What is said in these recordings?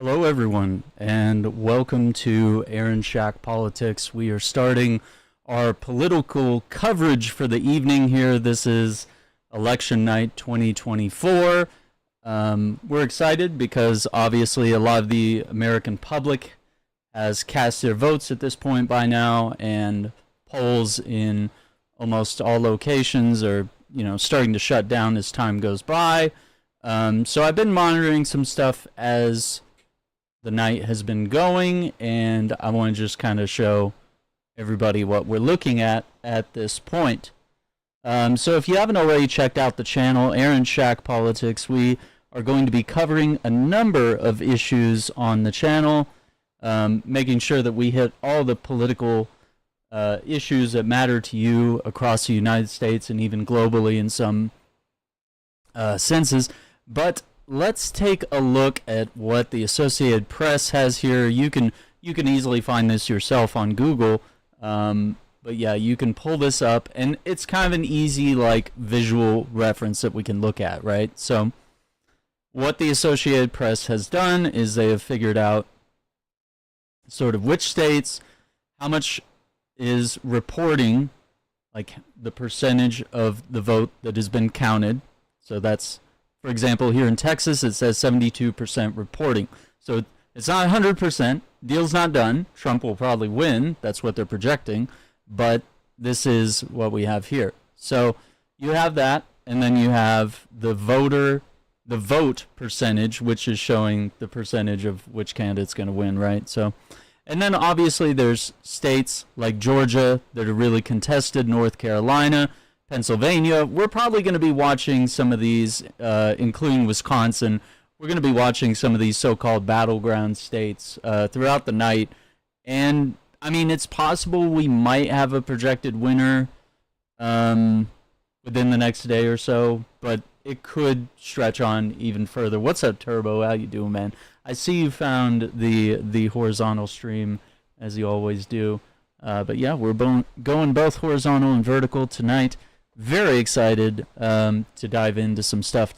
Hello, everyone, and welcome to Aaron Shack Politics. We are starting our political coverage for the evening here. This is election night 2024. We're excited because obviously a lot of the American public has cast their votes at this point by now, and polls in almost all locations are, starting to shut down as time goes by. So I've been monitoring some stuff as the night has been going, and I want to just kind of show everybody what we're looking at this point. So if you haven't already checked out the channel, Aaron Shack Politics, we are going to be covering a number of issues on the channel, making sure that we hit all the political issues that matter to you across the United States and even globally in some senses. But let's take a look at what the Associated Press has here. You can easily find this yourself on Google, but yeah, you can pull this up, and it's kind of an easy visual reference that we can look at, right? So what the Associated Press has done is they have figured out sort of which states, how much is reporting, like the percentage of the vote that has been counted. So that's, for example, here in Texas, it says 72% reporting. So it's not 100%. Deal's not done. Trump will probably win. That's what they're projecting. But this is what we have here. So you have that, and then you have the vote percentage, which is showing the percentage of which candidate's going to win, right? So, and then obviously there's states like Georgia that are really contested, North Carolina, Pennsylvania. We're probably going to be watching some of these, including Wisconsin. We're going to be watching some of these so-called battleground states throughout the night. And, I mean, it's possible we might have a projected winner within the next day or so, but it could stretch on even further. What's up, Turbo? How you doing, man? I see you found the horizontal stream, as you always do. But yeah, we're going both horizontal and vertical tonight. Very excited to dive into some stuff,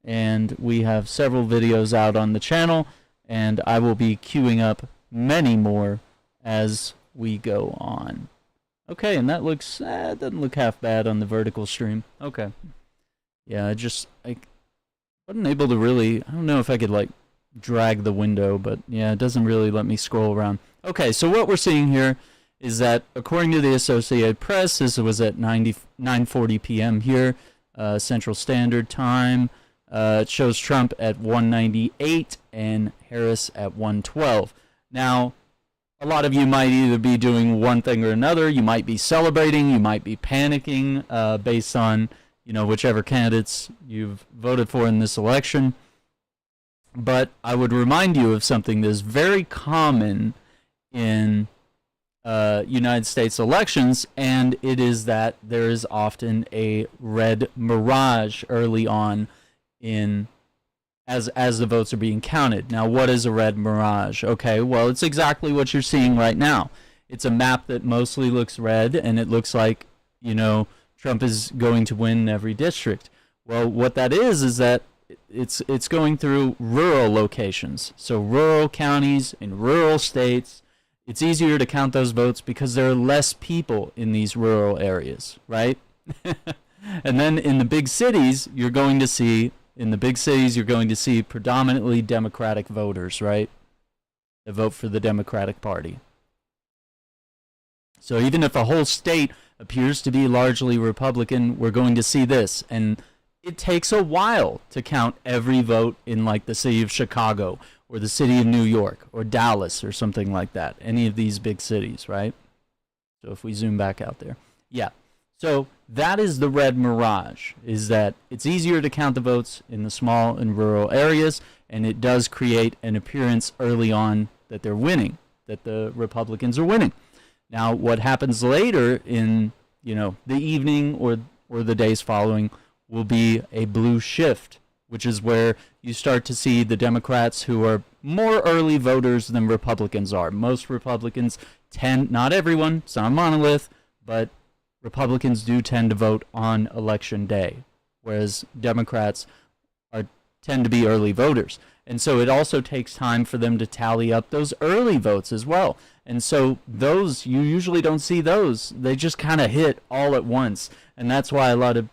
and we have several videos out on the channel, and I will be queuing up many more as we go on. Okay, and that looks doesn't look half bad on the vertical stream. Okay, yeah, I wasn't able to really, I don't know if I could drag the window, but yeah, it doesn't really let me scroll around. Okay, so what we're seeing here is that according to the Associated Press, this was at 9:40 p.m. here, Central Standard Time. It shows Trump at 198 and Harris at 112. Now, a lot of you might either be doing one thing or another. You might be celebrating, you might be panicking based on, whichever candidates you've voted for in this election. But I would remind you of something that is very common in United States elections, and it is that there is often a red mirage early on as the votes are being counted. Now, what is a red mirage? Okay, well, it's exactly what you're seeing right now. It's a map that mostly looks red, and it looks like, Trump is going to win every district. Well, what that is that it's going through rural locations. So rural counties in rural states, it's easier to count those votes because there are less people in these rural areas, right? And then in the big cities, you're going to see predominantly Democratic voters, right? That vote for the Democratic Party. So even if a whole state appears to be largely Republican, we're going to see this. And it takes a while to count every vote in the city of Chicago or the city of New York or Dallas or something like that. Any of these big cities, right? So if we zoom back out there. Yeah. So that is the red mirage, is that it's easier to count the votes in the small and rural areas, and it does create an appearance early on that they're winning, that the Republicans are winning. Now, what happens later in, the evening or the days following will be a blue shift, which is where you start to see the Democrats who are more early voters than Republicans are. Most Republicans tend, not everyone, it's not a monolith, but Republicans do tend to vote on election day, whereas Democrats tend to be early voters. And so it also takes time for them to tally up those early votes as well. And so those, you usually don't see those. They just kind of hit all at once. And that's why a lot of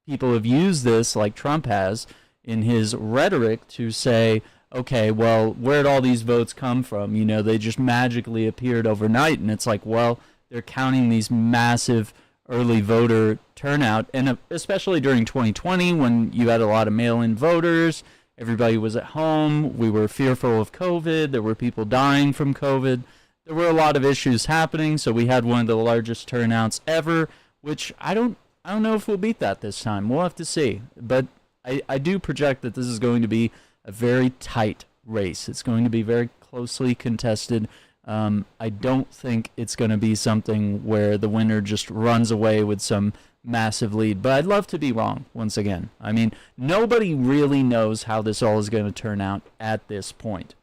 people have used this, like Trump has, in his rhetoric to say, okay, well, where'd all these votes come from? You know, they just magically appeared overnight. And it's like, well, they're counting these massive early voter turnout. And especially during 2020, when you had a lot of mail-in voters, everybody was at home, we were fearful of COVID, there were people dying from COVID. There were a lot of issues happening, so we had one of the largest turnouts ever, which I don't know if we'll beat that this time. We'll have to see. But I do project that this is going to be a very tight race. It's going to be very closely contested. I don't think it's going to be something where the winner just runs away with some massive lead. But I'd love to be wrong once again. I mean, nobody really knows how this all is going to turn out at this point.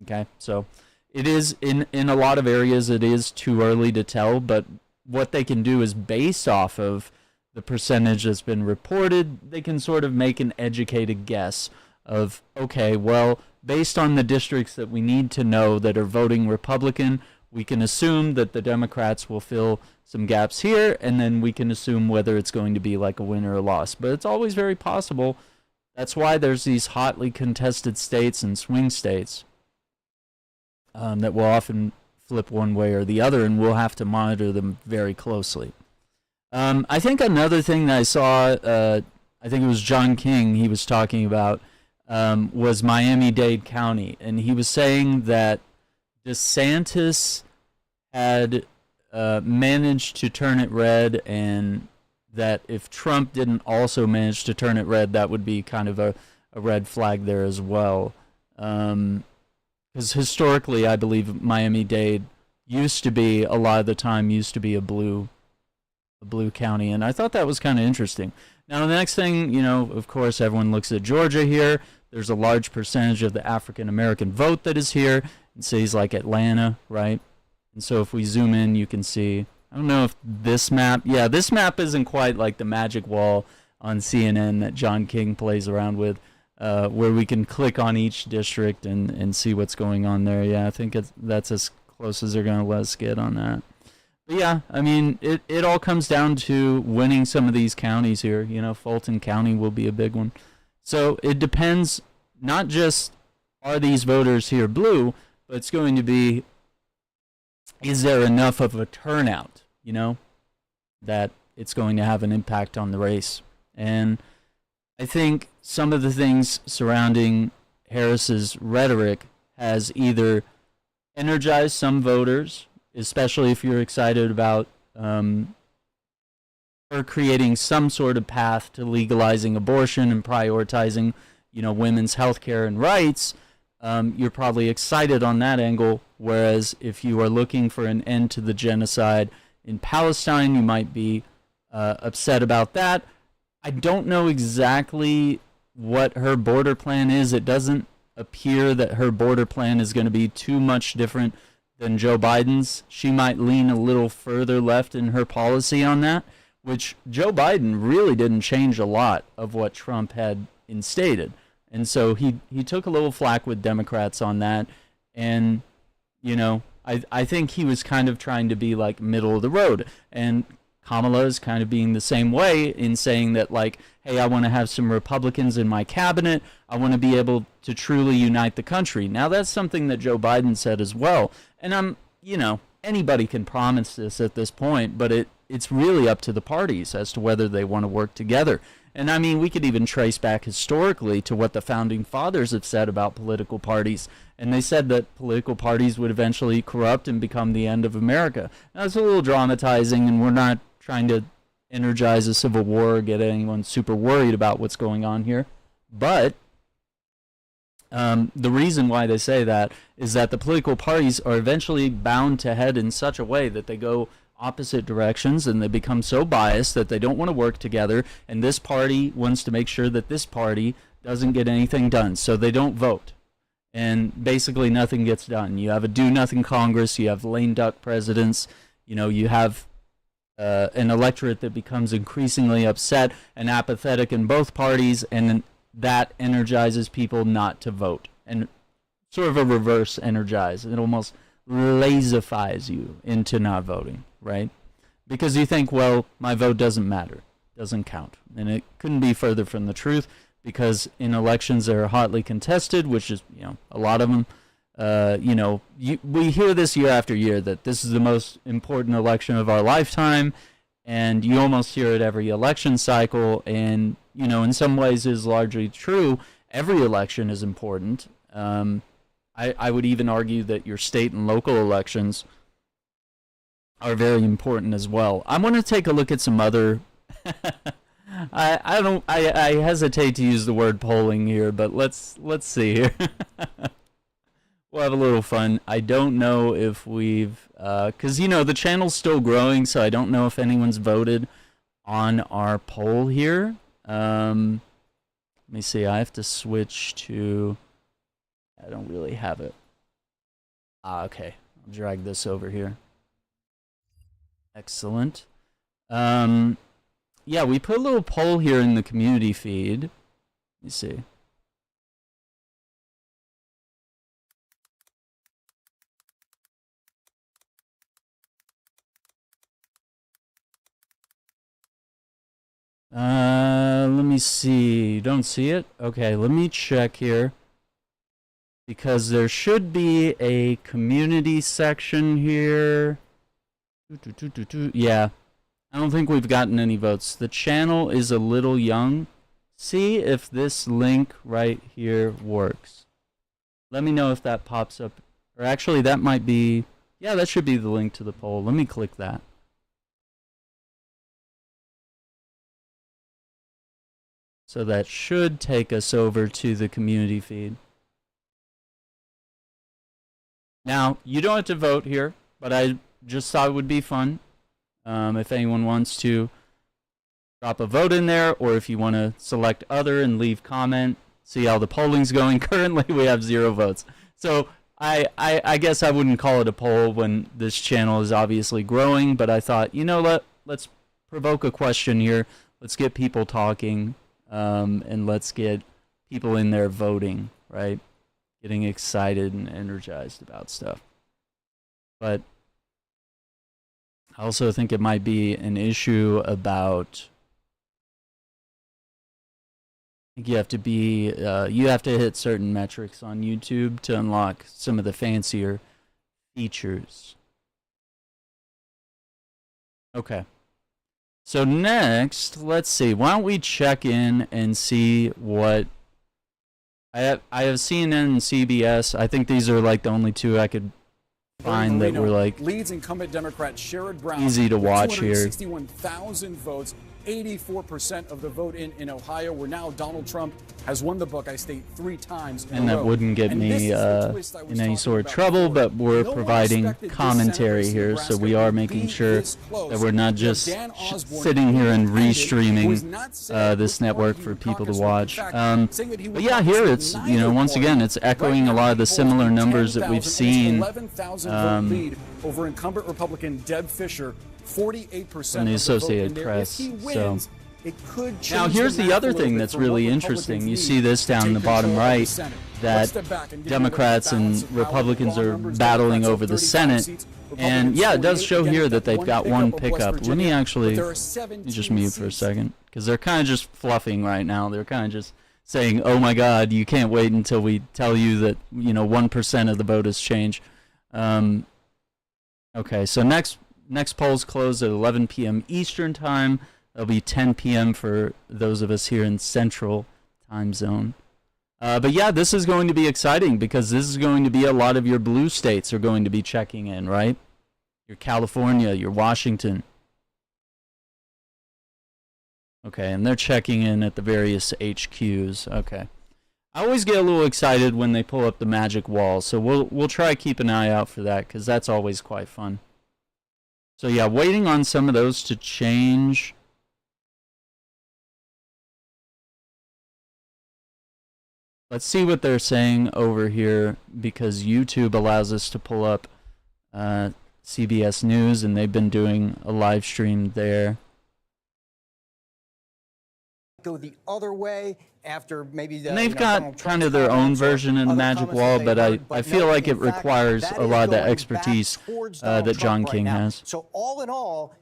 Okay, so it is in a lot of areas it is too early to tell, but what they can do is based off of the percentage that's been reported, they can sort of make an educated guess of, okay, well, based on the districts that we need to know that are voting Republican, we can assume that the Democrats will fill some gaps here, and then we can assume whether it's going to be like a win or a loss. But it's always very possible. That's why there's these hotly contested states and swing states that will often flip one way or the other, and we'll have to monitor them very closely. I think another thing that I saw, I think it was John King, he was talking about, was Miami-Dade County. And he was saying that DeSantis had managed to turn it red, and that if Trump didn't also manage to turn it red, that would be kind of a red flag there as well. Because historically, I believe Miami-Dade used to be, a lot of the time, used to be a blue county, and I thought that was kind of interesting. Now, the next thing, you know, of course, everyone looks at Georgia here. There's a large percentage of the African-American vote that is here in cities like Atlanta, right? And so if we zoom in, you can see, I don't know if this map, yeah, this map isn't quite like the magic wall on CNN that John King plays around with, where we can click on each district and see what's going on there. Yeah, I think that's as close as they're going to let us get on that. But yeah, I mean, it all comes down to winning some of these counties here. You know, Fulton County will be a big one. So it depends, not just are these voters here blue, but it's going to be, is there enough of a turnout, you know, that it's going to have an impact on the race. And I think some of the things surrounding Harris's rhetoric has either energized some voters, especially if you're excited about or creating some sort of path to legalizing abortion and prioritizing, you know, women's health care and rights. You're probably excited on that angle, whereas if you are looking for an end to the genocide in Palestine, you might be upset about that. I don't know exactly what her border plan is. It doesn't appear that her border plan is going to be too much different than Joe Biden's. She might lean a little further left in her policy on that, which Joe Biden really didn't change a lot of what Trump had instated. And so he took a little flack with Democrats on that. And, you know, I think he was kind of trying to be like middle of the road. And Kamala is kind of being the same way in saying that, like, hey, I want to have some Republicans in my cabinet. I want to be able to truly unite the country. Now, that's something that Joe Biden said as well. And you know, anybody can promise this at this point, but it's really up to the parties as to whether they want to work together. And I mean, we could even trace back historically to what the founding fathers have said about political parties. And they said that political parties would eventually corrupt and become the end of America. Now, it's a little dramatizing, and we're not trying to energize a civil war or get anyone super worried about what's going on here. But the reason why they say that is that the political parties are eventually bound to head in such a way that they go opposite directions, and they become so biased that they don't want to work together, and this party wants to make sure that this party doesn't get anything done, so they don't vote, and basically nothing gets done. You have a do-nothing Congress, you have lame duck presidents, you know, you have an electorate that becomes increasingly upset and apathetic in both parties, and that energizes people not to vote. and sort of a reverse energize. It almost lazifies you into not voting, right? Because you think, well, my vote doesn't matter, doesn't count. And it couldn't be further from the truth, because in elections that are hotly contested, which is, a lot of them, we hear this year after year that this is the most important election of our lifetime, and you almost hear it every election cycle, and, in some ways is largely true. Every election is important. I would even argue that your state and local elections are very important as well. I want to take a look at some other I hesitate to use the word polling here, but let's see here. We'll have a little fun. I don't know if we've because the channel's still growing, so I don't know if anyone's voted on our poll here. Let me see. I have to switch to. I don't really have it. Okay. I'll drag this over here. Excellent. Yeah, we put a little poll here in the community feed. Let me see. Let me see. Don't see it? Okay, let me check here. Because there should be a community section here. Yeah. I don't think we've gotten any votes. The channel is a little young. See if this link right here works. Let me know if that pops up. Or actually, that might be... Yeah, that should be the link to the poll. Let me click that. So that should take us over to the community feed. Now, you don't have to vote here, but I just thought it would be fun. If anyone wants to drop a vote in there, or if you want to select other and leave comment, see how the polling's going. Currently, we have 0 votes. So I guess I wouldn't call it a poll when this channel is obviously growing, but I thought, let's provoke a question here. Let's get people talking, and let's get people in there voting, right? Getting excited and energized about stuff. But I also think it might be an issue about, I think you have to hit certain metrics on YouTube to unlock some of the fancier features. Okay. So next, let's see. Why don't we check in and see what I have CNN and CBS. I think these are like the only two I could find that were like leads incumbent Democrat Sherrod Brown easy to watch here. 261,000 votes, 84% of the vote in Ohio, where now Donald Trump has won the book, I state, 3 times in a row. And that wouldn't get me in any sort of trouble, but we're providing commentary here, so we are making sure that we're not just sitting here and restreaming this network for people to watch. But yeah, here it's, once again, it's echoing a lot of the similar numbers that we've seen over incumbent Republican Deb Fischer, 48% in the Associated Press. So now here's the other thing that's really interesting. You see this down in the bottom right, that Democrats and Republicans are battling over the Senate. And yeah, it does show here that they've got one pickup. Let me just mute for a second, because they're kind of just fluffing right now. They're kind of just saying, oh my God, you can't wait until we tell you that, 1% of the vote has changed. Okay, so next polls close at 11 p.m. Eastern Time. It'll be 10 p.m. for those of us here in Central Time Zone. But yeah, this is going to be exciting, because this is going to be a lot of your blue states are going to be checking in, right? Your California, your Washington. Okay, and they're checking in at the various HQs. Okay. I always get a little excited when they pull up the magic wall, so we'll try to keep an eye out for that, because that's always quite fun. So yeah, waiting on some of those to change. Let's see what they're saying over here, because YouTube allows us to pull up CBS News, and they've been doing a live stream there. go the other way after maybe the, And they've Donald got Trump's kind of their own comments or version of the other magic comments wall, that but they heard. I feel no, like it in fact, requires that a is lot of the going back expertise towards Donald that John Trump right King now. has. So all in all,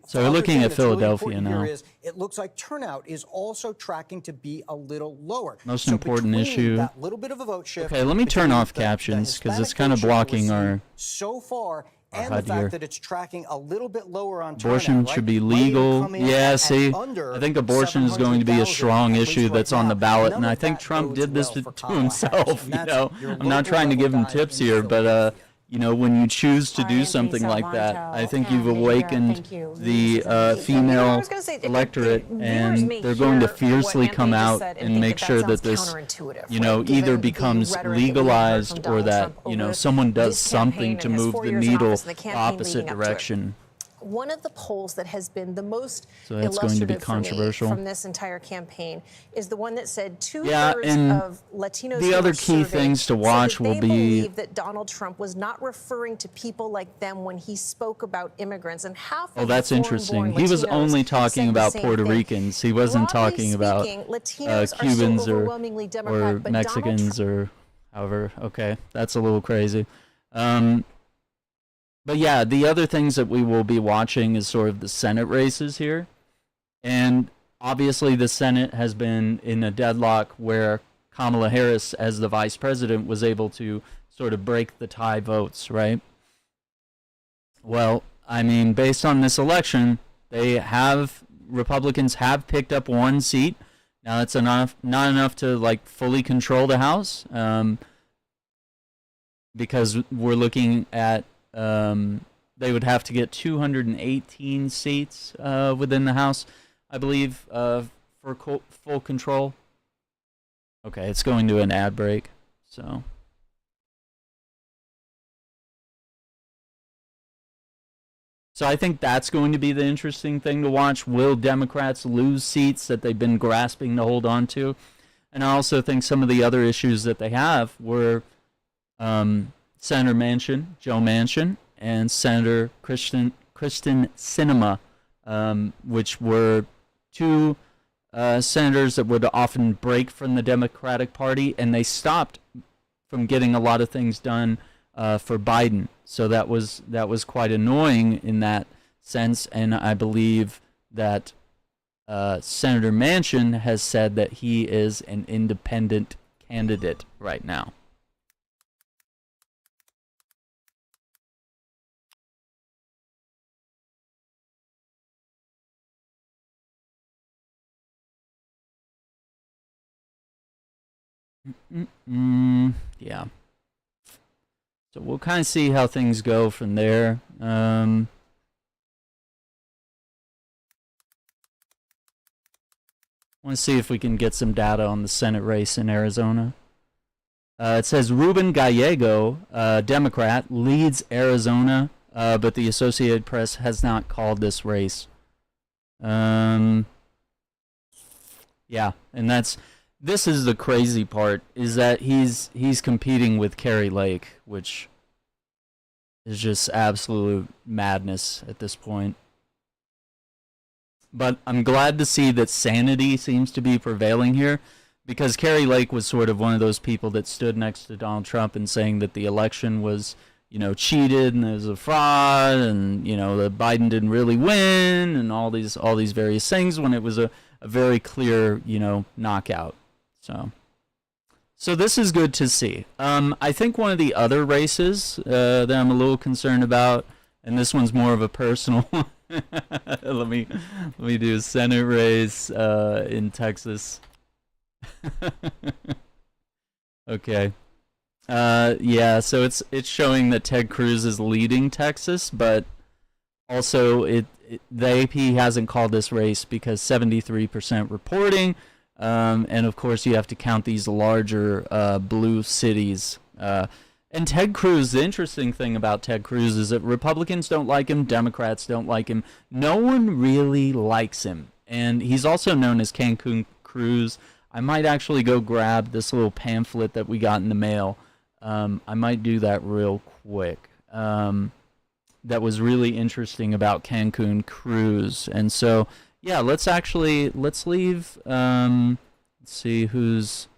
So we're looking at Philadelphia now. Is it looks like turnout is also tracking to be a little lower. Most so important between issue. That little bit of a vote shift. Okay, let me turn between off the captions because it's Hispanic kind of vote shift that we're blocking our. seeing so far, and the HUD here. fact that it's tracking a little bit lower on Abortion turnout, right? should be Might even legal. come in Yeah, at see, under I think abortion is going to be a 700,000, strong at least issue right that's on now. the ballot, None and I of think that Trump bodes did this well to for Kamala Harris, himself. and You that's know, your I'm not trying to local give him guy tips in here, but Philadelphia. you know, when you choose to do Anthony something like that, Salvanto I think and you've Lydia, awakened thank you. the I female was gonna say, electorate, viewers and may they're going to hear what fiercely come Anthony just out said and and think make that sure sounds that this, counterintuitive, you know, right? either Given the becomes rhetoric that we heard from legalized or Donald that, Trump you know, over someone does this something campaign to and his move 4 the years in needle office and the campaign opposite leading up to it. direction. One of the polls that has been the most So that's going to be illustrative for me controversial. from this entire campaign is the one that said two-thirds Yeah, and of Latinos the who other were key surveyed things to said watch that will they be- believe that Donald Trump was not referring to people like them when he spoke about immigrants, and half Oh, of that's the interesting. foreign-born He was Latinos only said talking the about same Puerto thing. Ricans. He wasn't Broadly talking about speaking, Latinos are Cubans still or overwhelmingly Democrat, but Donald Mexicans or however. Okay, that's a little crazy. But yeah, the other things that we will be watching is sort of the Senate races here. And obviously the Senate has been in a deadlock where Kamala Harris, as the vice president, was able to sort of break the tie votes, right? Well, I mean, based on this election, Republicans have picked up one seat. Now that's not enough to like fully control the House, because we're looking at they would have to get 218 seats within the House, I believe, for full control. Okay, it's going to an ad break, so. So I think that's going to be the interesting thing to watch. Will Democrats lose seats that they've been grasping to hold on to? And I also think some of the other issues that they have were Senator Manchin, Joe Manchin, and Senator Kristen Sinema, which were two senators that would often break from the Democratic Party, and they stopped from getting a lot of things done for Biden. So that was quite annoying in that sense, and I believe that Senator Manchin has said that he is an independent candidate right now. Yeah. So we'll kind of see how things go from there. Want to see if we can get some data on the Senate race in Arizona. It says Ruben Gallego, Democrat, leads Arizona, but the Associated Press has not called this race. Yeah, and this is the crazy part, is that he's competing with Kari Lake, which is just absolute madness at this point. But I'm glad to see that sanity seems to be prevailing here, because Kari Lake was sort of one of those people that stood next to Donald Trump and saying that the election was, cheated and it was a fraud, and that Biden didn't really win, and all these various things, when it was a very clear, knockout. So this is good to see. I think one of the other races that I'm a little concerned about, and this one's more of a personal one. let me do a Senate race in Texas. Okay. Yeah, so it's showing that Ted Cruz is leading Texas, but also the AP hasn't called this race because 73% reporting, and of course you have to count these larger blue cities. And Ted Cruz, the interesting thing about Ted Cruz is that Republicans don't like him, Democrats don't like him. No one really likes him. And he's also known as Cancun Cruz. I might actually go grab this little pamphlet that we got in the mail. I might do that real quick. That was really interesting about Cancun Cruz. And so, yeah, let's leave. Let's see whose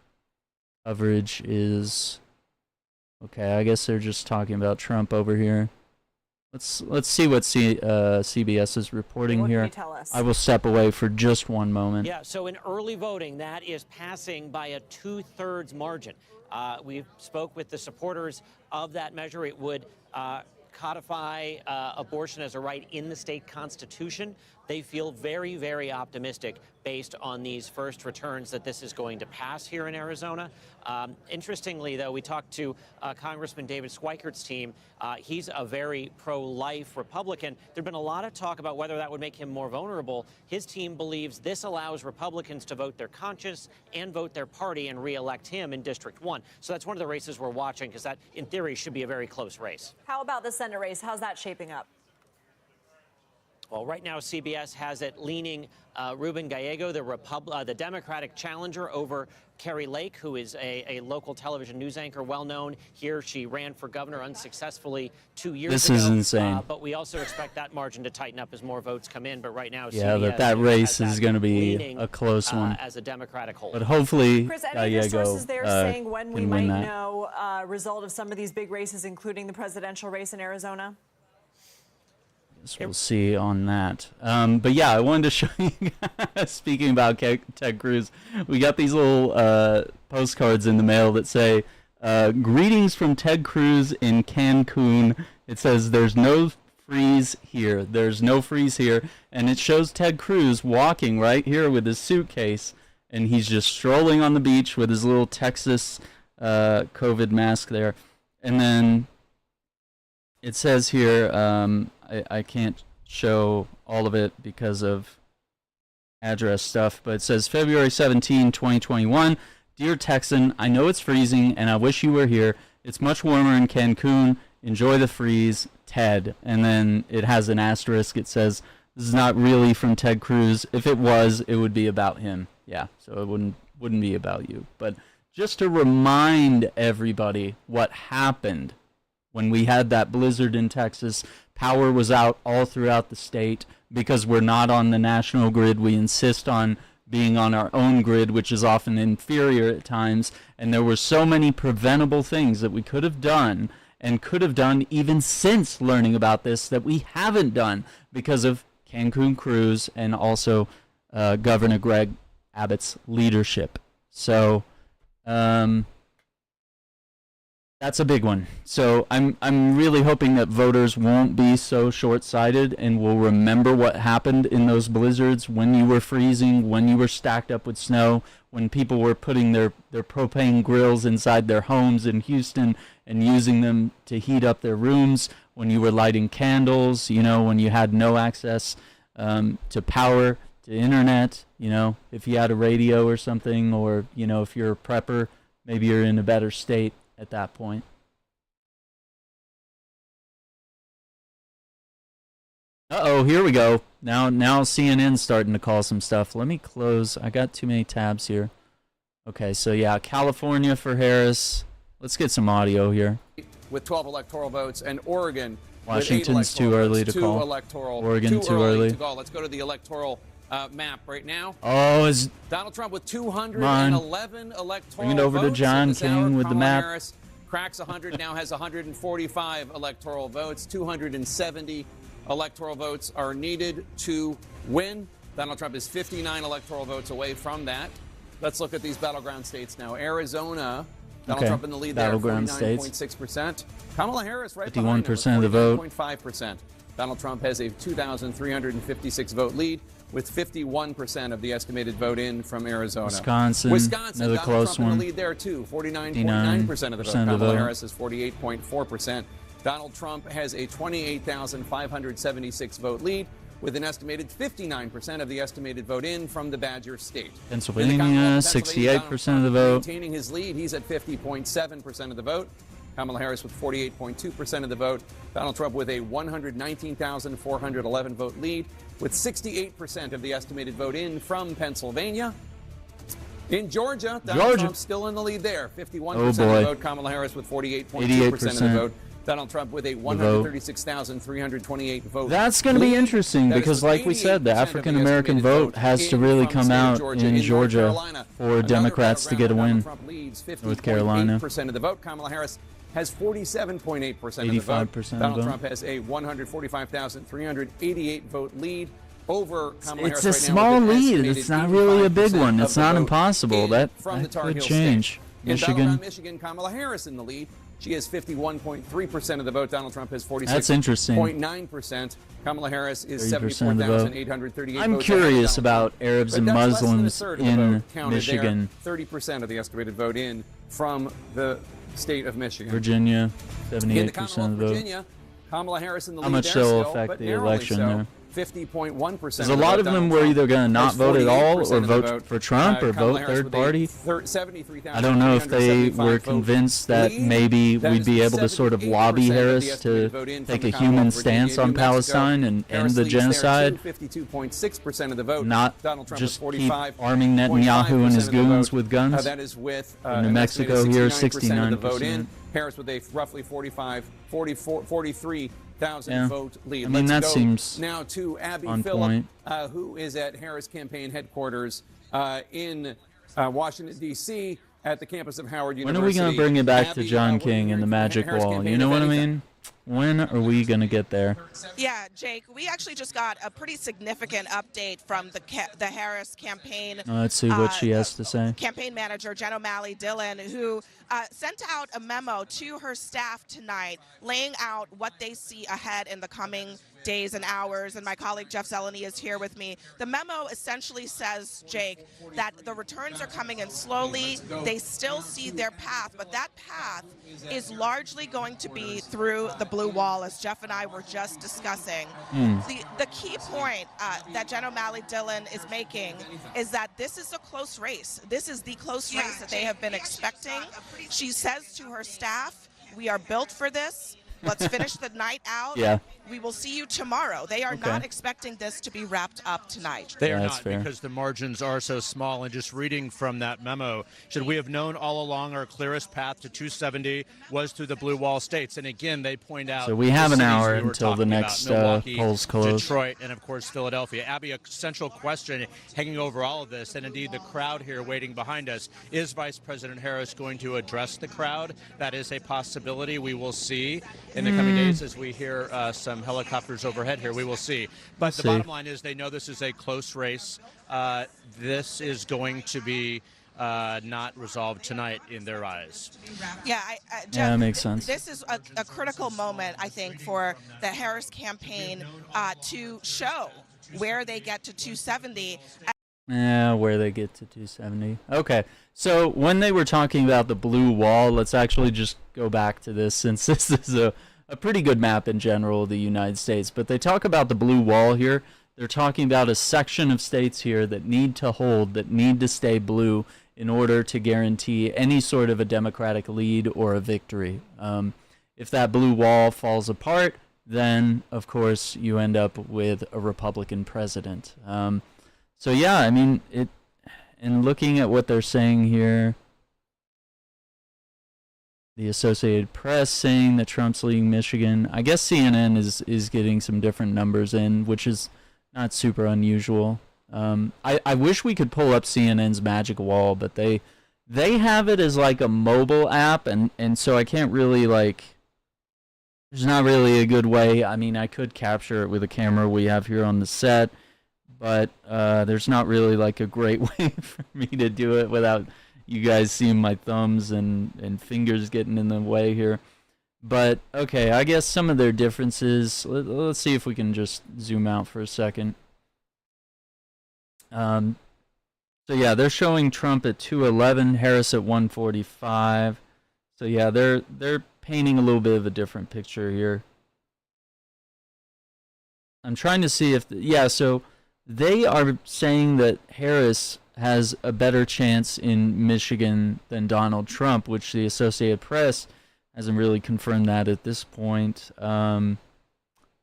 coverage is. Okay, I guess they're just talking about Trump over here. Let's see what CBS is reporting here. What can you tell us? I will step away for just one moment. Yeah, so in early voting, that is passing by a 2/3 margin. We spoke with the supporters of that measure. It would codify abortion as a right in the state constitution. They feel very, very optimistic based on these first returns that this is going to pass here in Arizona. Interestingly, though, we talked to Congressman David Schweikert's team. He's a very pro-life Republican. There'd been a lot of talk about whether that would make him more vulnerable. His team believes this allows Republicans to vote their conscience and vote their party and re-elect him in District 1. So that's one of the races we're watching, because that, in theory, should be a very close race. How about the Senate race? How's that shaping up? Well, right now, CBS has it leaning Ruben Gallego, the Democratic challenger, over Carrie Lake, who is a local television news anchor, well known here. She ran for governor unsuccessfully 2 years ago. This is insane. But we also expect that margin to tighten up as more votes come in. But right now, Yeah, CBS that race has is going to be leaning, a close one. as a Democratic hold. But hopefully, Chris, any of your Gallego sources there saying when we can might win that. know result of some of these big races, including the presidential race in Arizona? We'll see on that. But yeah, I wanted to show you guys, speaking about Ted Cruz, we got these little postcards in the mail that say, greetings from Ted Cruz in Cancun. It says, there's no freeze here. There's no freeze here. And it shows Ted Cruz walking right here with his suitcase, and he's just strolling on the beach with his little Texas COVID mask there. And then it says here, I can't show all of it because of address stuff, but it says February 17, 2021. Dear Texan, I know it's freezing and I wish you were here. It's much warmer in Cancun. Enjoy the freeze, Ted. And then it has an asterisk. It says, this is not really from Ted Cruz. If it was, it would be about him. Yeah, so it wouldn't be about you. But just to remind everybody what happened when we had that blizzard in Texas. Power was out all throughout the state because we're not on the national grid. We insist on being on our own grid, which is often inferior at times. And there were so many preventable things that we could have done and could have done even since learning about this that we haven't done because of Cancun Cruz and also Governor Greg Abbott's leadership. So that's a big one. So I'm really hoping that voters won't be so short-sighted and will remember what happened in those blizzards when you were freezing, when you were stacked up with snow, when people were putting their propane grills inside their homes in Houston and using them to heat up their rooms, when you were lighting candles, you know, when you had no access to power, to internet, you know, if you had a radio or something, or, you know, if you're a prepper, maybe you're in a better state at that point. Uh-oh, here we go. Now CNN's starting to call some stuff. Let me close. I got too many tabs here. Okay, so yeah, California for Harris. Let's get some audio here. With 12 electoral votes, and Oregon Washington's with 8 too early votes, to call. Oregon too early to call. Let's go to the electoral map right now. Oh, is Donald Trump with 211 electoral votes. Bring it over to John King with the map. Harris cracks 100, now has 145 electoral votes. 270 electoral votes are needed to win. Donald Trump is 59 electoral votes away from that. Let's look at these battleground states now. Arizona, Donald Trump in the lead there, 49.6%. Kamala Harris right behind him, 51% of the vote. 49.5%. Donald Trump has a 2,356 vote lead, with 51% of the estimated vote in from Arizona. Wisconsin, another Donald close Trump one. in the lead there too, 49.9% of the vote. Kamala Harris is 48.4%. Donald Trump has a 28,576 vote lead, with an estimated 59% of the estimated vote in from the Badger State. Pennsylvania, 68% of the vote. Maintaining his lead, he's at 50.7% of the vote. Kamala Harris with 48.2% of the vote. Donald Trump with a 119,411 vote lead, with 68% of the estimated vote in from Pennsylvania. In Georgia, Donald Trump still in the lead there, 51% of the vote. Kamala Harris with 48.2% of the vote. Donald Trump with a 136,328 vote. That's going to be lead. interesting That is because, with like we said, the 88% of African American estimated vote has to in really from come the state of out Georgia. in North Georgia Carolina, for another Democrats to get a battleground, win. Donald Trump leads North Carolina. 50.8% of the vote. Kamala Harris has 47.8% of the vote. 85% Donald vote. Trump has a 145,388 vote lead over Kamala It's Harris a right now, small with an lead. estimated It's not really a big 85% one. of It's the not vote impossible. in That from the Tar could Heel change. State. In Michigan. battleground Michigan, Kamala Harris in the lead. She has 51.3% of the vote. Donald Trump has 46.9%. That's interesting. Kamala Harris is 30% of the vote. 74,838 I'm votes. curious ahead of Donald about Arabs Trump. and But that's less than a Muslims third of the in vote counted Michigan. There. 30% of the estimated vote in from the state of Michigan. Virginia, In the 78% Commonwealth of of the vote. Virginia, Kamala Harris in the How lead much there that'll still, affect but the narrowly election so. there? 50.1%. Because a lot of them were either going to not vote at all or vote for Trump or vote third party. I don't know if they were convinced that maybe we'd be able to sort of lobby Harris to take a human stance on Palestine and end the genocide, 52.6% of the vote. not Donald Trump just with keep arming Netanyahu and his of the goons vote. with guns. That is with In New an Mexico estimated here, 69% of the vote 69%. in. Harris with a roughly 43,000 Yeah. vote lead. I mean, Let's that go seems now to Abby on Phillip, point. who is at Harris campaign headquarters in Washington, D.C. at the campus of Howard When University. are we going to bring it back to Abby, John what are we King and hearing the from magic Harris wall? campaign, You know if what I anything? mean? When are we going to get there? Yeah, Jake, we actually just got a pretty significant update from the Harris campaign. Let's see what she has to say. Campaign manager Jen O'Malley Dillon, who sent out a memo to her staff tonight laying out what they see ahead in the coming days and hours, and my colleague Jeff Zeleny is here with me. The memo essentially says, Jake, that the returns are coming in slowly. They still see their path, but that path is largely going to be through the blue wall, as Jeff and I were just discussing. The key point that Jen O'Malley Dillon is making is that this is a close race. This is the close race that they have been expecting. She says to her staff, we are built for this. Let's finish the night out. Yeah. We will see you tomorrow. They are Okay. not expecting this to be wrapped up tonight. They are That's not, fair. because the margins are so small. And just reading from that memo, should we have known all along our clearest path to 270 was through the blue wall states? And again, they point out. So we have an the cities hour we were until the talking about, next Milwaukee, polls close. Detroit, and of course Philadelphia. Abby, a central question hanging over all of this, and indeed the crowd here waiting behind us, is Vice President Harris going to address the crowd? That is a possibility. We will see in the coming days as we hear some helicopters overhead here. We will see. But the bottom line is they know this is a close race. This is going to be not resolved tonight in their eyes. Yeah, Jeff, Yeah, that makes sense. This is a critical moment, I think, for the Harris campaign to show where they get to 270. Yeah, where they get to 270. Okay, so when they were talking about the blue wall, let's actually just go back to this, since this is a pretty good map in general of the United States. But they talk about the blue wall here. They're talking about a section of states here that need to hold, that need to stay blue in order to guarantee any sort of a Democratic lead or a victory. If that blue wall falls apart, then, of course, you end up with a Republican president. So yeah, I mean, and looking at what they're saying here, the Associated Press saying that Trump's leading Michigan. I guess CNN is getting some different numbers in, which is not super unusual. I wish we could pull up CNN's magic wall, but they have it as like a mobile app, and so I can't really, like, there's not really a good way. I mean, I could capture it with a camera we have here on the set, but there's not really like a great way for me to do it without you guys seeing my thumbs and fingers getting in the way here. But okay, I guess some of their differences, let's see if we can just zoom out for a second. So yeah, they're showing Trump at 211, Harris at 145. So yeah, they're painting a little bit of a different picture here. I'm trying to see if so they are saying that Harris has a better chance in Michigan than Donald Trump, which the Associated Press hasn't really confirmed that at this point. Let's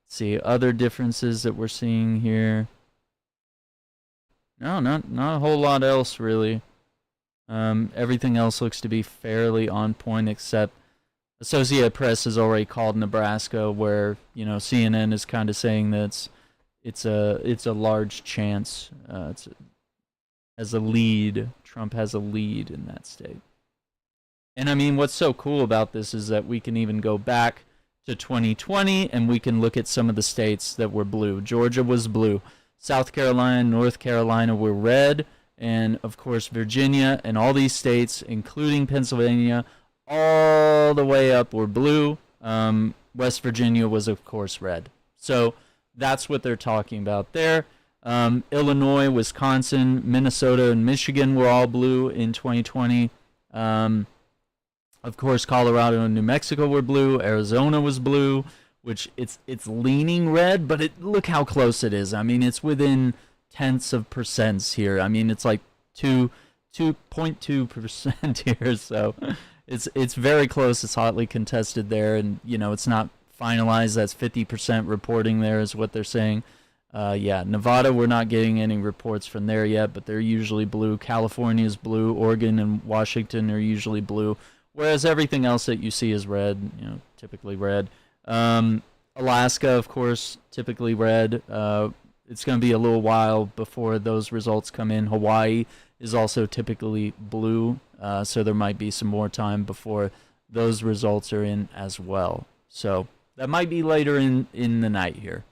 see other differences that we're seeing here. No, not a whole lot else really. Everything else looks to be fairly on point, except Associated Press has already called Nebraska, where CNN is kind of saying that it's a large chance. As a lead, Trump has a lead in that state. And I mean, what's so cool about this is that we can even go back to 2020 and we can look at some of the states that were blue. Georgia was blue. South Carolina, North Carolina were red. And of course, Virginia and all these states, including Pennsylvania, all the way up were blue. West Virginia was, of course, red. So that's what they're talking about there. Illinois, Wisconsin, Minnesota, and Michigan were all blue in 2020. Of course, Colorado and New Mexico were blue. Arizona was blue, which it's leaning red, but look how close it is. I mean, it's within tenths of percents here. I mean, it's like 2.2% here, so it's very close. It's hotly contested there, and it's not finalized. That's 50% reporting there is what they're saying. Yeah, Nevada, we're not getting any reports from there yet, but they're usually blue. California is blue. Oregon and Washington are usually blue, whereas everything else that you see is red, typically red. Alaska, of course, typically red. It's going to be a little while before those results come in. Hawaii is also typically blue, so there might be some more time before those results are in as well. So that might be later in the night here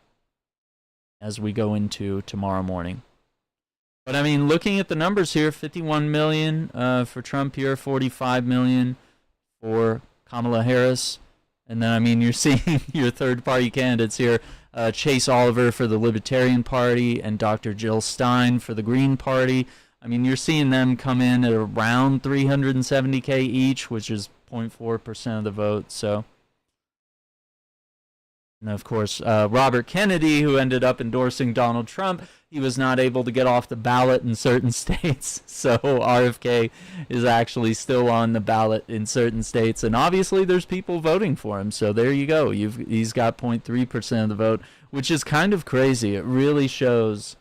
as we go into tomorrow morning. But I mean, looking at the numbers here, 51 million for Trump here, 45 million for Kamala Harris. And then, I mean, you're seeing your third-party candidates here, Chase Oliver for the Libertarian Party and Dr. Jill Stein for the Green Party. I mean, you're seeing them come in at around 370K each, which is 0.4% of the vote. So, and of course, Robert Kennedy, who ended up endorsing Donald Trump, he was not able to get off the ballot in certain states. So RFK is actually still on the ballot in certain states. And obviously there's people voting for him. So there you go. He's got 0.3% of the vote, which is kind of crazy. It really shows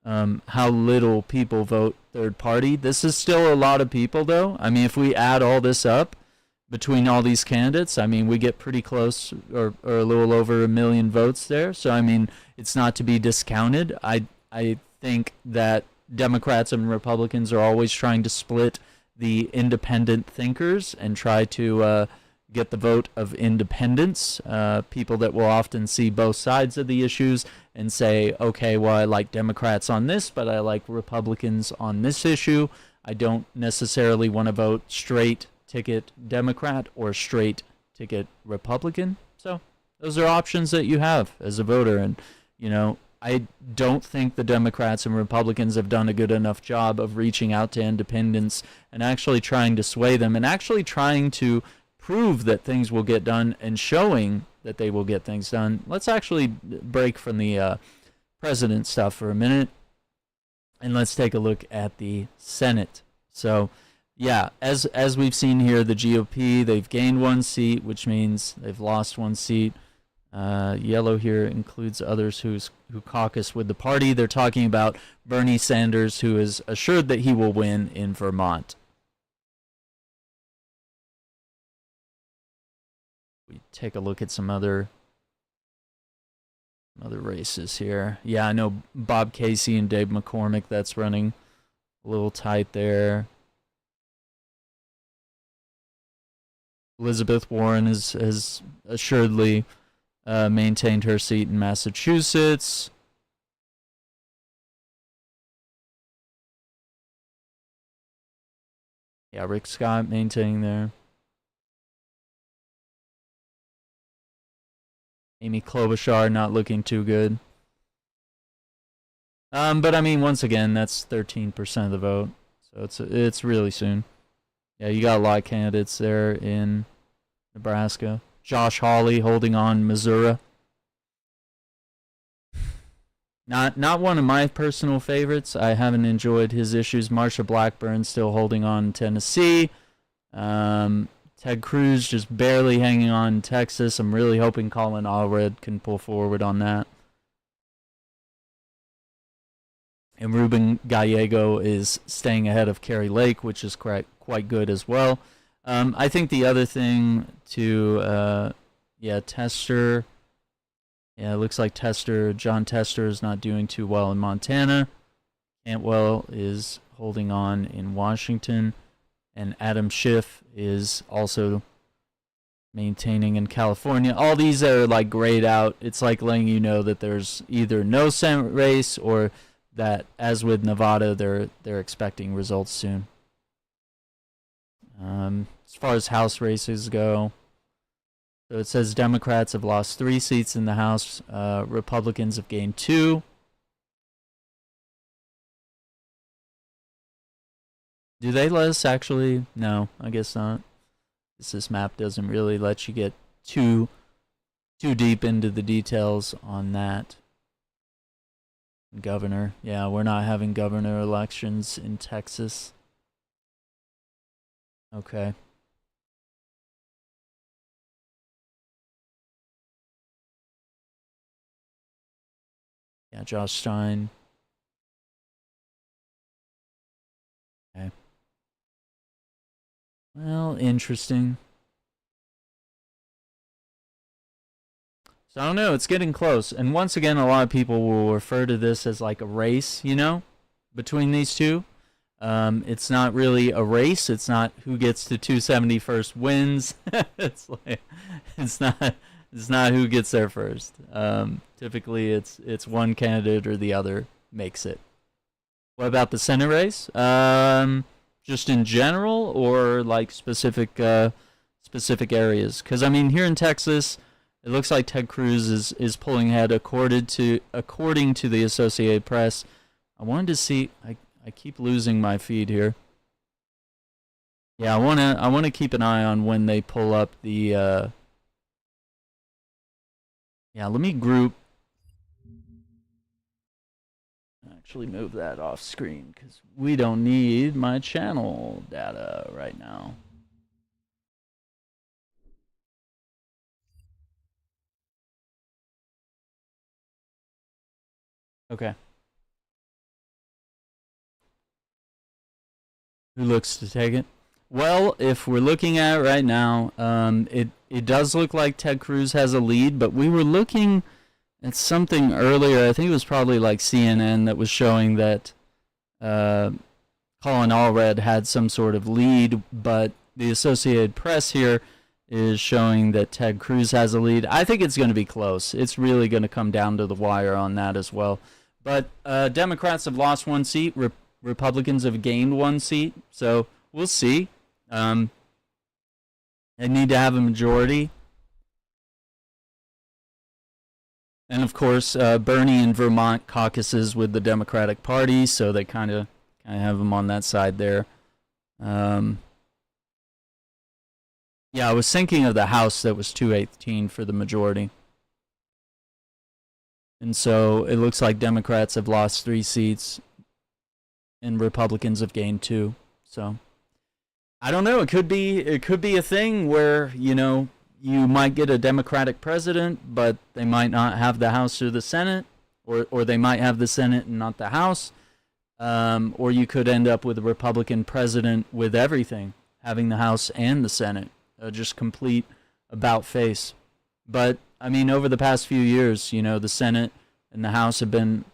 how little people vote third party. This is still a lot of people, though. I mean, if we add all this up between all these candidates, I mean, we get pretty close or a little over 1 million votes there. So, I mean, it's not to be discounted. I think that Democrats and Republicans are always trying to split the independent thinkers and try to get the vote of independents, people that will often see both sides of the issues and say, okay, well, I like Democrats on this, but I like Republicans on this issue. I don't necessarily want to vote straight ticket Democrat or straight ticket Republican. So those are options that you have as a voter. And, I don't think the Democrats and Republicans have done a good enough job of reaching out to independents and actually trying to sway them and actually trying to prove that things will get done and showing that they will get things done. Let's actually break from the president stuff for a minute and let's take a look at the Senate. So, yeah, as we've seen here, the GOP, they've gained 1 seat, which means they've lost 1 seat. Yellow here includes others who caucus with the party. They're talking about Bernie Sanders, who is assured that he will win in Vermont. We take a look at some other races here. Yeah, I know Bob Casey and Dave McCormick, that's running a little tight there. Elizabeth Warren has assuredly maintained her seat in Massachusetts. Yeah, Rick Scott maintaining there. Amy Klobuchar not looking too good. But I mean, once again, that's 13% of the vote, so it's really soon. Yeah, you got a lot of candidates there in Nebraska. Josh Hawley holding on Missouri. Not one of my personal favorites. I haven't enjoyed his issues. Marsha Blackburn still holding on in Tennessee. Ted Cruz just barely hanging on in Texas. I'm really hoping Colin Allred can pull forward on that. And Ruben Gallego is staying ahead of Kari Lake, which is quite good as well. I think the other thing to, Tester. Yeah, it looks like John Tester is not doing too well in Montana. Cantwell is holding on in Washington. And Adam Schiff is also maintaining in California. All these are like grayed out. It's like letting you know that there's either no Senate race or that, as with Nevada, they're expecting results soon. As far as House races go, so it says Democrats have lost 3 seats in the House. Republicans have gained 2. Do they let us actually? No, I guess not. This map doesn't really let you get too deep into the details on that. Governor. Yeah, we're not having governor elections in Texas. Okay. Yeah, Josh Stein. Okay. Well, interesting. So I don't know, it's getting close. And once again, a lot of people will refer to this as like a race, between these two. It's not really a race. It's not who gets to 270 first wins. It's not who gets there first. Typically it's one candidate or the other makes it. What about the Senate race? Just in general, or like specific areas? Because I mean, here in Texas, it looks like Ted Cruz is pulling ahead according to the Associated Press. I wanted to see. I keep losing my feed here. Yeah, I wanna keep an eye on when they pull up the. Yeah, let me group. Actually move that off screen because we don't need my channel data right now. Okay. Who looks to take it? Well, if we're looking at it right now, it does look like Ted Cruz has a lead, but we were looking at something earlier. I think it was probably like CNN that was showing that Colin Allred had some sort of lead, but the Associated Press here is showing that Ted Cruz has a lead. I think it's going to be close. It's really going to come down to the wire on that as well. But Democrats have lost 1 seat. Republicans have gained 1 seat. So we'll see. They need to have a majority. And of course, Bernie in Vermont caucuses with the Democratic Party, so they kind of have him on that side there. Yeah, I was thinking of the House that was 218 for the majority. And so it looks like Democrats have lost 3 seats and Republicans have gained 2. So I don't know. It could be a thing where, you might get a Democratic president, but they might not have the House or the Senate, or they might have the Senate and not the House. Or you could end up with a Republican president with everything, having the House and the Senate, just complete about face. But I mean, over the past few years, the Senate and the House have been,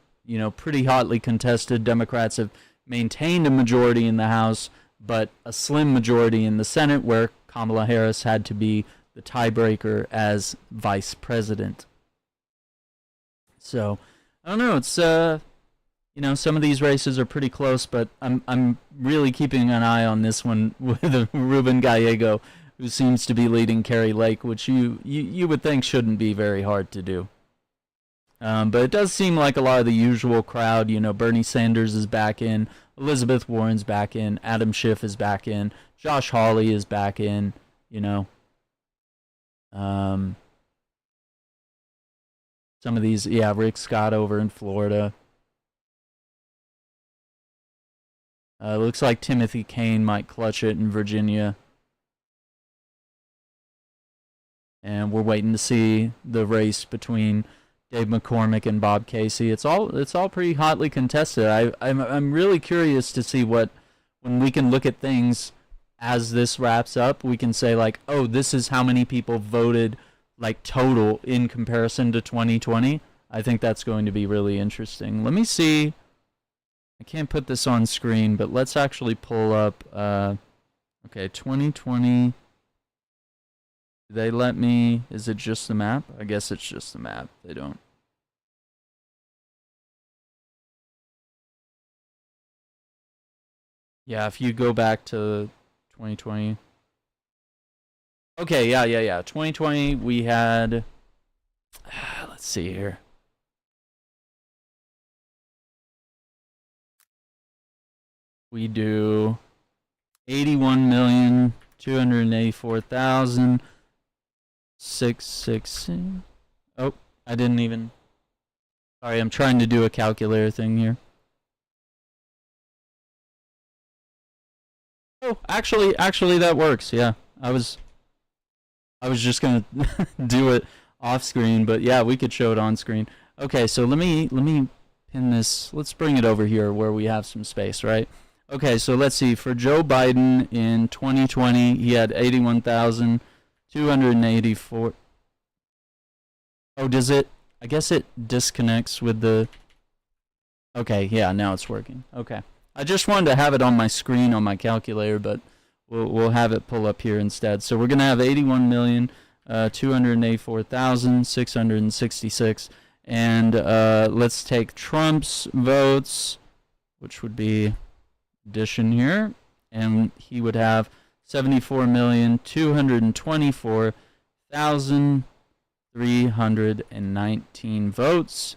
pretty hotly contested. Democrats have maintained a majority in the House, but a slim majority in the Senate, where Kamala Harris had to be the tiebreaker as vice president. So I don't know. It's some of these races are pretty close, but I'm really keeping an eye on this one with Ruben Gallego, who seems to be leading Kari Lake, which you would think shouldn't be very hard to do. But it does seem like a lot of the usual crowd. Bernie Sanders is back in, Elizabeth Warren's back in, Adam Schiff is back in, Josh Hawley is back in. Some of these, Rick Scott over in Florida. Looks like Timothy Kaine might clutch it in Virginia. And we're waiting to see the race between Dave McCormick and Bob Casey. It's all pretty hotly contested. I'm really curious to see when we can look at things as this wraps up, we can say like, oh, this is how many people voted like total in comparison to 2020. I think that's going to be really interesting. Let me see. I can't put this on screen, but let's actually pull up, okay, 2020. Do they let me, is it just the map? I guess it's just the map. They don't. Yeah, if you go back to 2020. Okay, yeah. 2020, we had, let's see here. We do 81,284,660. Oh, I didn't even. Sorry, I'm trying to do a calculator thing here. Oh, actually that works. Yeah, I was just gonna do it off screen, but yeah, we could show it on screen. Okay, so let me pin this. Let's bring it over here where we have some space, right? Okay, so let's see. For Joe Biden in 2020, he had 81,284. Oh, does it? I guess it disconnects with the. Okay, yeah, now it's working. Okay. I just wanted to have it on my screen on my calculator, but we'll have it pull up here instead. So we're going to have 81,284,666. And let's take Trump's votes, which would be addition here, and he would have 74,224,319 votes.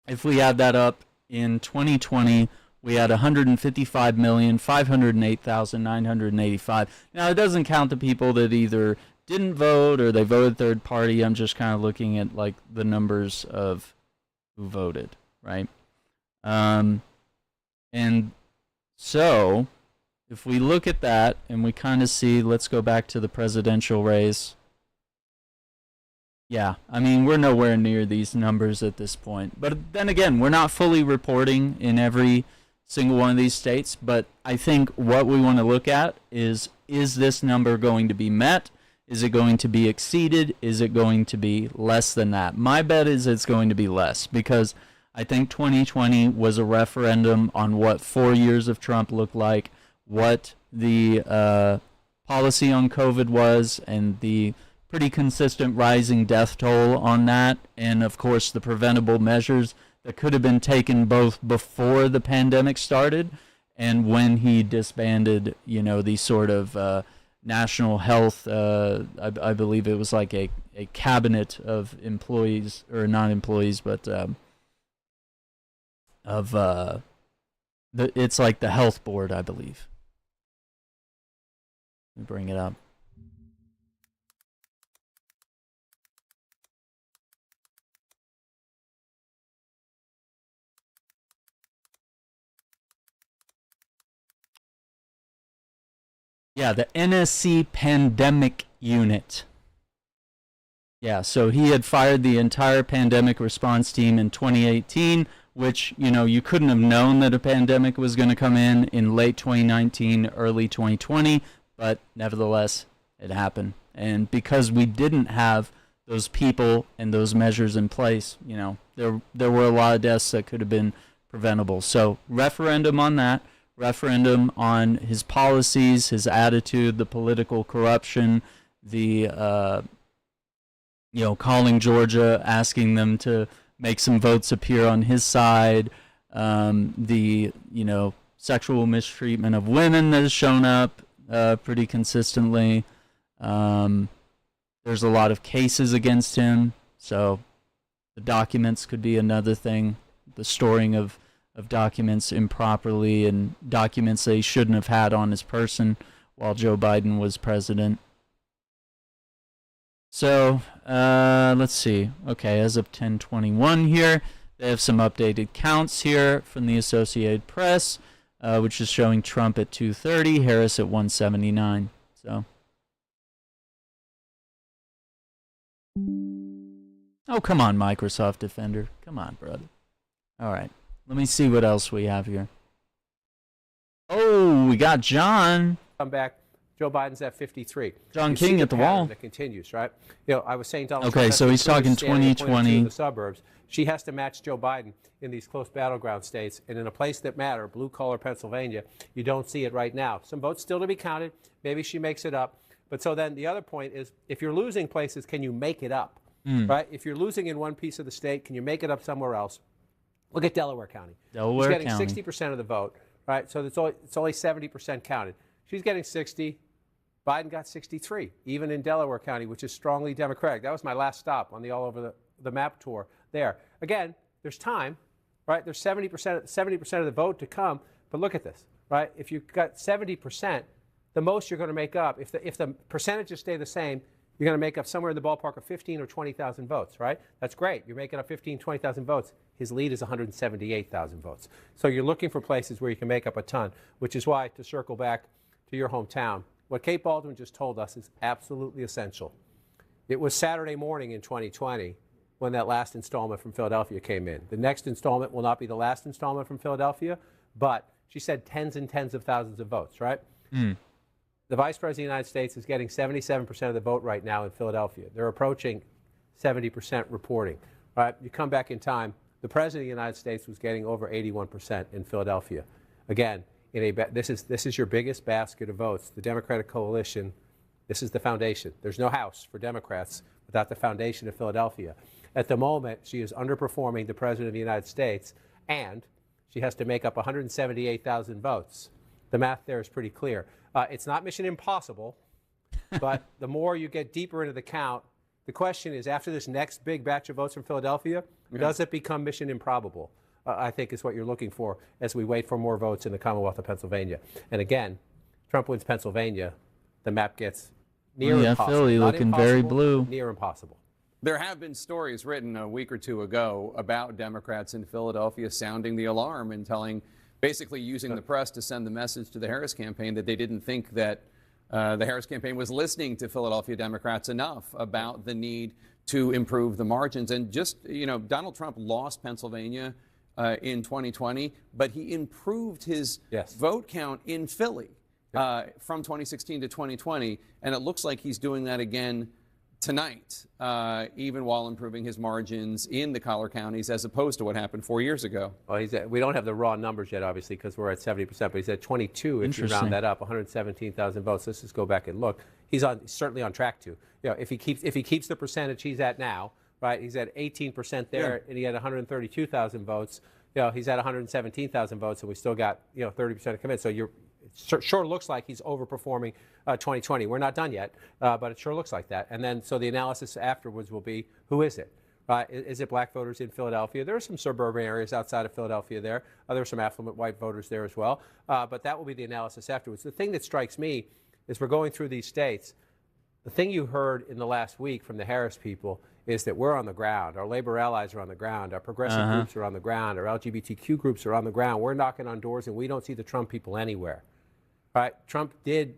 If we add that up, in 2020, we had 155,508,985. Now, it doesn't count the people that either didn't vote or they voted third party. I'm just kind of looking at like the numbers of who voted, right? And so, if we look at that and we kind of see, let's go back to the presidential race. Yeah, I mean, we're nowhere near these numbers at this point. But then again, we're not fully reporting in every single one of these states. But I think what we want to look at is this number going to be met? Is it going to be exceeded? Is it going to be less than that? My bet is it's going to be less, because I think 2020 was a referendum on what 4 years of Trump looked like, what the policy on COVID was, and the pretty consistent rising death toll on that, and of course the preventable measures that could have been taken both before the pandemic started and when he disbanded, you know, the sort of national health, I believe it was like a cabinet of employees, or not employees, but it's like the health board, I believe. Let me bring it up. Yeah, the NSC Pandemic Unit. Yeah, so he had fired the entire pandemic response team in 2018, which, you know, you couldn't have known that a pandemic was going to come in late 2019, early 2020, but nevertheless, it happened. And because we didn't have those people and those measures in place, you know, there were a lot of deaths that could have been preventable. So, referendum on that. Referendum on his policies, his attitude, the political corruption, the calling Georgia, asking them to make some votes appear on his side, the sexual mistreatment of women that has shown up pretty consistently. There's a lot of cases against him, so the documents could be another thing. The storing of documents improperly, and documents they shouldn't have had on his person while Joe Biden was president. So, let's see. Okay, as of 10/21 here, they have some updated counts here from the Associated Press, which is showing Trump at 230, Harris at 179. So, oh, come on, Microsoft Defender. Come on, brother. All right. Let me see what else we have here. Oh, Ooh, we got John. Come back. Joe Biden's at 53. John You King see at the pattern wall. that continues, right? You know, I was saying Donald Okay, Trump has so to he's improve talking standing point 2020. in the suburbs. She has to match Joe Biden in these close battleground states, and in a place that matter, blue-collar Pennsylvania, you don't see it right now. Some votes still to be counted. Maybe she makes it up. But so then the other point is, if you're losing places, can you make it up? Right? If you're losing in one piece of the state, can you make it up somewhere else? Look at Delaware County. Delaware She's getting County. 60% of the vote, right? So it's only 70% counted. She's getting 60. Biden got 63, even in Delaware County, which is strongly Democratic. That was my last stop on the all over the map tour there. Again, there's time, right? There's 70% of the vote to come. But look at this, right? If you've got 70%, the most you're going to make up, if the percentages stay the same, you're going to make up somewhere in the ballpark of 15 or 20,000 votes, right? That's great. You're making up 15, 20,000 votes. His lead is 178,000 votes. So you're looking for places where you can make up a ton, which is why, to circle back to your hometown, what Kate Baldwin just told us is absolutely essential. It was Saturday morning in 2020 when that last installment from Philadelphia came in. The next installment will not be the last installment from Philadelphia, but she said tens and tens of thousands of votes, right? The Vice President of the United States is getting 77% of the vote right now in Philadelphia. They're approaching 70% reporting, right? You come back in time, the President of the United States was getting over 81% in Philadelphia. Again, this is your biggest basket of votes. The Democratic coalition, this is the foundation. There's no house for Democrats without the foundation of Philadelphia. At the moment, she is underperforming the President of the United States, and she has to make up 178,000 votes. The math there is pretty clear. It's not mission impossible, but the more you get deeper into the count, the question is, after this next big batch of votes from Philadelphia, does it become mission improbable? I think is what you're looking for as we wait for more votes in the Commonwealth of Pennsylvania. And again, Trump wins Pennsylvania, the map gets near impossible. Philly Not looking very impossible, blue. Near impossible. There have been stories written a week or two ago about Democrats in Philadelphia sounding the alarm and basically using the press to send the message to the Harris campaign that they didn't think that the Harris campaign was listening to Philadelphia Democrats enough about the need to improve the margins. And just, Donald Trump lost Pennsylvania in 2020, but he improved his vote count in Philly from 2016 to 2020. And it looks like he's doing that again tonight, even while improving his margins in the collar counties, as opposed to what happened 4 years ago. Well, we don't have the raw numbers yet, obviously, because we're at 70%, but he's at 22 if you round that up, 117,000 votes. Let's just go back and look. He's certainly on track to. If he keeps the percentage he's at now, right? He's at 18% there, and he had 132,000 votes. He's at 117,000 votes, and we still got 30% to commit. So it sure looks like he's overperforming 2020. We're not done yet, but it sure looks like that. And then so the analysis afterwards will be, who is it? Is it black voters in Philadelphia? There are some suburban areas outside of Philadelphia there. There are some affluent white voters there as well. But that will be the analysis afterwards. The thing that strikes me is we're going through these states. The thing you heard in the last week from the Harris people is that we're on the ground. Our labor allies are on the ground. Our progressive groups are on the ground. Our LGBTQ groups are on the ground. We're knocking on doors, and we don't see the Trump people anywhere. Right? Trump did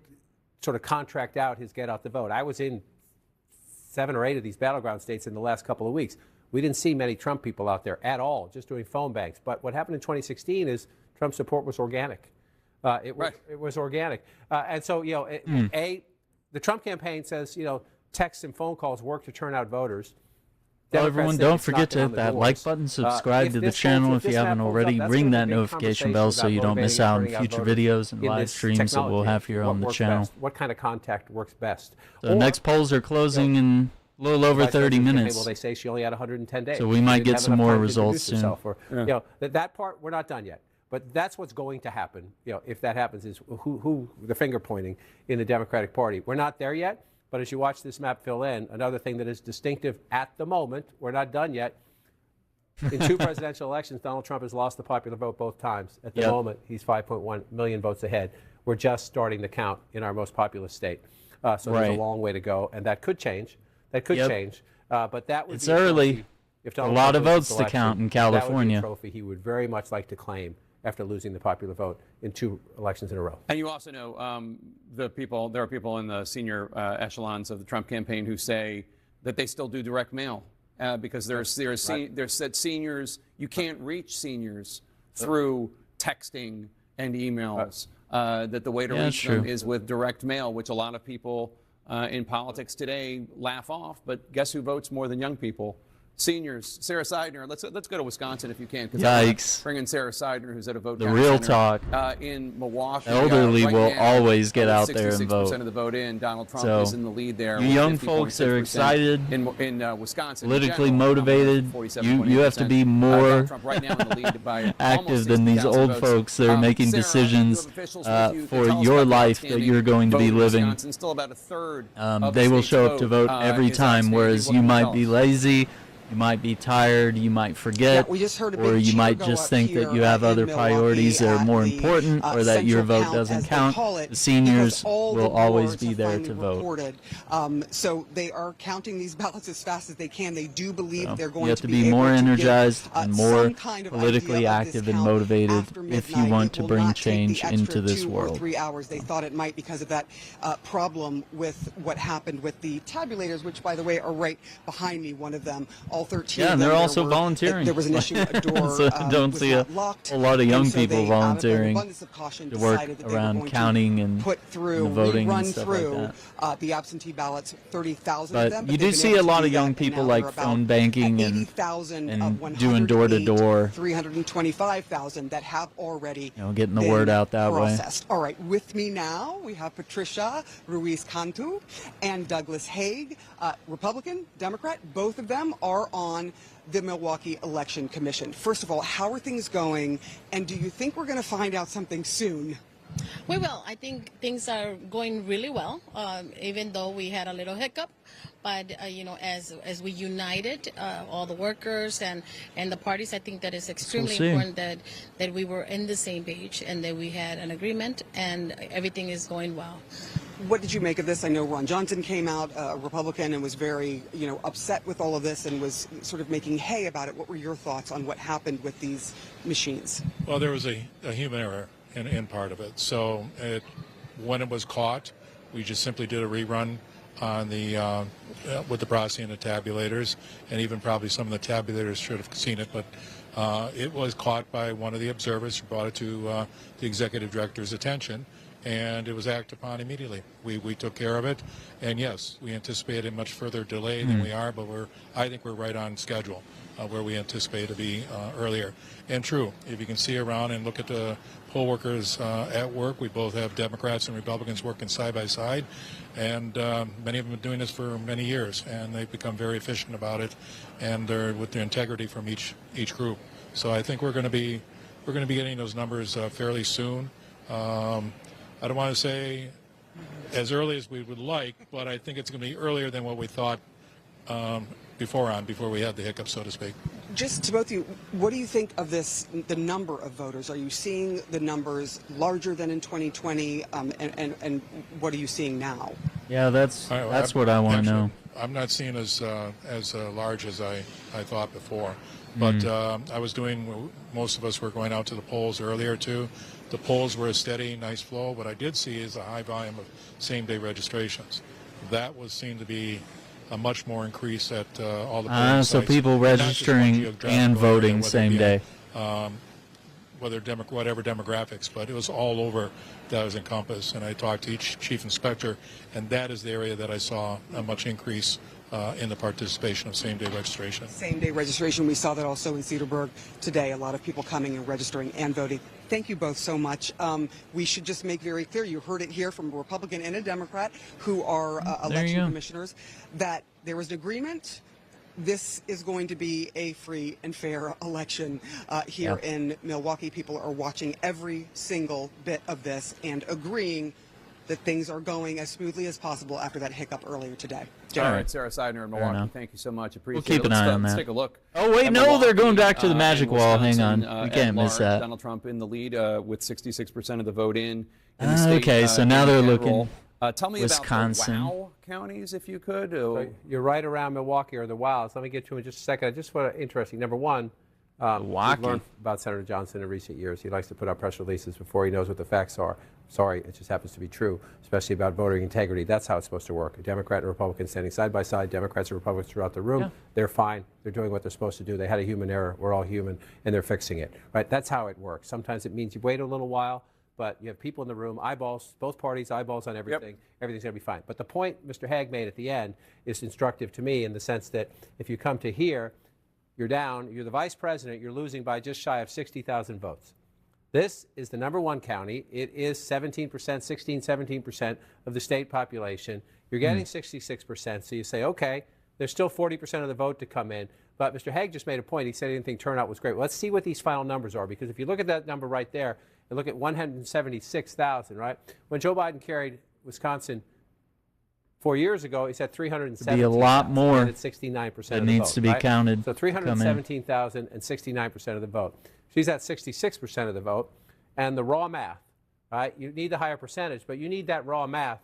sort of contract out his get out the vote. I was in 7 or 8 of these battleground states in the last couple of weeks. We didn't see many Trump people out there at all, just doing phone banks. But what happened in 2016 is Trump's support was organic. It was organic. And so, the Trump campaign says, texts and phone calls work to turn out voters. Well, everyone, don't forget to hit that like button, subscribe to the channel if you haven't already, ring that notification bell so you don't miss out on future videos and live streams that we'll have here on the channel. What kind of contact works best? The next polls are closing in a little over 30 minutes. Well, they say she only had 110 days. So we might get some more results soon. That part, we're not done yet. But that's what's going to happen, if that happens, is who the finger pointing in the Democratic Party. We're not there yet. But as you watch this map fill in, another thing that is distinctive at the moment, we're not done yet. In 2 presidential elections, Donald Trump has lost the popular vote both times. At the moment, he's 5.1 million votes ahead. We're just starting to count in our most populous state. So there's a long way to go, and that could change. That could change. But that would it's be early. If a lot of votes to count in California. That would be a trophy he would very much like to claim after losing the popular vote in 2 elections in a row. And you also know there are people in the senior echelons of the Trump campaign who say that they still do direct mail because there's said seniors, you can't reach seniors through texting and emails. that the way to Yeah, reach true. them is with direct mail, which a lot of people in politics today laugh off. But guess who votes more than young people? Seniors. Sarah Seidner. Let's go to Wisconsin if you can. Yikes. Bring in Sarah Seidner, who's at a vote. The counting real center, talk. in Milwaukee. Elderly right will now, always get out with there and 66% vote. of the vote in. Donald Trump So, is in the lead there. you with young folks that are 50.6% excited, in Wisconsin. politically in general, motivated, 47.8%. you have to be more Donald Trump right now in the lead by active almost than these 60,000 old votes. folks that are making Sarah, decisions you have officials with you. for Tell us your about the life that outstanding you're going to be vote in living. Wisconsin. Still about a third of the They will state's show up to vote every is time, outstanding. whereas What you can might tell be us? lazy, you might be tired, you might forget, Yeah, we just heard a or big you cheer might go just up think here, that you have in other Milwaukee priorities that are at more the, important, or that your central vote count, doesn't as they count. call it, The seniors because all will the always boards be have there finally to vote. reported. So they are counting these ballots as fast as they can. They do believe So they're going you have to to be be able more to give, energized and more some kind of politically idea of this active and count motivated after if you midnight. want It to will bring not take the change extra into this 2 world. or 3 hours. They thought it might because of that problem with what happened with the tabulators, which, by the way, are right behind me. One of them, all 13. Yeah, of and them, they're there also were- volunteering. There was an issue. A door So I don't was see not a locked, lot of young and so people they, out of an volunteering abundance of caution, to work decided that they were around going counting to and put through, the voting and rerun stuff like through that. the absentee ballots, 30,000 of But them. you they've do been see able a to lot do of young that, and people now like they're about phone banking at and 80,000 and of doing door to 108, door. 325,000 that have already Getting the been word out that way. processed. All right, with me now we have Patricia Ruiz-Cantu and Douglas Haig, Republican, Democrat. Both of them are on the Milwaukee Election Commission. First of all, how are things going, and do you think we're going to find out something soon? We will. I think things are going really well, even though we had a little hiccup. But as we united, all the workers and the parties, I think that it's extremely important that we were in the same page and that we had an agreement, and everything is going well. What did you make of this? I know Ron Johnson came out, a Republican, and was very, upset with all of this and was sort of making hay about it. What were your thoughts on what happened with these machines? Well, there was a human error in part of it. So when it was caught, we just simply did a rerun on the with the processing and the tabulators, and even probably some of the tabulators should have seen it, but it was caught by one of the observers who brought it to the executive director's attention, and it was acted upon immediately. We took care of it, and yes, we anticipated a much further delay than we are, but I think we're right on schedule where we anticipate to be earlier. And true, if you can see around and look at the poll workers at work, we both have Democrats and Republicans working side by side, and many of them have been doing this for many years, and they've become very efficient about it, and they're with their integrity from each group. So I think we're going to be getting those numbers fairly soon. I don't want to say as early as we would like, but I think it's going to be earlier than what we thought before we had the hiccup, so to speak. Just to both of you, what do you think of this, the number of voters? Are you seeing the numbers larger than in 2020, and what are you seeing now? Yeah, that's what I want to know. I'm not seeing as large as I thought before, but I was doing, most of us were going out to the polls earlier too. The polls were a steady, nice flow. What I did see is a high volume of same-day registrations. That was seen to be a much more increase at all the polling sites. So people registering and voting same day. Whatever demographics, but it was all over that was encompassed. And I talked to each chief inspector, and that is the area that I saw a much increase in the participation of same-day registration. Same-day registration, we saw that also in Cedarburg today. A lot of people coming and registering and voting. Thank you both so much. We should just make very clear, you heard it here from a Republican and a Democrat who are election commissioners, that there was an agreement. This is going to be a free and fair election here in Milwaukee. People are watching every single bit of this and agreeing that things are going as smoothly as possible after that hiccup earlier today. All right, Sarah Seidner in Milwaukee. Thank you so much. Appreciate it. We'll keep an eye on that. Let's take a look. Oh, wait, no, they're going back to the magic wall. Hang on. We can't miss that. Donald Trump in the lead with 66% of the vote in the state. Okay, so now they're looking. Tell me Wisconsin. about the WOW counties, if you could. So you're right around Milwaukee or the WOWs. Let me get to it in just a second. I just want to, interesting. Number one, we've learned about Senator Johnson in recent years. He likes to put out press releases before he knows what the facts are. Sorry, it just happens to be true, especially about voting integrity. That's how it's supposed to work. A Democrat and a Republican standing side by side, Democrats and Republicans throughout the room. They're fine. They're doing what they're supposed to do. They had a human error. We're all human, and they're fixing it. Right? That's how it works. Sometimes it means you wait a little while, but you have people in the room, eyeballs, both parties, eyeballs on everything. Everything's going to be fine. But the point Mr. Hague made at the end is instructive to me in the sense that if you come to here, you're down, you're the vice president, you're losing by just shy of 60,000 votes. This is the #1 county. It is 17%, 16, 17% of the state population. You're getting 66%, so you say, okay, there's still 40% of the vote to come in. But Mr. Hague just made a point. He said he didn't think turnout was great. Well, let's see what these final numbers are, because if you look at that number right there and look at 176,000, right? When Joe Biden carried Wisconsin 4 years ago, he's at 317,000. Be a lot more. At 69% of the vote. That needs to be counted. So 317,000 and 69% of the vote. She's at 66% of the vote. And the raw math, right? You need the higher percentage, but you need that raw math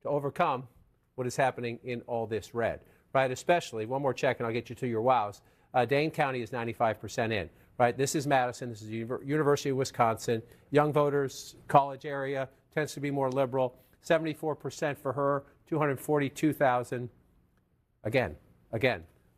to overcome what is happening in all this red, right? Especially, one more check and I'll get you to your wows. Dane County is 95% in, right? This is Madison. This is the University of Wisconsin. Young voters, college area, tends to be more liberal. 74% for her, 242,000. Again,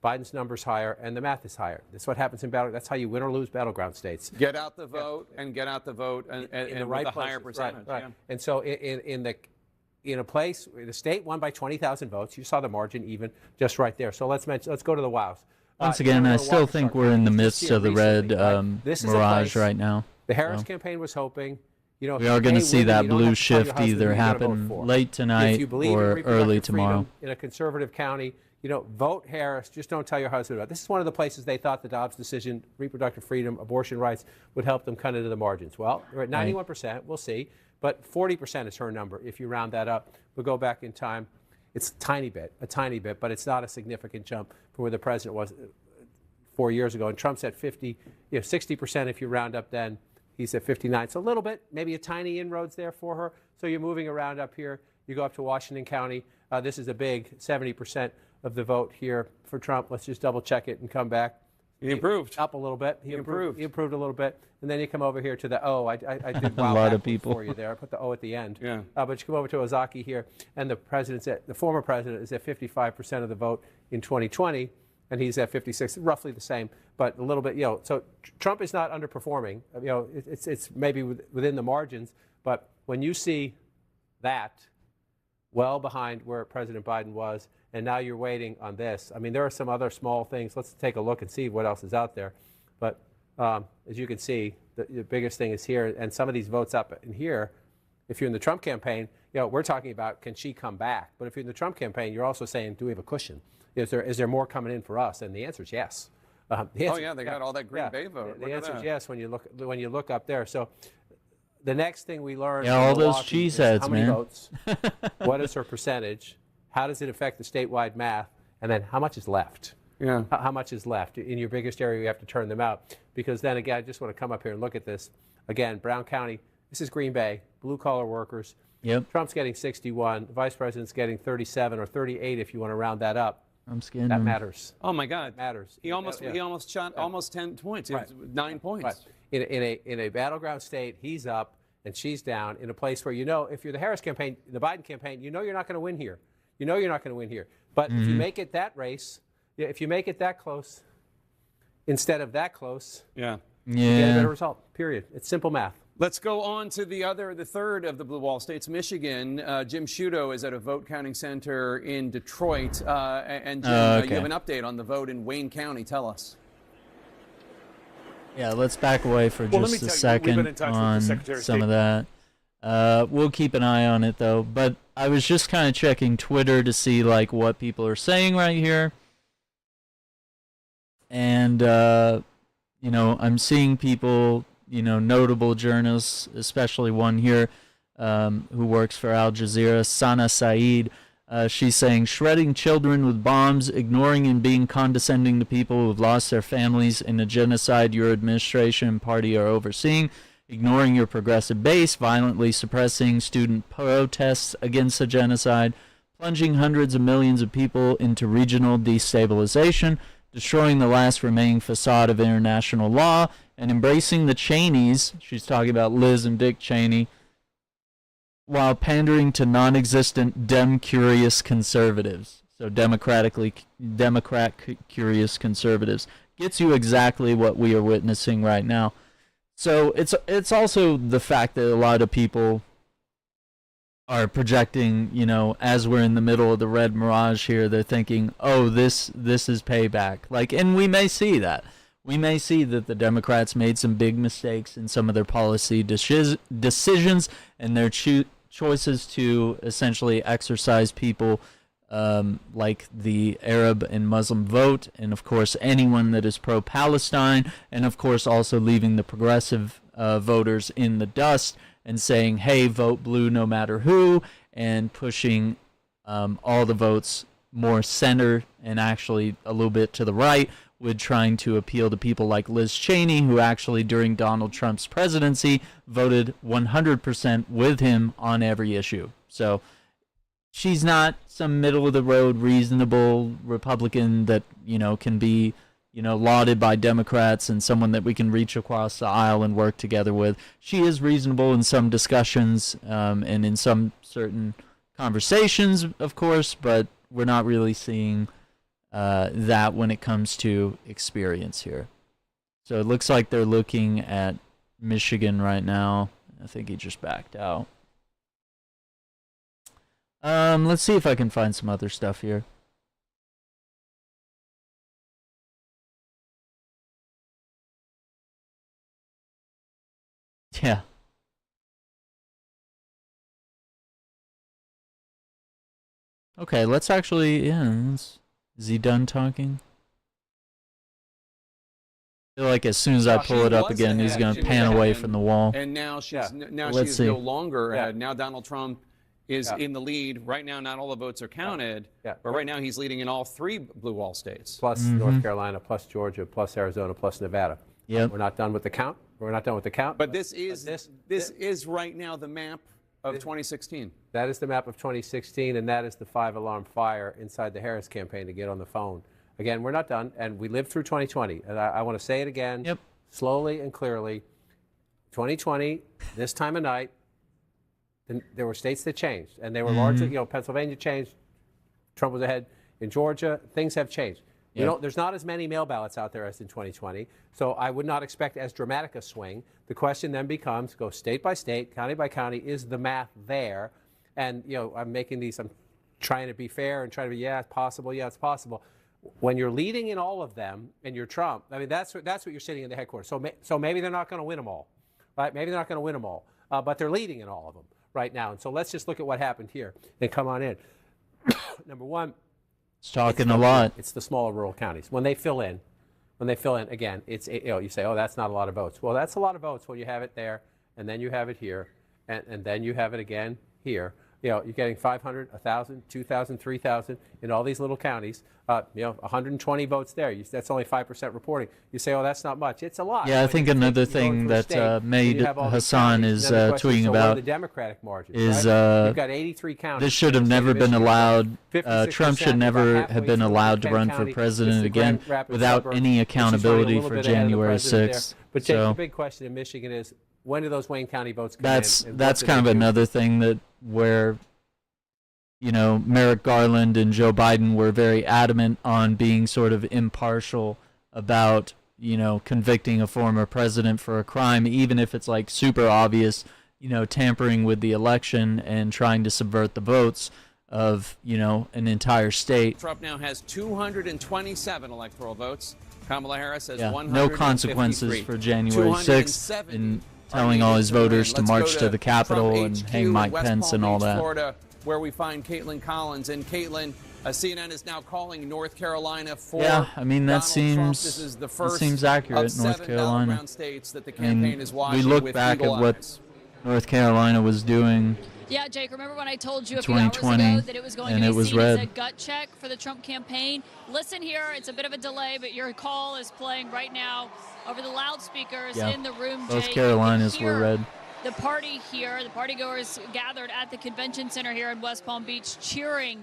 Biden's number's higher and the math is higher. That's what happens in battle. That's how you win or lose battleground states. Get out the vote and get out the vote and in the right with a places. higher percentage. Right. Yeah. And so in a place, the state won by 20,000 votes. You saw the margin even just right there. So let's go to the wows. Once again, I still think we're in the midst of the red mirage right now. The Harris campaign was hoping, we are going to see that blue shift either happen late tonight or early tomorrow. In a conservative county, vote Harris. Just don't tell your husband about it. This is one of the places they thought the Dobbs decision, reproductive freedom, abortion rights, would help them cut into the margins. Well, we're at 91%. We'll see. But 40% is her number. If you round that up, we'll go back in time. It's a tiny bit, but it's not a significant jump from where the president was 4 years ago. And Trump's at 60% if you round up then. He's at 59. So a little bit, maybe a tiny inroads there for her. So you're moving around up here. You go up to Washington County. This is a big 70% of the vote here for Trump. Let's just double check it and come back. He improved. Up a little bit. He improved. He improved a little bit. And then you come over here to the O. I did a lot of people for you there. I put the O at the end. Yeah. But you come over to Ozaki here, and the former president is at 55% of the vote in 2020, and he's at 56, roughly the same, but a little bit, So Trump is not underperforming. It's maybe within the margins, but when you see that well behind where President Biden was, and now you're waiting on this. I mean, there are some other small things. Let's take a look and see what else is out there. But as you can see, the biggest thing is here, and some of these votes up in here, if you're in the Trump campaign, we're talking about, can she come back? But if you're in the Trump campaign, you're also saying, do we have a cushion? Is there more coming in for us? And the answer is yes. They got all that Green Bay vote. The answer is yes when you look up there. So the next thing we learned, all those cheeseheads, how many man. Votes? What is her percentage? How does it affect the statewide math? And then how much is left? Yeah. How much is left? In your biggest area, you have to turn them out. Because then again, I just want to come up here and look at this. Again, Brown County, this is Green Bay, blue-collar workers. Yep. Trump's getting 61. The vice president's getting 37 or 38 if you want to round that up. I'm scared. That matters. Oh, my God. That matters. He almost shot almost 10 points. Right. 9 points. Right. In a battleground state, he's up and she's down in a place where if you're the Harris campaign, the Biden campaign, you're not going to win here. You're not going to win here. But if you make it that race, if you make it that close instead of that close, you get a better result, period. It's simple math. Let's go on to the third of the blue wall states, Michigan. Jim Sciutto is at a vote counting center in Detroit. And Jim, you have an update on the vote in Wayne County. Tell us. Yeah, let's back away for just a second on some of that. We'll keep an eye on it, though. But I was just kind of checking Twitter to see what people are saying right here. And, I'm seeing people, notable journalists, especially one here who works for Al Jazeera, Sana Saeed. She's saying, shredding children with bombs, ignoring and being condescending to people who have lost their families in a genocide your administration and party are overseeing, ignoring your progressive base, violently suppressing student protests against the genocide, plunging hundreds of millions of people into regional destabilization, destroying the last remaining facade of international law, and embracing the Cheneys, she's talking about Liz and Dick Cheney, while pandering to non-existent Dem-curious conservatives. So Democrat-curious conservatives. Gets you exactly what we are witnessing right now. So it's also the fact that a lot of people are projecting, as we're in the middle of the red mirage here, they're thinking, oh, this is payback. And we may see that. We may see that the Democrats made some big mistakes in some of their policy decisions and their choices to essentially exercise people like the Arab and Muslim vote, and of course anyone that is pro-Palestine, and of course also leaving the progressive voters in the dust and saying, hey, vote blue no matter who, and pushing all the votes more center and actually a little bit to the right, with trying to appeal to people like Liz Cheney, who actually during Donald Trump's presidency voted 100% with him on every issue. So she's not some middle-of-the-road, reasonable Republican that, can be lauded by Democrats and someone that we can reach across the aisle and work together with. She is reasonable in some discussions and in some certain conversations, of course, but we're not really seeing that when it comes to experience here. So it looks like they're looking at Michigan right now. I think he just backed out. Let's see if I can find some other stuff here. Yeah. Okay, let's actually, is he done talking? I feel like as soon as I pull it up again, he's going to pan away from the wall. And now she's Let's see. no longer ahead. Now Donald Trump is in the lead. Right now, not all the votes are counted, but right now he's leading in all 3 blue wall states. Plus North Carolina, plus Georgia, plus Arizona, plus Nevada. Yep. We're not done with the count. But this is right now the map of 2016. That is the map of 2016, and that is the 5-alarm fire inside the Harris campaign to get on the phone. Again, we're not done, and we lived through 2020. And I want to say it again, slowly and clearly. 2020, this time of night, there were states that changed, and they were largely, Pennsylvania changed. Trump was ahead. In Georgia, things have changed. There's not as many mail ballots out there as in 2020, so I would not expect as dramatic a swing. The question then becomes, go state by state, county by county, is the math there? And, I'm trying to be fair and trying to be, it's possible, it's possible. When you're leading in all of them and you're Trump, I mean, that's what you're sitting in the headquarters. So maybe they're not going to win them all, right? Maybe they're not going to win them all, but they're leading in all of them right now. And so let's just look at what happened here and come on in. Number one, it's talking a lot. It's the smaller rural counties. When they fill in, again, it's, you say, oh, that's not a lot of votes. Well, that's a lot of votes when you have it there, and then you have it here, and then you have it again here. You're getting 500, 1,000, 2,000, 3,000 in all these little counties. 120 votes there. That's only 5% reporting. You say, oh, that's not much. It's a lot. Yeah, I think another thing that made Hassan is tweeting about the Democratic margins, is you've got 83 counties. This should have never been allowed. Trump should never have been allowed to run for president again without any accountability for January 6th. But Jake, the big question in Michigan is, when do those Wayne County votes come in? That's kind of another thing where Merrick Garland and Joe Biden were very adamant on being sort of impartial about convicting a former president for a crime, even if it's like super obvious, tampering with the election and trying to subvert the votes of an entire state. Trump now has 227 electoral votes. Kamala Harris has 153. No consequences for January 6th in telling all his voters to march to the Capitol and hang Mike Pence and all that. Florida, where we find Caitlin Collins. And Caitlin, CNN is now calling North Carolina for I mean, that Donald Trump. This is the first seems accurate. of North 7 Carolina. battleground states that the campaign is watching. We look with back eagle at what eyes. North Carolina was doing. Yeah, Jake, remember when I told you a few hours ago that it was going to be seen as a gut check for the Trump campaign? Listen here, it's a bit of a delay, but your call is playing right now over the loudspeakers in the room, Both Jake. Carolinas were red. The party here, the partygoers gathered at the convention center here in West Palm Beach cheering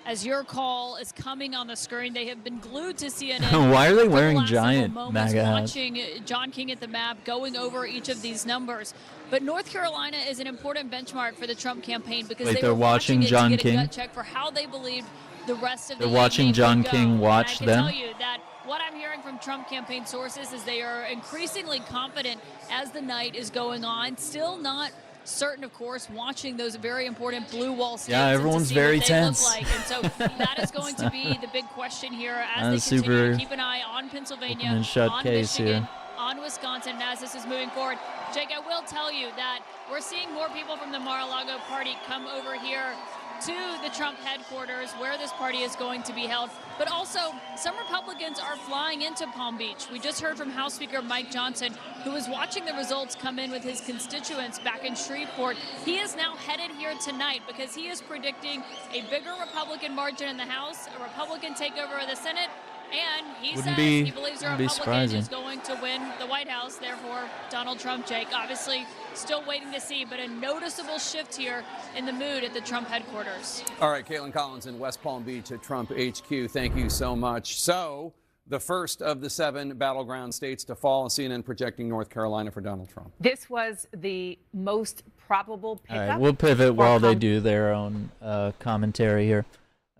as your call is coming on the screen. They have been glued to CNN. Why are they for the wearing last giant several moments, MAGA hats? watching John King at the map, going over each of these numbers. But North Carolina is an important benchmark for the Trump campaign because they they're were watching it John to get King? a gut check for how they believed the rest of the They're watching evening John would go. King watch and I can them? tell you that what I'm hearing from Trump campaign sources is they are increasingly confident as the night is going on. Still not certain, of course, watching those very important blue wall states. Yeah, everyone's and to see very what they tense. look like. And so that is going to be the big question here as they continue to keep an eye on Pennsylvania, on Michigan, on Wisconsin, and as this is moving forward. Jake, I will tell you that we're seeing more people from the Mar-a-Lago party come over here to the Trump headquarters where this party is going to be held. But also, some Republicans are flying into Palm Beach. We just heard from House Speaker Mike Johnson, who was watching the results come in with his constituents back in Shreveport. He is now headed here tonight because he is predicting a bigger Republican margin in the House, a Republican takeover of the Senate, and he says he believes a Republican is going to win the White House, therefore Donald Trump. Jake, obviously still waiting to see, but a noticeable shift here in the mood at the Trump headquarters. All right, Caitlin Collins in West Palm Beach at Trump HQ. Thank you so much. So, the first of the 7 battleground states to fall, CNN projecting North Carolina for Donald Trump. This was the most probable pickup. All right, we'll pivot while they do their own commentary here.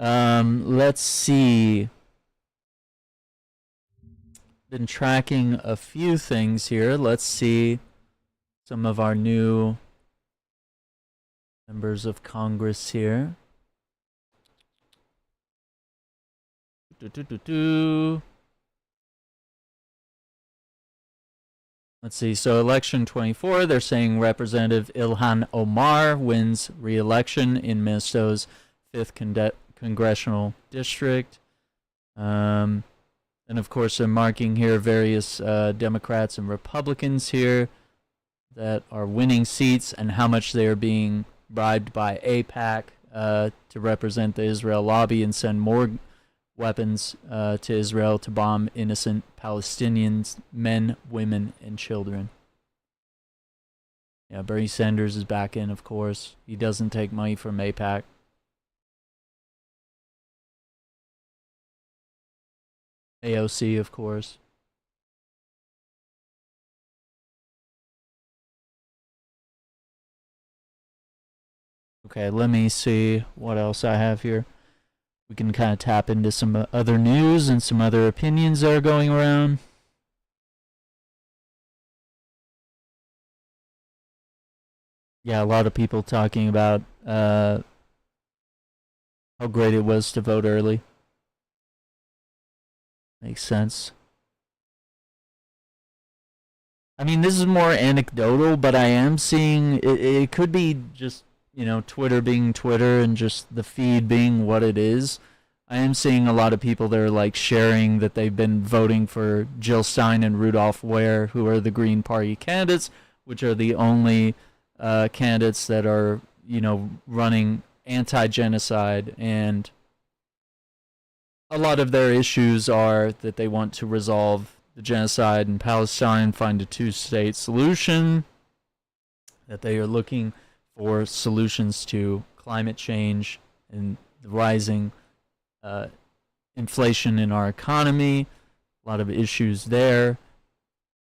Let's see. Been tracking a few things here. Let's see some of our new members of Congress here. Let's see. So election 24, they're saying Representative Ilhan Omar wins re-election in Minnesota's 5th congressional district. And of course, they're marking here various Democrats and Republicans here that are winning seats and how much they are being bribed by AIPAC to represent the Israel lobby and send more weapons to Israel to bomb innocent Palestinians, men, women, and children. Yeah, Bernie Sanders is back in, of course. He doesn't take money from AIPAC. AOC, of course. Okay, let me see what else I have here. We can kind of tap into some other news and some other opinions that are going around. Yeah, a lot of people talking about how great it was to vote early. Makes sense. I mean, this is more anecdotal, but I am seeing it could be just, you know, Twitter being Twitter and just the feed being what it is. I am seeing a lot of people that are like sharing that they've been voting for Jill Stein and Rudolph Ware, who are the Green Party candidates, which are the only candidates that are, you know, running anti-genocide, and a lot of their issues are that they want to resolve the genocide in Palestine, find a 2-state solution, that they are looking for solutions to climate change and the rising inflation in our economy, a lot of issues there,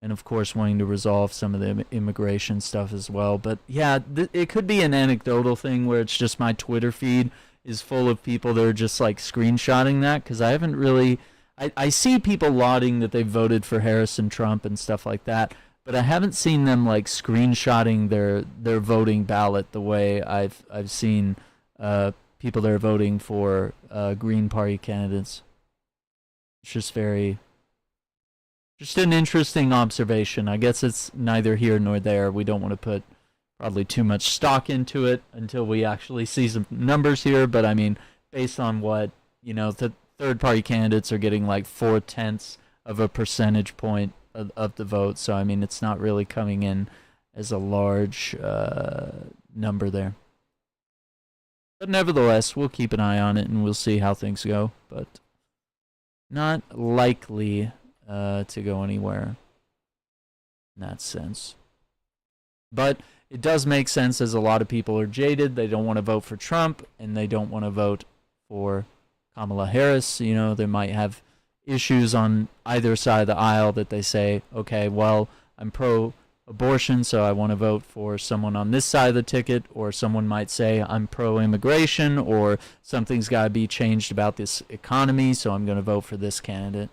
and of course wanting to resolve some of the immigration stuff as well. But yeah, it could be an anecdotal thing where it's just my Twitter feed is full of people that are just like screenshotting that, because I haven't really, I see people lauding that they voted for Harris and Trump and stuff like that, but I haven't seen them like screenshotting their voting ballot the way I've seen people that are voting for Green Party candidates. It's just just an interesting observation. I guess it's neither here nor there. We don't want to put probably too much stock into it until we actually see some numbers here, but I mean, based on what, you know, the third-party candidates are getting like 0.4 of a percentage point of the vote, so I mean, it's not really coming in as a large number there. But nevertheless, we'll keep an eye on it and we'll see how things go, but not likely to go anywhere in that sense. But it does make sense, as a lot of people are jaded. They don't want to vote for Trump, and they don't want to vote for Kamala Harris. You know, they might have issues on either side of the aisle that they say, okay, well, I'm pro-abortion, so I want to vote for someone on this side of the ticket, or someone might say I'm pro-immigration, or something's got to be changed about this economy, so I'm going to vote for this candidate.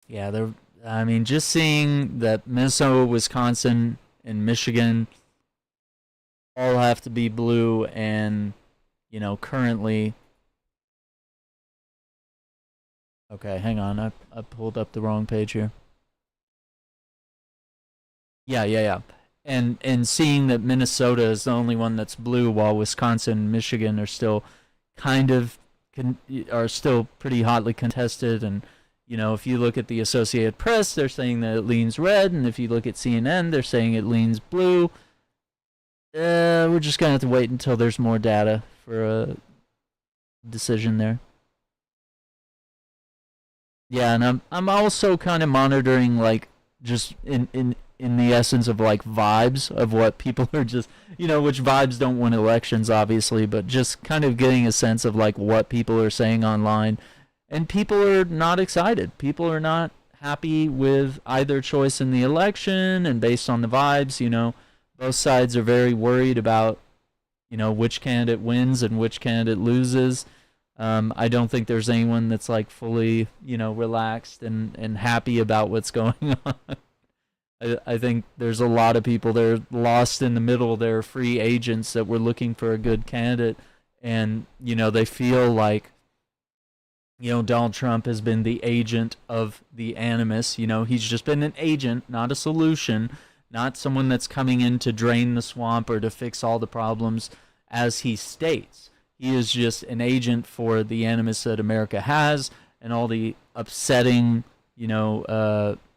Yeah, I mean, just seeing that Minnesota, Wisconsin, and Michigan all have to be blue, and currently. Okay, hang on. I pulled up the wrong page here. Yeah. And seeing that Minnesota is the only one that's blue, while Wisconsin and Michigan are still are still pretty hotly contested. And if you look at the Associated Press, they're saying that it leans red, and if you look at CNN, they're saying it leans blue. We're just gonna have to wait until there's more data for a decision there. Yeah, and I'm also kind of monitoring, like, just in the essence of, like, vibes of what people are just, which vibes don't win elections, obviously, but just kind of getting a sense of, like, what people are saying online. And people are not excited. People are not happy with either choice in the election, and based on the vibes, both sides are very worried about, which candidate wins and which candidate loses. I don't think there's anyone that's, like, fully, relaxed and happy about what's going on. I think there's a lot of people that are lost in the middle. They're free agents that were looking for a good candidate, and, they feel like, Donald Trump has been the agent of the animus. He's just been an agent, not a solution, not someone that's coming in to drain the swamp or to fix all the problems, as he states. He is just an agent for the animus that America has and all the upsetting,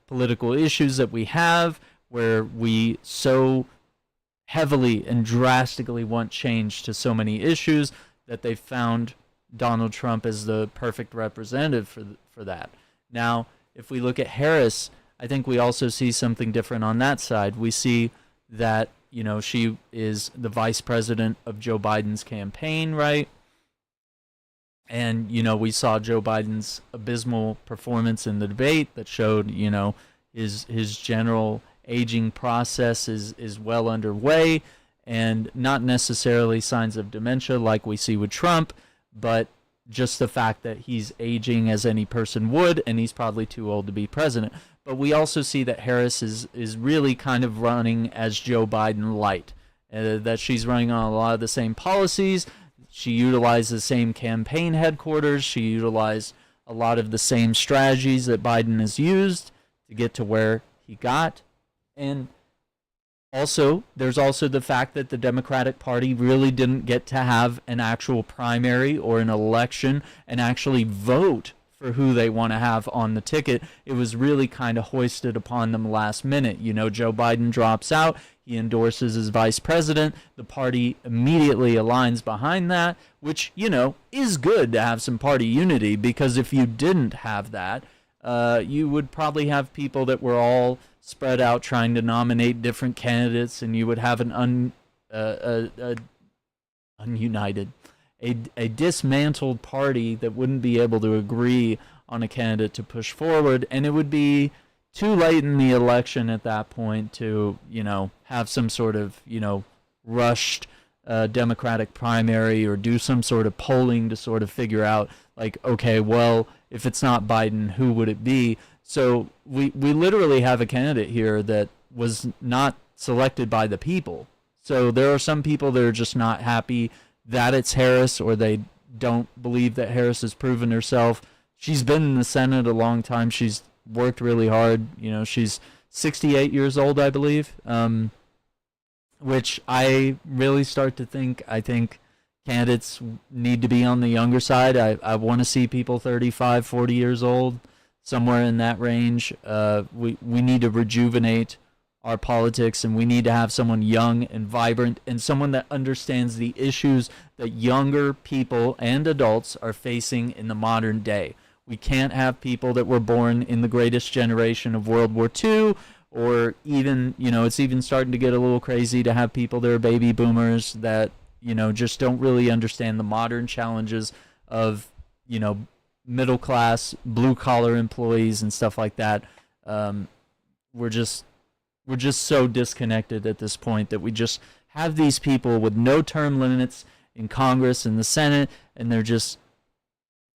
political issues that we have, where we so heavily and drastically want change to so many issues that they found Donald Trump as the perfect representative for that. Now, if we look at Harris, I think we also see something different on that side. We see that she is the vice president of Joe Biden's campaign, right? And, we saw Joe Biden's abysmal performance in the debate that showed, his general aging process is well underway, and not necessarily signs of dementia like we see with Trump, but just the fact that he's aging as any person would, and he's probably too old to be president. But we also see that Harris is really kind of running as Joe Biden light, that she's running on a lot of the same policies. She utilized the same campaign headquarters. She utilized a lot of the same strategies that Biden has used to get to where he got. And also, there's also the fact that the Democratic Party really didn't get to have an actual primary or an election and actually vote for who they want to have on the ticket. It was really kind of hoisted upon them last minute. Joe Biden drops out. He endorses as vice president. The party immediately aligns behind that, which, is good to have some party unity, because if you didn't have that, you would probably have people that were all spread out trying to nominate different candidates, and you would have an ununited, a dismantled party that wouldn't be able to agree on a candidate to push forward, and it would be too late in the election at that point to, have some sort of, rushed Democratic primary or do some sort of polling to sort of figure out, like, okay, well, if it's not Biden, who would it be? So we literally have a candidate here that was not selected by the people. So there are some people that are just not happy that it's Harris, or they don't believe that Harris has proven herself. She's been in the Senate a long time. She's worked really hard. She's 68 years old, I believe, which I really start to think, I think candidates need to be on the younger side. I want to see people 35, 40 years old, somewhere in that range. We need to rejuvenate our politics, and we need to have someone young and vibrant, and someone that understands the issues that younger people and adults are facing in the modern day. We can't have people that were born in the greatest generation of World War II, or even, it's even starting to get a little crazy to have people that are baby boomers that, just don't really understand the modern challenges of, middle class, blue collar employees and stuff like that. We're just so disconnected at this point that we just have these people with no term limits in Congress and the Senate, and they're just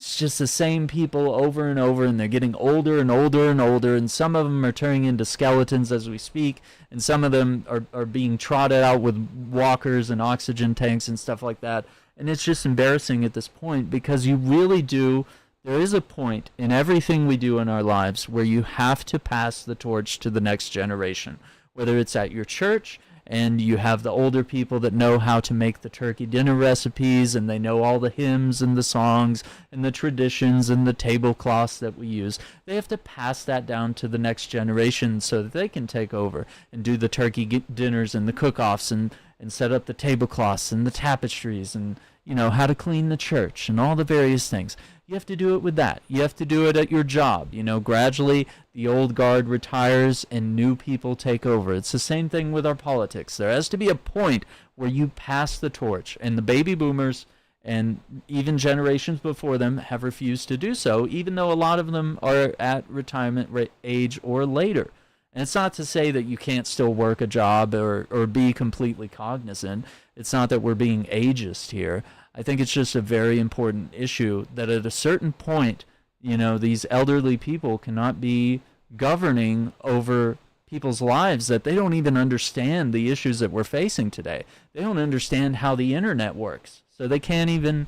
it's just the same people over and over, and they're getting older and older and older, and some of them are turning into skeletons as we speak, and some of them are being trotted out with walkers and oxygen tanks and stuff like that. And it's just embarrassing at this point, because you really do, there is a point in everything we do in our lives where you have to pass the torch to the next generation, whether it's at your church, and you have the older people that know how to make the turkey dinner recipes, and they know all the hymns and the songs and the traditions and the tablecloths that we use. They have to pass that down to the next generation so that they can take over and do the turkey dinners and the cook-offs and set up the tablecloths and the tapestries and, how to clean the church and all the various things. You have to do it with that. You have to do it at your job. Gradually the old guard retires and new people take over. It's the same thing with our politics. There has to be a point where you pass the torch, and the baby boomers and even generations before them have refused to do so, even though a lot of them are at retirement age or later. And it's not to say that you can't still work a job or be completely cognizant. It's not that we're being ageist here. I think it's just a very important issue that at a certain point, these elderly people cannot be governing over people's lives, that they don't even understand the issues that we're facing today. They don't understand how the internet works. So they can't even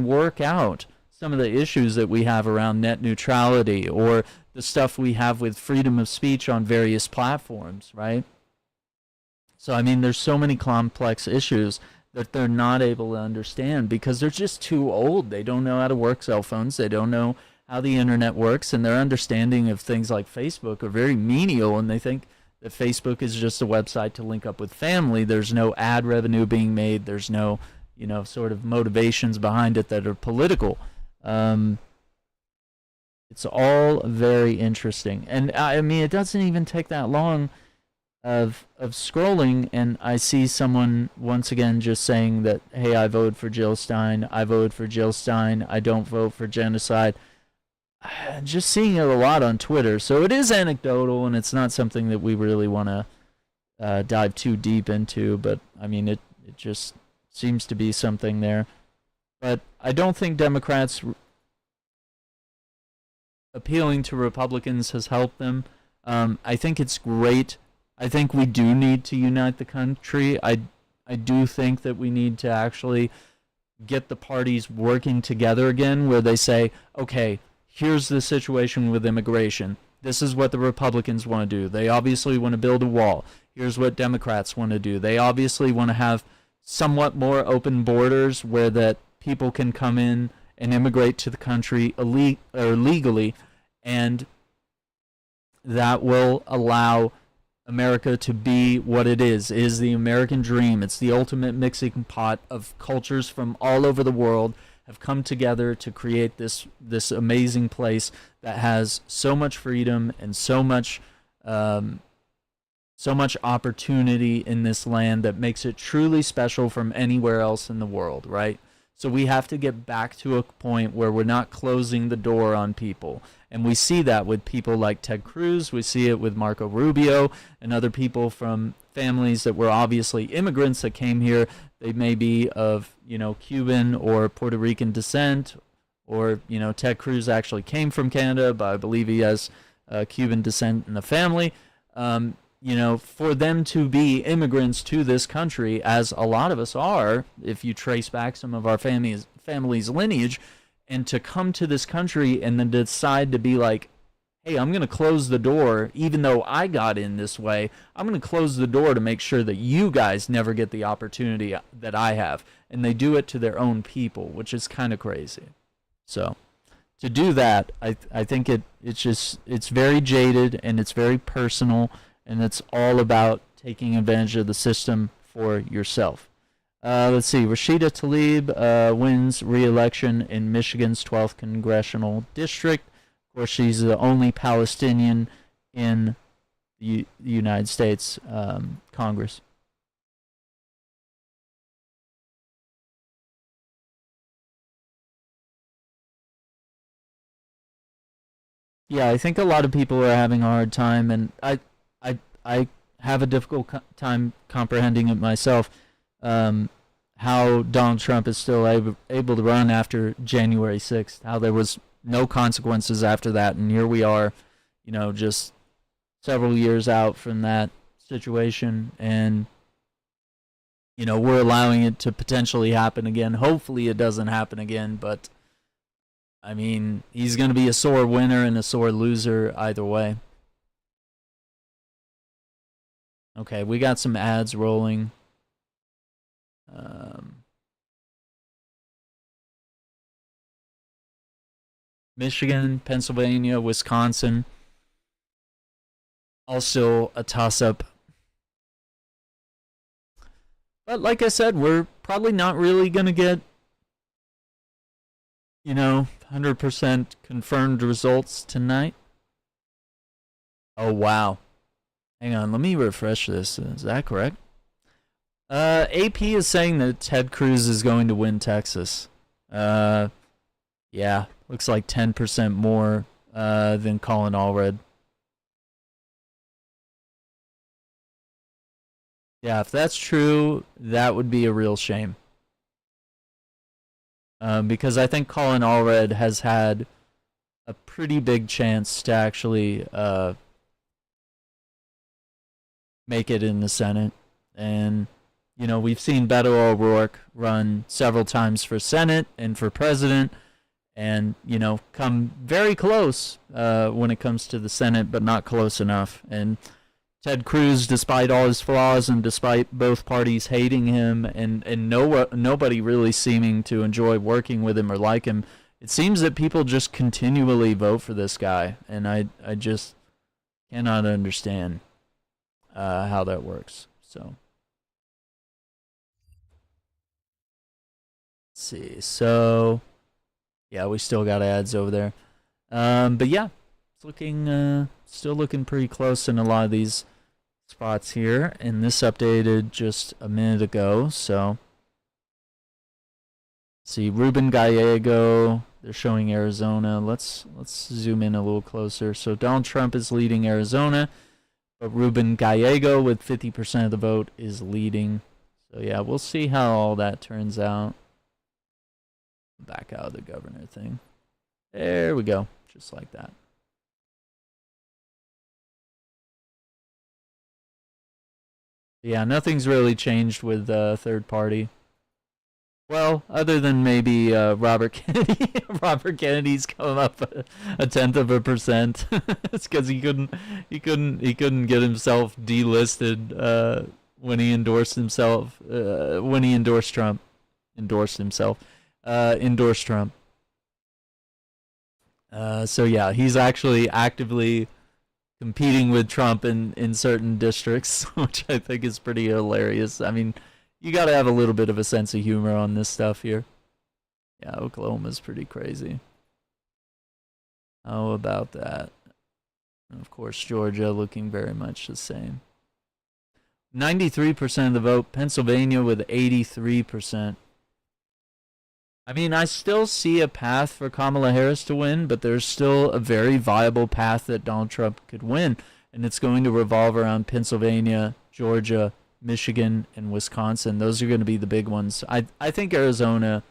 work out some of the issues that we have around net neutrality or the stuff we have with freedom of speech on various platforms, right? So, there's so many complex issues that they're not able to understand because they're just too old. They don't know how to work cell phones. They don't know how the internet works, and their understanding of things like Facebook are very menial, and they think that Facebook is just a website to link up with family. There's no ad revenue being made. There's no, sort of motivations behind it that are political. It's all very interesting. And it doesn't even take that long of scrolling, and I see someone once again just saying that, hey, I voted for Jill Stein, I voted for Jill Stein, I don't vote for genocide. Just seeing it a lot on Twitter. So it is anecdotal, and it's not something that we really want to dive too deep into, but it just seems to be something there. But I don't think Democrats appealing to Republicans has helped them. I think it's great. I think we do need to unite the country. I do think that we need to actually get the parties working together again, where they say, okay, here's the situation with immigration. This is what the Republicans want to do. They obviously want to build a wall. Here's what Democrats want to do. They obviously want to have somewhat more open borders where that people can come in and immigrate to the country legally, and that will allow America to be what it is the American dream. It's the ultimate mixing pot of cultures from all over the world have come together to create this amazing place that has so much freedom and so much opportunity in this land that makes it truly special from anywhere else in the world, right? So we have to get back to a point where we're not closing the door on people. And we see that with people like Ted Cruz. We see it with Marco Rubio and other people from families that were obviously immigrants that came here. They may be of, Cuban or Puerto Rican descent, or, Ted Cruz actually came from Canada, but I believe he has Cuban descent in the family. For them to be immigrants to this country, as a lot of us are, if you trace back some of our family's lineage, and to come to this country and then decide to be like, hey, I'm going to close the door, even though I got in this way, I'm going to close the door to make sure that you guys never get the opportunity that I have. And they do it to their own people, which is kind of crazy. So to do that, I think it's very jaded, and it's very personal, and it's all about taking advantage of the system for yourself. Let's see. Rashida Tlaib wins re-election in Michigan's 12th congressional district. Of course, she's the only Palestinian in the United States Congress. Yeah, I think a lot of people are having a hard time, and I have a difficult time comprehending it myself. how Donald Trump is still able to run after January 6th, how there was no consequences after that, and here we are, just several years out from that situation, and we're allowing it to potentially happen again. Hopefully it doesn't happen again, but I mean, he's going to be a sore winner and a sore loser either way. Okay, we got some ads rolling. Michigan, Pennsylvania, Wisconsin. Also a toss-up. But like I said, we're probably not really going to get, 100% confirmed results tonight. Oh, wow. Hang on, let me refresh this. Is that correct? AP is saying that Ted Cruz is going to win Texas. Yeah, looks like 10% more than Colin Allred. Yeah, if that's true, that would be a real shame. Because I think Colin Allred has had a pretty big chance to actually make it in the Senate. And, we've seen Beto O'Rourke run several times for Senate and for president and, come very close when it comes to the Senate, but not close enough. And Ted Cruz, despite all his flaws and despite both parties hating him and nobody really seeming to enjoy working with him or like him, it seems that people just continually vote for this guy. And I just cannot understand how that works. So, let's see. So, yeah, we still got ads over there. But yeah, it's looking, still looking pretty close in a lot of these spots here, and this updated just a minute ago. So see, Ruben Gallego, they're showing Arizona. Let's zoom in a little closer. So Donald Trump is leading Arizona, but Ruben Gallego with 50% of the vote is leading. So yeah, we'll see how all that turns out. Back out of the governor thing. There we go, just like that. Yeah, nothing's really changed with third party. Well, other than maybe Robert Kennedy. Robert Kennedy's come up a 0.1%. It's because he couldn't get himself delisted when he endorsed himself. When he endorsed Trump, endorsed Trump. So yeah, he's actually actively competing with Trump in certain districts, which I think is pretty hilarious. I mean, you got to have a little bit of a sense of humor on this stuff here. Yeah, Oklahoma's pretty crazy. How about that? And of course, Georgia looking very much the same. 93% of the vote. Pennsylvania with 83%. I mean, I still see a path for Kamala Harris to win, but there's still a very viable path that Donald Trump could win, and it's going to revolve around Pennsylvania, Georgia, Michigan, and Wisconsin. Those are going to be the big ones. I think Arizona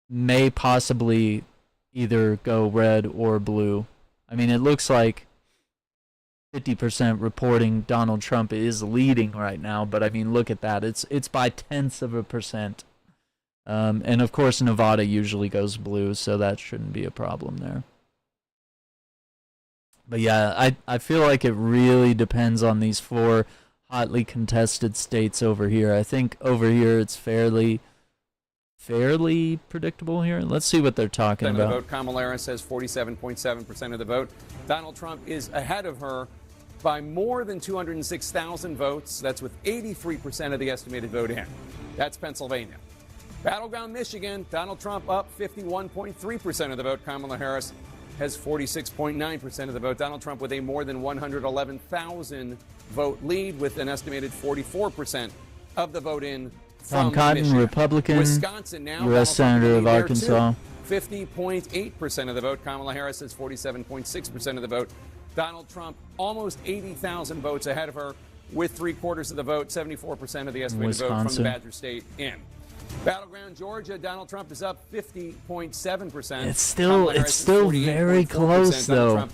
may possibly either go red or blue. I mean, it looks like 50% reporting Donald Trump is leading right now, but I mean, look at that. It's by 0.1%. And of course, Nevada usually goes blue, so that shouldn't be a problem there. But yeah, I feel like it really depends on these 4 hotly contested states over here. I think over here it's fairly predictable here. Let's see what they're talking about. The vote. Kamala Harris has 47.7% of the vote. Donald Trump is ahead of her by more than 206,000 votes. That's with 83% of the estimated vote in. That's Pennsylvania. Battleground Michigan, Donald Trump up 51.3% of the vote. Kamala Harris has 46.9% of the vote. Donald Trump with a more than 111,000 vote lead with an estimated 44% of the vote in from Tom Cotton, Michigan. Republican, Wisconsin now, U.S. Senator of Arkansas. 50.8% of the vote. Kamala Harris has 47.6% of the vote. Donald Trump almost 80,000 votes ahead of her. with 3/4 of the vote, 74% of the estimated vote from the Badger State in. Battleground Georgia, Donald Trump is up 50.7%. It's still very close, though.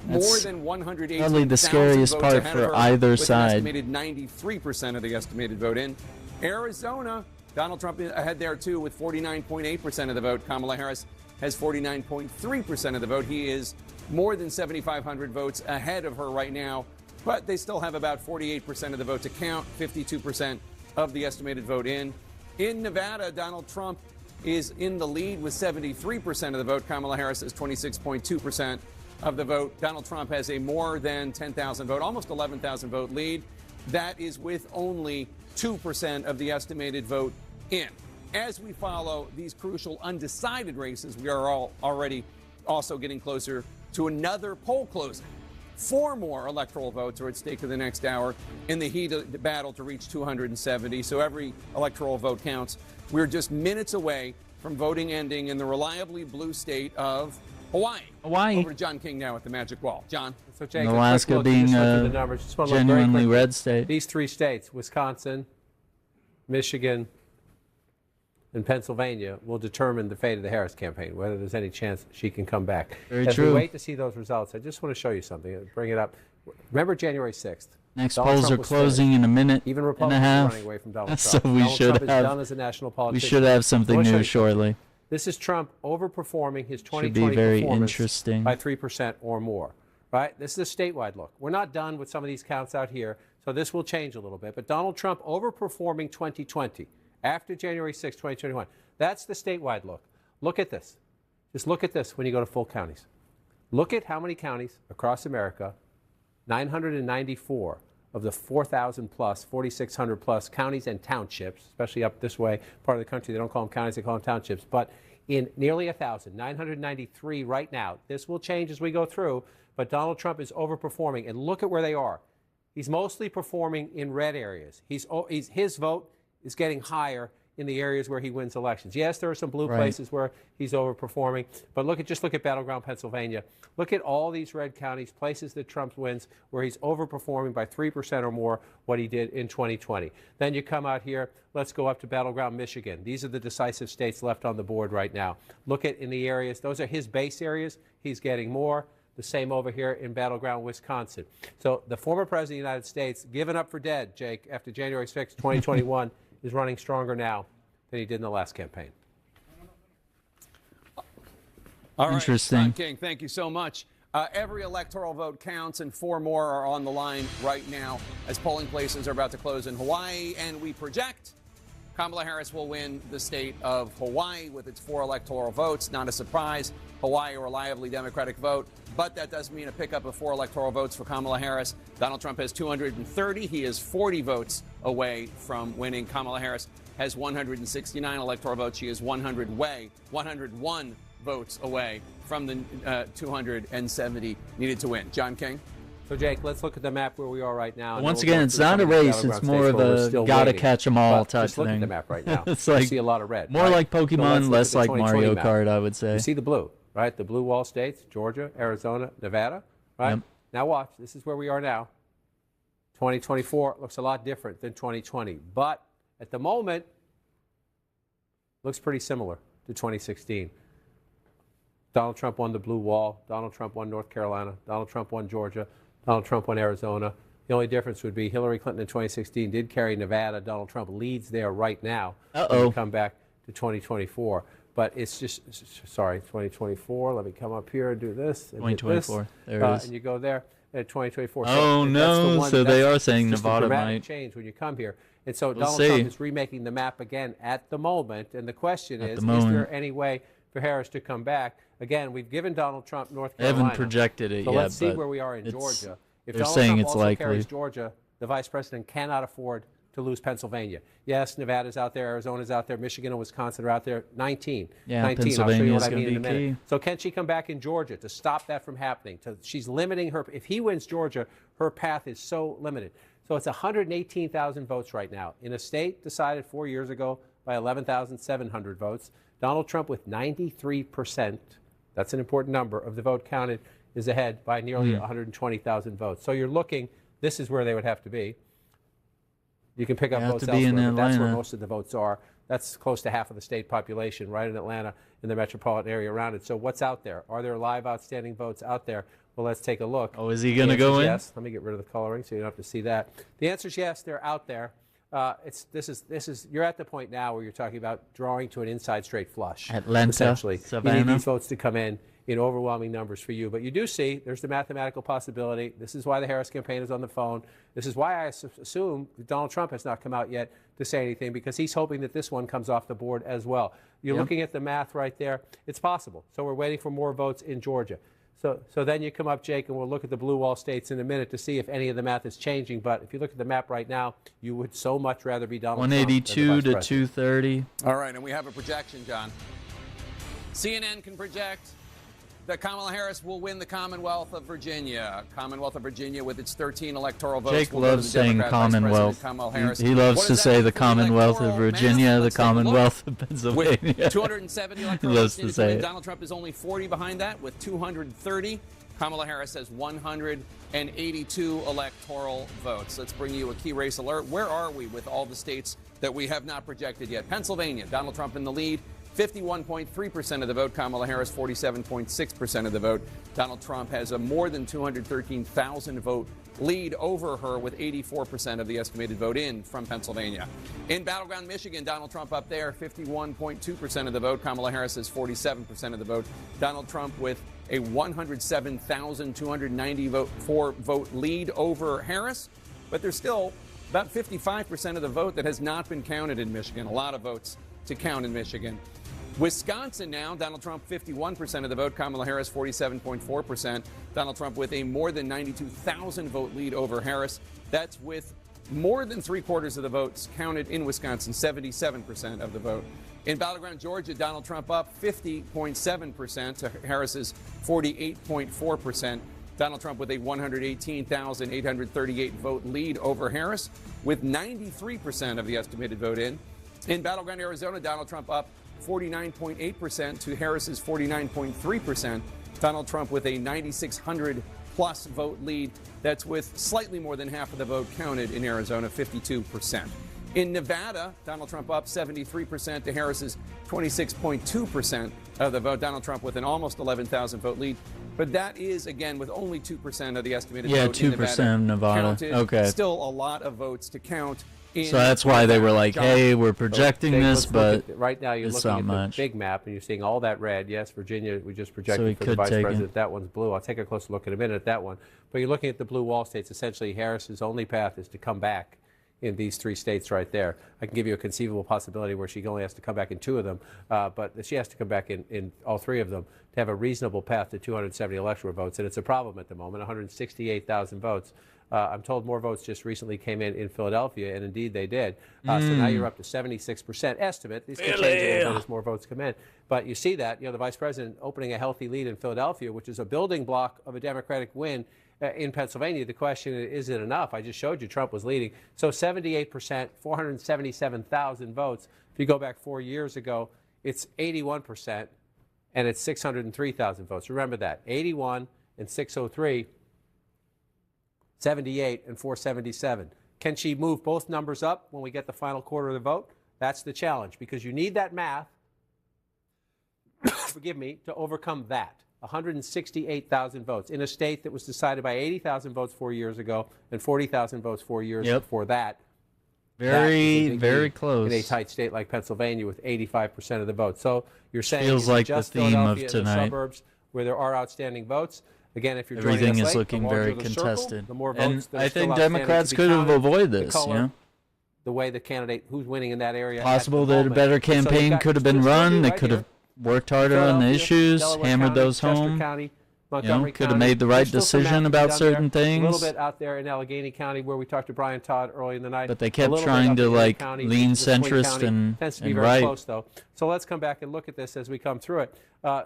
More than 180,000 probably the scariest votes part ahead of for her, either with side. An estimated 93% of the estimated vote in. Arizona, Donald Trump ahead there too with 49.8% of the vote. Kamala Harris has 49.3% of the vote. He is more than 7,500 votes ahead of her right now, but they still have about 48% of the vote to count, 52% of the estimated vote in. In Nevada, Donald Trump is in the lead with 73% of the vote. Kamala Harris has 26.2% of the vote. Donald Trump has a more than 10,000 vote, almost 11,000 vote lead. That is with only 2% of the estimated vote in. As we follow these crucial undecided races, we are already also getting closer to another poll closing. 4 more electoral votes are at stake in the next hour in the heat of the battle to reach 270. So every electoral vote counts. We're just minutes away from voting ending in the reliably blue state of Hawaii. Over to John King now at the Magic Wall. John. So Jake, Alaska being a genuinely red state. These 3 states, Wisconsin, Michigan, and Pennsylvania, will determine the fate of the Harris campaign, whether there's any chance she can come back. Very As true. we wait to see those results, I just want to show you something. Bring it up. Remember January 6th. Next Donald polls Trump are was closing finished. in a minute Even and a Republicans are half. running away from Donald So Trump. we Donald should Trump is have done as a national politician. We should have something I wanna show new you shortly. This is Trump overperforming his 2020 Should be very performance interesting. by 3% or more. Right? This is a statewide look. We're not done with some of these counts out here, so this will change a little bit. But Donald Trump overperforming 2020 after January 6, 2021. That's the statewide look. Look at this. Just look at this when you go to full counties. Look at how many counties across America, 994 of the 4,000 plus, 4,600 plus counties and townships, especially up this way, part of the country, they don't call them counties, they call them townships, but in nearly 1,000, 993 right now. This will change as we go through, but Donald Trump is overperforming, and look at where they are. He's mostly performing in red areas. His vote is getting higher in the areas where he wins elections. Yes, there are some blue places where he's overperforming, but just look at battleground Pennsylvania. Look at all these red counties, places that Trump wins, where he's overperforming by 3% or more what he did in 2020. Then you come out here, let's go up to battleground Michigan. These are the decisive states left on the board right now. Look at in the areas, those are his base areas, he's getting more. The same over here in battleground Wisconsin. So the former president of the United States, given up for dead, Jake, after January 6, 2021, is running stronger now than he did in the last campaign. All right, Interesting. John King, thank you so much. Every electoral vote counts, and 4 more are on the line right now as polling places are about to close in Hawaii, and we project Kamala Harris will win the state of Hawaii with its 4 electoral votes. Not a surprise. Hawaii, a reliably Democratic vote, but that does mean a pickup of 4 electoral votes for Kamala Harris. Donald Trump has 230. He is 40 votes away from winning. Kamala Harris has 169 electoral votes. She is 101 votes away from the 270 needed to win. John King? So, Jake, let's look at the map where we are right now. Once again, it's not a race. It's more of a gotta catch them all type just look thing. at the map right now. It's you like see a lot of red. more right? like So let's Pokemon, look less at the like 2020 Mario map. Kart, I would say. You see the blue, right? The blue wall states, Georgia, Arizona, Nevada, right? Yep. Now watch. This is where we are now. 2024 looks a lot different than 2020. But at the moment, looks pretty similar to 2016. Donald Trump won the blue wall. Donald Trump won North Carolina. Donald Trump won Georgia. Donald Trump won Arizona. The only difference would be Hillary Clinton in 2016 did carry Nevada. Donald Trump leads there right now. When we come back to 2024. But it's just, sorry, 2024. Let me come up here and do this. And 2024. There it is. And you go there at 2024. Oh, no. So they are saying Nevada might might change when you come here. And so We'll Donald see. Trump is remaking the map again at the moment. And the question is there any way for Harris to come back? Again, we've given Donald Trump North They Carolina. haven't projected it so yet. let's see but where we are in it's- Georgia. If they're Donald saying Trump it's also likely. carries Georgia, the vice president cannot afford to lose Pennsylvania. Yes, Nevada's out there, Arizona's out there, Michigan and Wisconsin are out there. 19. Yeah, 19. I'll show you what I Pennsylvania's mean in a gonna be minute. key. So can she come back in Georgia to stop that from happening? She's limiting her. If he wins Georgia, her path is so limited. So it's 118,000 votes right now in a state decided 4 years ago by 11,700 votes. Donald Trump with 93%. That's an important number of the vote counted is ahead by nearly 120,000 votes. So you're looking. This is where they would have to be. You can pick up You have votes to be in elsewhere, but that's where Atlanta. most of the votes are. That's close to half of the state population, right in Atlanta, in the metropolitan area around it. So what's out there? Are there live outstanding votes out there? Well, let's take a look. Oh, is he going to go in? Yes. Let me get rid of the coloring so you don't have to see that. The answer is yes, they're out there. You're at the point now where you're talking about drawing to an inside straight flush. Atlanta, essentially. Savannah. You need these votes to come in overwhelming numbers for you. But you do see there's the mathematical possibility. This is why the Harris campaign is on the phone. This is why I assume Donald Trump has not come out yet to say anything, because he's hoping that this one comes off the board as well. You're looking at the math right there. It's possible. So we're waiting for more votes in Georgia. So then you come up, Jake, and we'll look at the blue wall states in a minute to see if any of the math is changing. But if you look at the map right now, you would so much rather be Donald Trump than the 182 Vice to President. 230. All right, and we have a projection, John. CNN can project that Kamala Harris will win the Commonwealth of Virginia. Commonwealth of Virginia with its 13 electoral votes. Jake will go to loves the saying Democrat Vice Commonwealth. President Kamala Harris. He loves What to does that say mean the for Commonwealth of electoral math? Virginia, the Let's take a look. Commonwealth of Pennsylvania. With 270 electoral He loves votes to say it. Donald Trump is only 40 behind that with 230. Kamala Harris has 182 electoral votes. Let's bring you a key race alert. Where are we with all the states that we have not projected yet? Pennsylvania, Donald Trump in the lead. 51.3% of the vote. Kamala Harris, 47.6% of the vote. Donald Trump has a more than 213,000 vote lead over her with 84% of the estimated vote in from Pennsylvania. In battleground Michigan, Donald Trump up there, 51.2% of the vote. Kamala Harris has 47% of the vote. Donald Trump with a 107,294 vote lead over Harris, but there's still about 55% of the vote that has not been counted in Michigan. A lot of votes to count in Michigan. Wisconsin now, Donald Trump 51% of the vote, Kamala Harris 47.4%. Donald Trump with a more than 92,000 vote lead over Harris. That's with more than 3/4 of the votes counted in Wisconsin, 77% of the vote. In battleground Georgia, Donald Trump up 50.7% to Harris's 48.4%. Donald Trump with a 118,838 vote lead over Harris with 93% of the estimated vote in. In battleground Arizona, Donald Trump up 49.8% to Harris's 49.3%. Donald Trump with a 9,600 plus vote lead. That's with slightly more than half of the vote counted in Arizona, 52%. In Nevada, Donald Trump up 73% to Harris's 26.2% of the vote. Donald Trump with an almost 11,000 vote lead. But that is, again, with only 2% of the estimated vote 2% in Nevada. counted. Okay. Still a lot of votes to count. So that's why they were like, John, hey, we're projecting Jake, this, let's but look at, right now you're it's looking not at much. the big map and you're seeing all that red. Yes, Virginia, we just So projected he for the could Vice take it. President. That one's blue. I'll take a closer look in a minute at that one. But you're looking at the blue wall states. Essentially, Harris's only path is to come back in these 3 states right there. I can give you a conceivable possibility where she only has to come back in 2 of them, but she has to come back in all 3 of them to have a reasonable path to 270 electoral votes. And it's a problem at the moment, 168,000 votes. I'm told more votes just recently came in Philadelphia, and indeed they did. So now you're up to 76% estimate. These can change a little bit as more votes come in. But you see that, the Vice President opening a healthy lead in Philadelphia, which is a building block of a Democratic win in Pennsylvania. The question is it enough? I just showed you Trump was leading. So 78%, 477,000 votes. If you go back 4 years ago, it's 81%, and it's 603,000 votes. Remember that, 81 and 603. 78 and 477. Can she move both numbers up when we get the final quarter of the vote? That's the challenge, because you need that math, forgive me, to overcome that. 168,000 votes in a state that was decided by 80,000 votes 4 years ago and 40,000 votes 4 years before that. Very, very lead close. in a tight state like Pennsylvania with 85% of the vote. So you're saying Feels is it like the just theme of Philadelphia and the tonight. suburbs where there are outstanding votes? Again, if you're Everything joining us is late, looking the larger very the circle, contested. the more And votes that I are still think outstanding Democrats to be could have counted, avoided the this, color, the way the candidate who's winning in that area. Possible at the that a moment. better And so you've campaign got- could have been this is what we run. do They right could here. have worked harder on the Philadelphia, issues, Delaware hammered County, those Chester home. County, Montgomery could have County. made the right There's still some decision math about down certain there. things. A little bit out there in Allegheny County where we talked to Brian Todd early in the night. But they A kept little bit trying up to, in Erie like, County, lean which is Swing centrist County. and- Tends to be and very right. close, though. So let's come back and look at this as we come through it.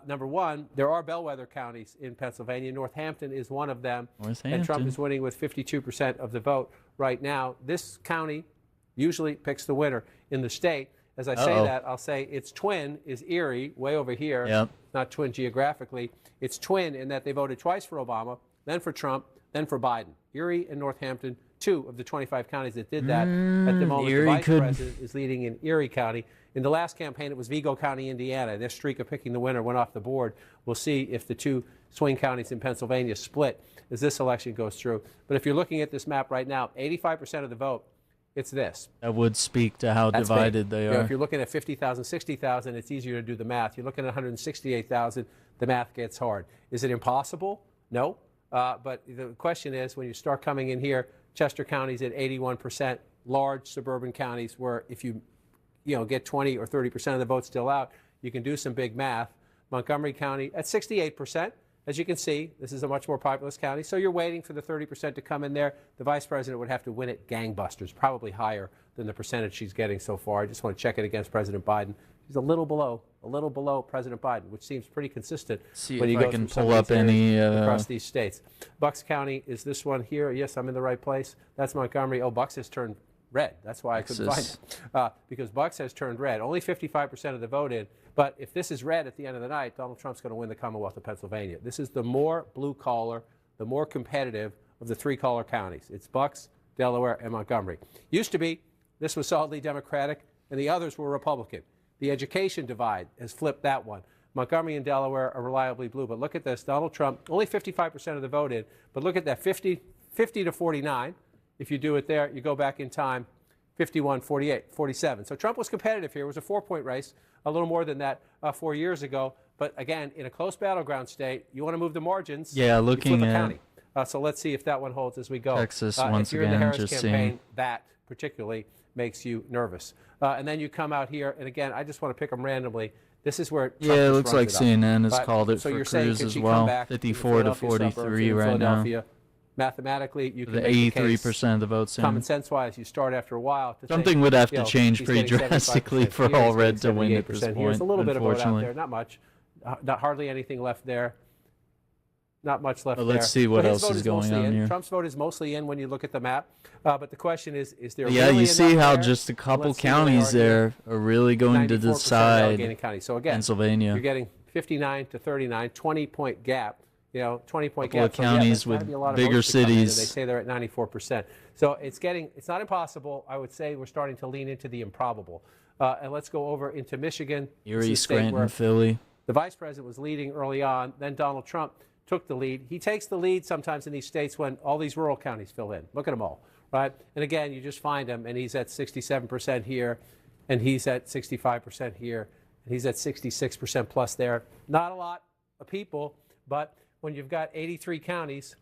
Number one, there are bellwether counties in Pennsylvania. Northampton is one of them. And Trump Northampton. is winning with 52% of the vote right now. This county usually picks the winner in the state. As I say that, I'll say its twin is Erie, way over here. Yep. Not twin geographically. It's twin in that they voted twice for Obama, then for Trump, then for Biden. Erie and Northampton, 2 of the 25 counties that did that. At the moment, the vice president is leading in Erie County. In the last campaign, it was Vigo County, Indiana. Their streak of picking the winner went off the board. We'll see if the 2 swing counties in Pennsylvania split as this election goes through. But if you're looking at this map right now, 85% of the vote, it's this. That would speak to how divided they are. If you're looking at 50,000, 60,000, it's easier to do the math. You're looking at 168,000, the math gets hard. Is it impossible? No. But the question is, when you start coming in here, Chester County's at 81%, large suburban counties where if you get 20 or 30% of the vote still out, you can do some big math. Montgomery County at 68%. As you can see, this is a much more populous county, so you're waiting for the 30% to come in there. The vice president would have to win it gangbusters, probably higher than the percentage she's getting so far. I just want to check it against President Biden. She's a little below President Biden, which seems pretty consistent when you go through some of these areas across these states. Bucks County is this one here. Yes, I'm in the right place. That's Montgomery. Oh, Bucks has turned red. That's why I couldn't find it, because Bucks has turned red. Only 55% of the vote in. But if this is red at the end of the night, Donald Trump's going to win the Commonwealth of Pennsylvania. This is the more blue-collar, the more competitive of the 3-collar counties. It's Bucks, Delaware, and Montgomery. Used to be, this was solidly Democratic, and the others were Republican. The education divide has flipped that one. Montgomery and Delaware are reliably blue. But look at this. Donald Trump, only 55% of the vote in. But look at that, 50 to 49. If you do it there, you go back in time, 51, 48, 47. So Trump was competitive here. It was a 4-point race, a little more than that 4 years ago. But again, in a close battleground state, you want to move the margins. Yeah, looking at county. So let's see if that one holds as we go. Texas once if you're in again, the Harris just campaign, seeing that particularly makes you nervous. And then you come out here, and again, I just want to pick them randomly. This is where Trump it looks like runs it CNN has up. called it So for you're saying, Cruz could as she well. come back 54 to 43 right now. Mathematically, you can The make the 83% of the votes in. Common sense-wise, you start after a while. Something would have to change pretty drastically for all red to win at this point. There's a little bit of vote out unfortunately. there, not much, not hardly anything left there. Not much left But there. let's see what else is going on here. Trump's vote is mostly in when you look at the map. But the question is there Yeah, really you see enough how there? just a couple Let's see where they counties are here. there are really going to 94% decide Allegheny County. So again, Pennsylvania. you're getting 59 to 39, 20-point gap. 20-point Couple gap. of counties with bigger cities. They say they're at 94%. So it's not impossible. I would say we're starting to lean into the improbable. And let's go over into Michigan. Erie, Scranton, Philly. The vice president was leading early on. Then Donald Trump took the lead. He takes the lead sometimes in these states when all these rural counties fill in. Look at them all, right? And again, you just find him, and he's at 67% here, and he's at 65% here, and he's at 66% plus there. Not a lot of people, but when you've got 83 counties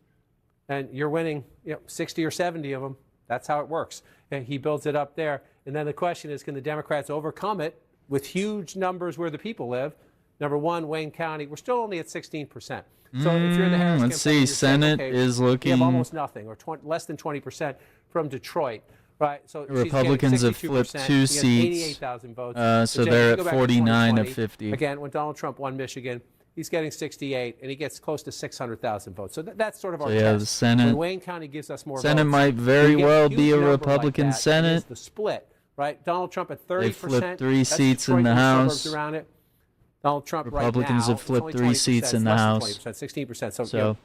and you're winning 60 or 70 of them, that's how it works. And he builds it up there. And then the question is, can the Democrats overcome it with huge numbers where the people live? Number one, Wayne County, we're still only at 16%. So if you're in the Harris let's campaign, see, Senate is looking. We have almost nothing, or less than 20% from Detroit, right? So Republicans have flipped 2 seats. 88,000 votes. So they're at 49 of 50. Again, when Donald Trump won Michigan, he's getting 68, and he gets close to 600,000 votes. So that's sort of our test. The Senate. When Wayne County gives us more Senate votes, might very you get well a huge be a number like Republican that, Senate. and it's the split, right? Donald Trump at 30%. They flipped 3 That's seats Detroit in the and House. suburbs around it. Donald Trump Republicans right now, have flipped it's only 3 seats 20%, in the less than House. 20%, 16%. So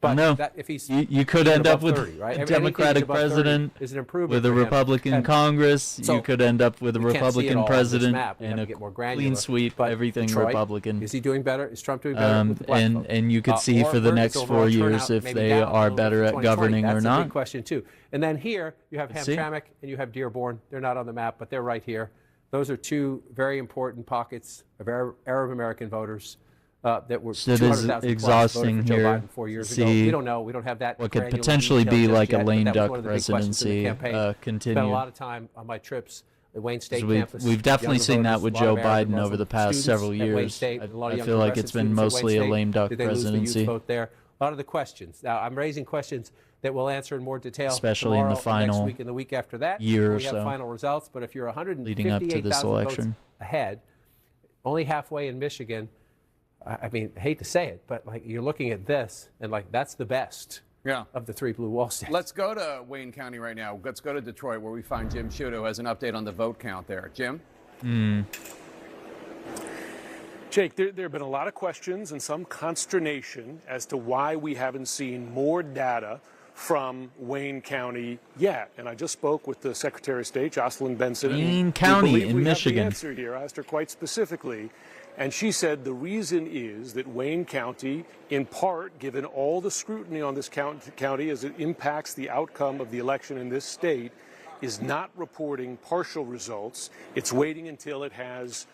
but no, if he's you could even end up above with 30, right? a Anything Democratic above 30 president is an improvement with a for him. Republican And Congress. so you could end up with a you can't see it Republican all on this president map. We have and to a get more granular. clean sweep, But everything Detroit, Republican. Is he doing better? Is Trump doing better with the black vote? And you could see for the Or next is 4 overall years turnout if maybe they down a are little better bit at for 2020? governing or That's a not. big question too. And then here you have Let's see. Hamtramck and you have Dearborn. They're not on the map, but they're right here. Those are 2 very important pockets of Arab American voters that were So it is 200,000 exhausting plus voted for Joe here Biden 4 years to ago. see We don't know. We don't have that. what could granular potentially detail be just like a yet, but lame that was duck one of the big questions in the presidency campaign. continue. Spent a lot of time on my trips at Wayne State campus. We've definitely Younger seen that voters, with a lot Joe of Arab Biden over Muslim the past students several at Wayne years. State, a lot of I young feel like it's progressive been students at mostly Wayne a State. lame duck Did they lose the youth presidency. vote there? A lot of the questions. Now, I'm raising questions that we'll answer in more detail Especially in the tomorrow, next final week and the week after that. year or we have so. final results, but if you're Leading up to this 158,000 votes election. ahead, only halfway in Michigan, I mean, I hate to say it, but like you're looking at this, and like that's the best of the 3 blue wall states. Let's go to Wayne County right now. Let's go to Detroit, where we find Jim Sciutto, who has an update on the vote count there. Jim? Jake, there have been a lot of questions and some consternation as to why we haven't seen more data from Wayne County yet. And I just spoke with the Secretary of State, Jocelyn Benson. Wayne County in Michigan. We have the answer here. I asked her quite specifically. And she said the reason is that Wayne County, in part, given all the scrutiny on this county as it impacts the outcome of the election in this state, is not reporting partial results. It's waiting until it has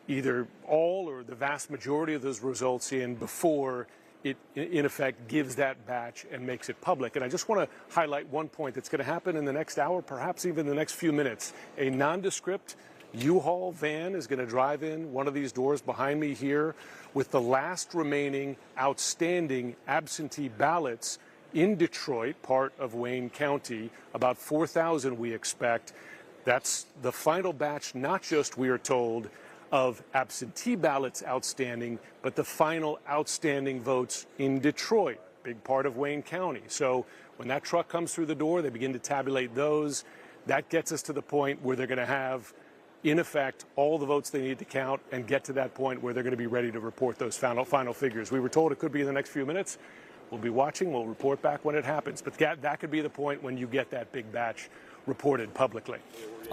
either all or the vast majority of those results in before it, in effect, gives that batch and makes it public. And I just want to highlight one point that's going to happen in the next hour, perhaps even the next few minutes. A nondescript U-Haul van is going to drive in one of these doors behind me here with the last remaining outstanding absentee ballots in Detroit, part of Wayne County, about 4,000 we expect. That's the final batch, not just, we are told, of absentee ballots outstanding, but the final outstanding votes in Detroit, big part of Wayne County. So when that truck comes through the door, they begin to tabulate those. That gets us to the point where they're going to have, in effect, all the votes they need to count and get to that point where they're going to be ready to report those final figures. We were told it could be in the next few minutes. We'll be watching. We'll report back when it happens. But that could be the point when you get that big batch reported publicly.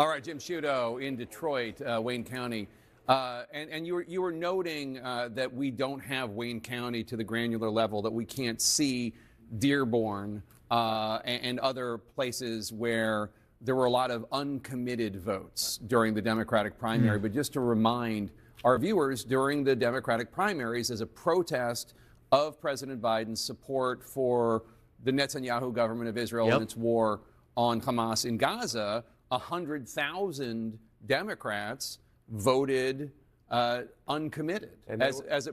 All right, Jim Sciutto in Detroit, Wayne County. And you were noting that we don't have Wayne County to the granular level, that we can't see Dearborn and other places where there were a lot of uncommitted votes during the Democratic primary. But just to remind our viewers, during the Democratic primaries, as a protest of President Biden's support for the Netanyahu government of Israel and its war on Hamas in Gaza, 100,000 Democrats voted uncommitted,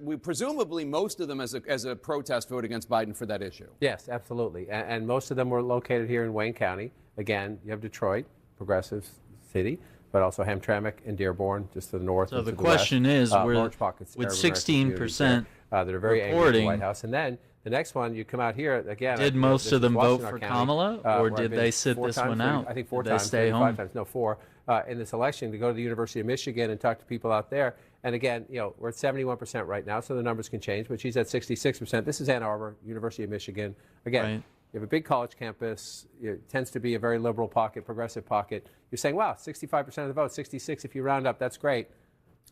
we presumably most of them as a protest vote against Biden for that issue. Yes, absolutely, and most of them were located here in Wayne County. Again, you have Detroit, progressive city, but also Hamtramck and Dearborn, just to the north. So the question is, with 16% that are very angry at the White House, and then the next one, you come out here again. Did most of them vote for Kamala, or did they sit this one out? I think four times. They stay home. 5 times, no, 4 in this election to go to the University of Michigan and talk to people out there. And again, we're at 71% right now, so the numbers can change. But she's at 66%. This is Ann Arbor, University of Michigan. Again, you have a big college campus. It tends to be a very liberal pocket, progressive pocket. You're saying, wow, 65% of the vote, 66 if you round up. That's great.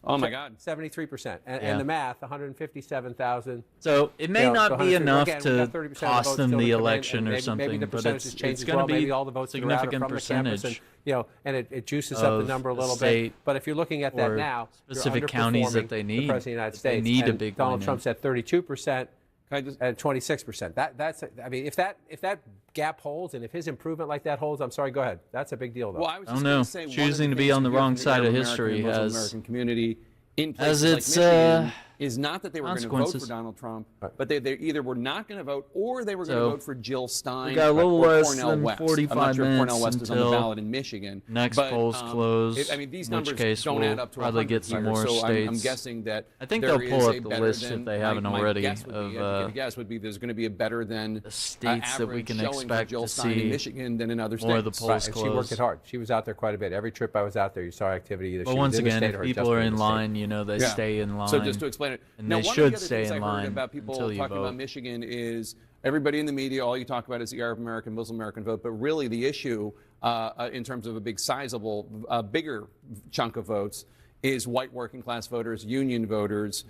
Oh, my God. 73%. And the math, 157,000. So it may not be enough to cost them the election or something, but it's going to be a significant percentage. And it juices up the number a little bit. But if you're looking at that now, specific counties that they need, the President of the United States, they need a big Donald Trump's at 32%. And 26%. That's I mean, if that gap holds and if his improvement like that holds, I'm sorry, go ahead. That's a big deal, though. Well, I was just going to say, choosing to be on the wrong side of history has American community in places like Michigan is not that they were going to vote for Donald Trump, but they either were not going to vote or they were going to vote for Jill Stein got a little or less Cornel than West. 45 I'm not sure if minutes Cornel West is on the ballot in Michigan. Next polls close. I mean, these in which numbers case don't we'll add up to probably 100 get some here, more so states. I'm guessing that I think there they'll pull is up a the better list than, if they haven't my already guess would be, of the guess would be there's going to be a better than the states that we can expect Jill to Stein see in Michigan than in other states. more of the polls And close. she worked it hard. She was out there quite a bit. Every trip I was out there, you saw activity. Either but she once was in the again, state if or people just are in in the line, state. they stay in line. So just to explain it, and now, they one should of the other stay things in I line heard about people until you talking vote. about Michigan is everybody in the media, all you talk about is the Arab American, Muslim American vote, but really the issue in terms of a big sizable, bigger chunk of votes is white working class voters, union voters,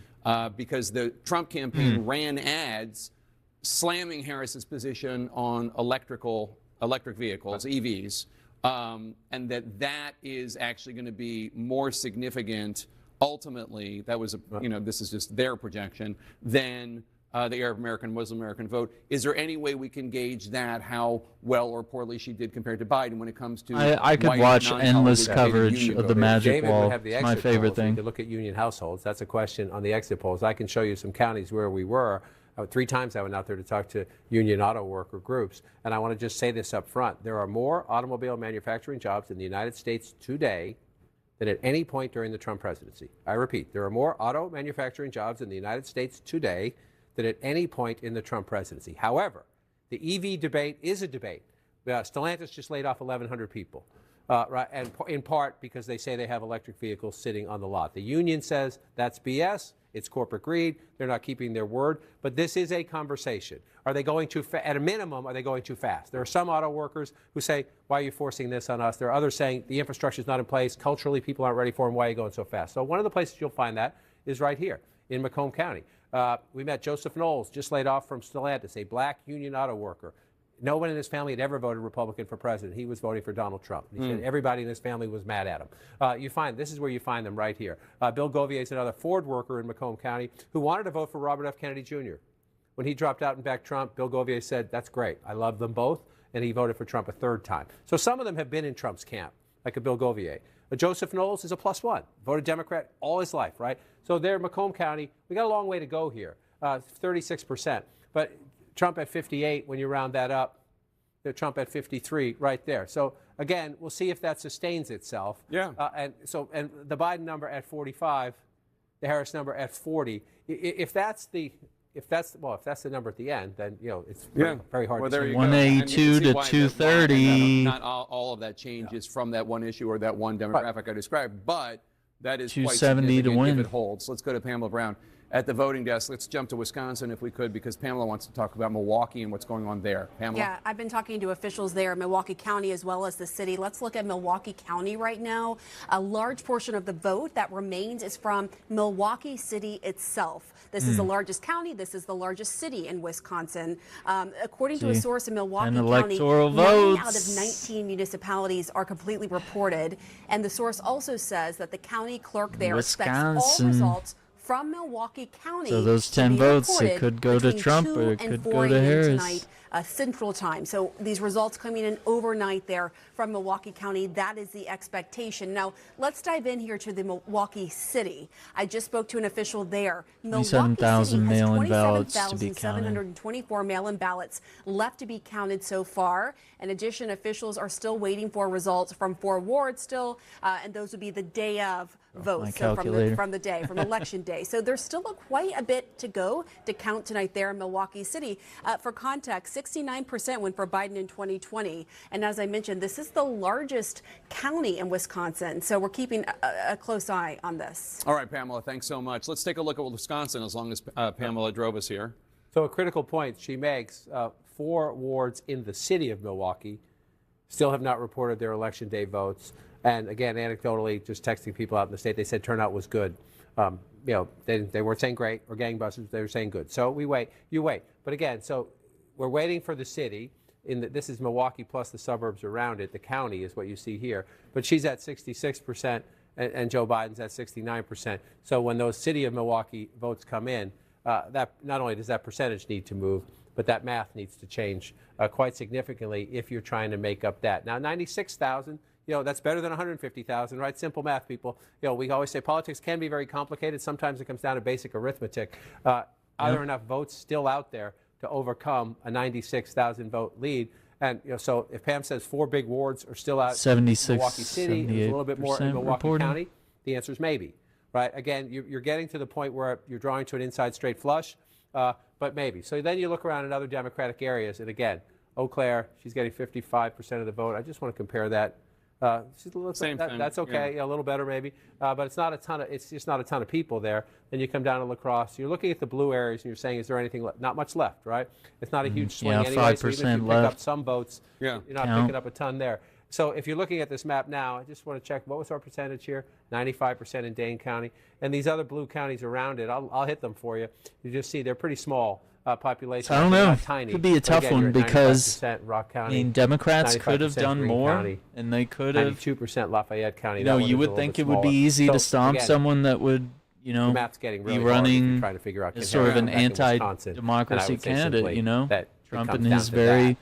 because the Trump campaign ran ads slamming Harris's position on electric vehicles, EVs, and that is actually going to be more significant ultimately. That was, this is just their projection, than the Arab American, Muslim American vote. Is there any way we can gauge that, how well or poorly she did compared to Biden when it comes to I could white, watch endless non-college-educated coverage union of the voters? magic David wall. would have the It's my exit favorite polls. You thing. could look at union households. That's a question on the exit polls. I can show you some counties where we were. 3 times I went out there to talk to union auto worker groups. And I want to just say this up front. There are more automobile manufacturing jobs in the United States today than at any point during the Trump presidency. I repeat, there are more auto manufacturing jobs in the United States today than at any point in the Trump presidency. However, the EV debate is a debate. Stellantis just laid off 1,100 people, and in part because they say they have electric vehicles sitting on the lot. The union says that's BS, It's corporate greed. They're not keeping their word. But this is a conversation. Are they going too fast? At a minimum, are they going too fast? There are some auto workers who say, why are you forcing this on us? There are others saying the infrastructure is not in place. Culturally, people aren't ready for them. Why are you going so fast? So one of the places you'll find that is right here in Macomb County. We met Joseph Knowles, just laid off from Stellantis, a black union auto worker. No one in his family had ever voted Republican for president. He was voting for Donald Trump. He said everybody in his family was mad at him. This is where you find them right here. Bill Govier is another Ford worker in Macomb County who wanted to vote for Robert F. Kennedy Jr. When he dropped out and backed Trump, Bill Govier said, that's great. I love them both. And he voted for Trump a third time. So some of them have been in Trump's camp, like a Bill Govier. Joseph Knowles is a +1, voted Democrat all his life, right? So there, Macomb County, we got a long way to go here, 36%. But Trump at 58, when you round that up, Trump at 53 right there. So again, we'll see if that sustains itself. Yeah. And the Biden number at 45, the Harris number at 40. If that's the number at the end, then it's very hard. Well, to there say. you 182 to 230. Not all of that change is from that one issue or that one demographic I described, but that is quite 270 to win if it holds. Let's go to Pamela Brown at the voting desk. Let's jump to Wisconsin if we could, because Pamela wants to talk about Milwaukee and what's going on there. Pamela? Yeah, I've been talking to officials there in Milwaukee County as well as the city. Let's look at Milwaukee County right now. A large portion of the vote that remains is from Milwaukee City itself. This is the largest county. This is the largest city in Wisconsin. According to a source in Milwaukee County, 9 out of 19 municipalities are completely reported. And the source also says that the county clerk there expects all results from Milwaukee County. So those 10 votes, it could go to Trump or it could go to Harris. Tonight, Central Time. So these results coming in overnight there from Milwaukee County. That is the expectation. Now, let's dive in here to the Milwaukee City. I just spoke to an official there. Milwaukee City has 27,724 mail-in ballots left to be counted so far. In addition, officials are still waiting for results from 4 wards still, and those would be the day of votes, so from election day. So there's still quite a bit to go to count tonight there in Milwaukee City. For context, 69% went for Biden in 2020. And as I mentioned, this is the largest county in Wisconsin. So we're keeping a close eye on this. All right, Pamela, thanks so much. Let's take a look at Wisconsin as long as Pamela drove us here. So a critical point she makes, 4 wards in the city of Milwaukee still have not reported their election day votes. And again, anecdotally, just texting people out in the state, they said turnout was good. They weren't saying great or gangbusters, they were saying good. So you wait. But again, so we're waiting for the city. This is Milwaukee plus the suburbs around it. The county is what you see here. But she's at 66% and Joe Biden's at 69%. So when those city of Milwaukee votes come in, that not only does that percentage need to move, but that math needs to change quite significantly if you're trying to make up that. Now, 96,000, that's better than 150,000, right? Simple math, people. We always say politics can be very complicated. Sometimes it comes down to basic arithmetic. Are there enough votes still out there to overcome a 96,000 vote lead? And so if Pam says 4 big wards are still out in Milwaukee City, and there's a little bit more in Milwaukee County, the answer is maybe. Right? Again, you're getting to the point where you're drawing to an inside straight flush, but maybe. So then you look around in other Democratic areas, and again, Eau Claire, she's getting 55% of the vote. I just want to compare that. That's okay, a little better maybe, but it's not a ton of. It's just not a ton of people there. Then you come down to La Crosse. You're looking at the blue areas, and you're saying, is there anything left? Not much left, right? It's not a huge swing anyway. 5% so even if you pick up some votes, you're not picking up a ton there. So if you're looking at this map now, I just want to check what was our percentage here? 95% in Dane County, and these other blue counties around it. I'll hit them for you. You just see they're pretty small. Population. I don't know. Tiny. Could be a tough one because Rock County, Democrats could have done more, County, and they could have. 92% Lafayette County. You would think it would be easy to stomp someone that would, be running trying to figure out as sort of an anti-democracy candidate. Trump in his very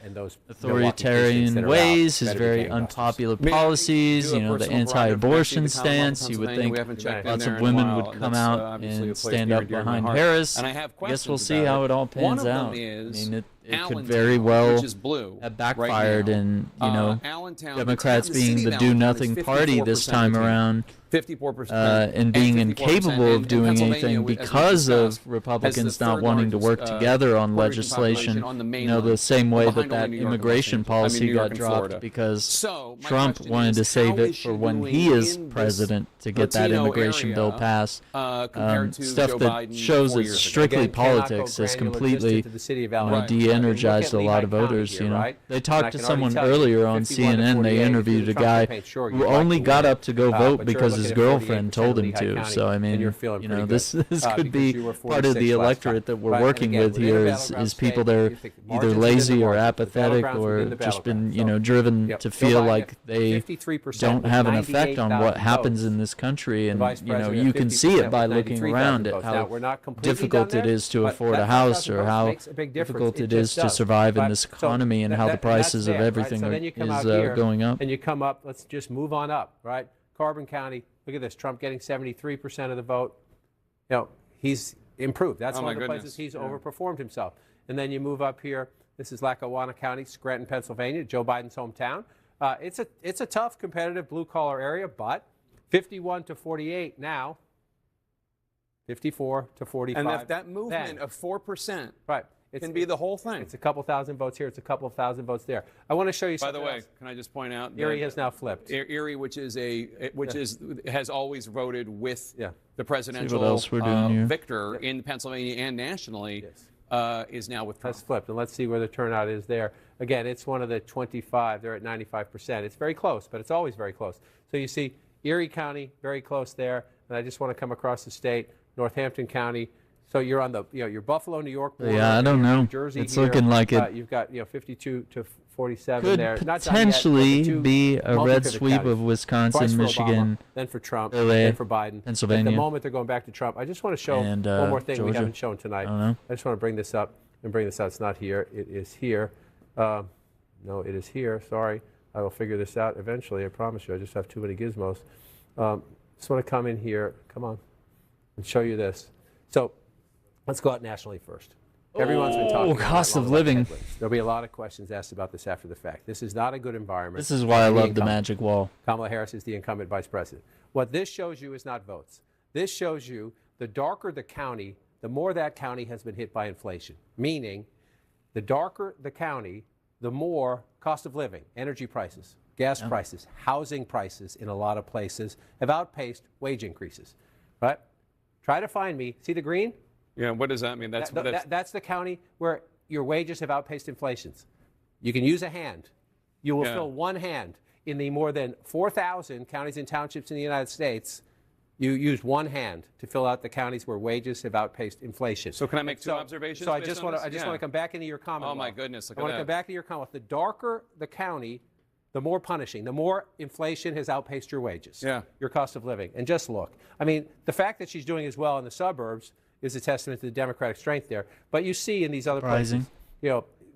authoritarian ways, his very unpopular policies, the anti-abortion stance. You would think lots of women would come out and stand up behind Harris. I guess we'll see how it all pans out. I mean, it could Allentown, very well which is blue have backfired, right now. and you know, Allentown, Democrats the being city the of do-nothing Allentown is party this 54% time Latino. around, 54%, and being 54%, incapable of doing Pennsylvania, anything as we because of discussed, Republicans has the not third wanting to work largest, together on Puerto Rican legislation. population on the You know, the mainland, same way that behind only that New York and Los immigration Angeles. I mean, policy New York got and dropped Florida. because So, my Trump question wanted is, to save how it is she for when doing he is in this president to get that Latino immigration bill area, passed. compared to Stuff Joe that Biden shows 4 it's years ago? strictly Again, cannot go politics has granular just completely into the city of you know, Allentown. de-energized a Look at lot of Lehigh County voters. here, You know, right? they And talked I to can already someone tell you, earlier on 51 to CNN. 48, They interviewed the a Trump guy campaign, sure, who you'd like only to got win, up to go but vote you're because looking his at girlfriend 48% told of him Lehigh to. County, So I and mean, you're feeling you know, pretty this good, could because be you were part of 46 the last electorate time. that we're Right, and working again, with within here the is battleground people state, that are you think either margins within lazy the or margins, the apathetic battlegrounds or within the just been battleground. you know driven Yep. to Joe feel Biden like at they 53% don't with have an effect on what 98,000 happens votes. in this country, The and vice you know president you at can 50% see it by with looking 93,000 around at votes. how Now, we're not completely difficult done it there, is to but afford that a house 5,000 or votes how makes a big difference. difficult it just is to does. survive in But- this so economy and how the that's prices of there, right? everything So are, then you come is out here, going up. and you come up. Let's just move on up, right? Carbon County. Look at this. Trump getting 73% of the vote. You know, he's improved. That's Oh, one my of the goodness. places he's Yeah. overperformed himself. And then you move up here. This is Lackawanna County, Scranton, Pennsylvania, Joe Biden's hometown. It's a tough, competitive blue-collar area, but 51 to 48 now. 54 to 45. And that movement then. of 4% Right. can be the whole thing. It's a couple thousand votes here. It's a couple thousand votes there. I want to show you By something the way, else. can I just point out that Erie has now flipped. Erie, which has always voted with the See presidential what else we're doing here. victor in Pennsylvania and nationally, is now with Trump. Has flipped, and let's see where the turnout is there. Again, it's one of the 25. They're at 95%. It's very close, but it's always very close. So you see Erie County, very close there. And I just want to come across the state, Northampton County. So you're on the, you're Buffalo, New York border. Yeah, I don't know. New Jersey It's here. looking like it You've got 52 to 47 could there. Not done yet, potentially but the two be a red multi-pivot sweep counties. of Wisconsin, Twice for Michigan, Obama, then for Trump, LA, then for Biden. Pennsylvania. At the moment they're going back to Trump. I just want to show And, one more thing we Georgia. haven't shown tonight. I don't know. I just want to bring this up and bring this out. It's not here. It is here. No, it is here. Sorry. I will figure this out eventually. I promise you. I just have too many gizmos. Just want to come in here. Come on. And show you this. So let's go out nationally first. Everyone's been talking about cost how of long about living. headwinds. There'll be a lot of questions asked about this after the fact. This is not a good environment. This is why I for the love the incumbent. magic wall. Kamala Harris is the incumbent vice president. What this shows you is not votes. This shows you the darker the county, the more that county has been hit by inflation. Meaning, the darker the county, the more cost of living, energy prices, gas prices, housing prices in a lot of places have outpaced wage increases. Right? Try to find me. See the green? Yeah, what does that mean? That's That's the county where your wages have outpaced inflations. You can use a hand. You will fill one hand. In the more than 4,000 counties and townships in the United States, you use one hand to fill out the counties where wages have outpaced inflation. So can I make two observations? So I based just on want to this? want to come back into your comment. Oh my goodness! Look I at want to that. come back to your comment. The darker the county, the more punishing, the more inflation has outpaced your wages, your cost of living. And just look. I mean, the fact that she's doing as well in the suburbs is a testament to the Democratic strength there. But you see in these other places,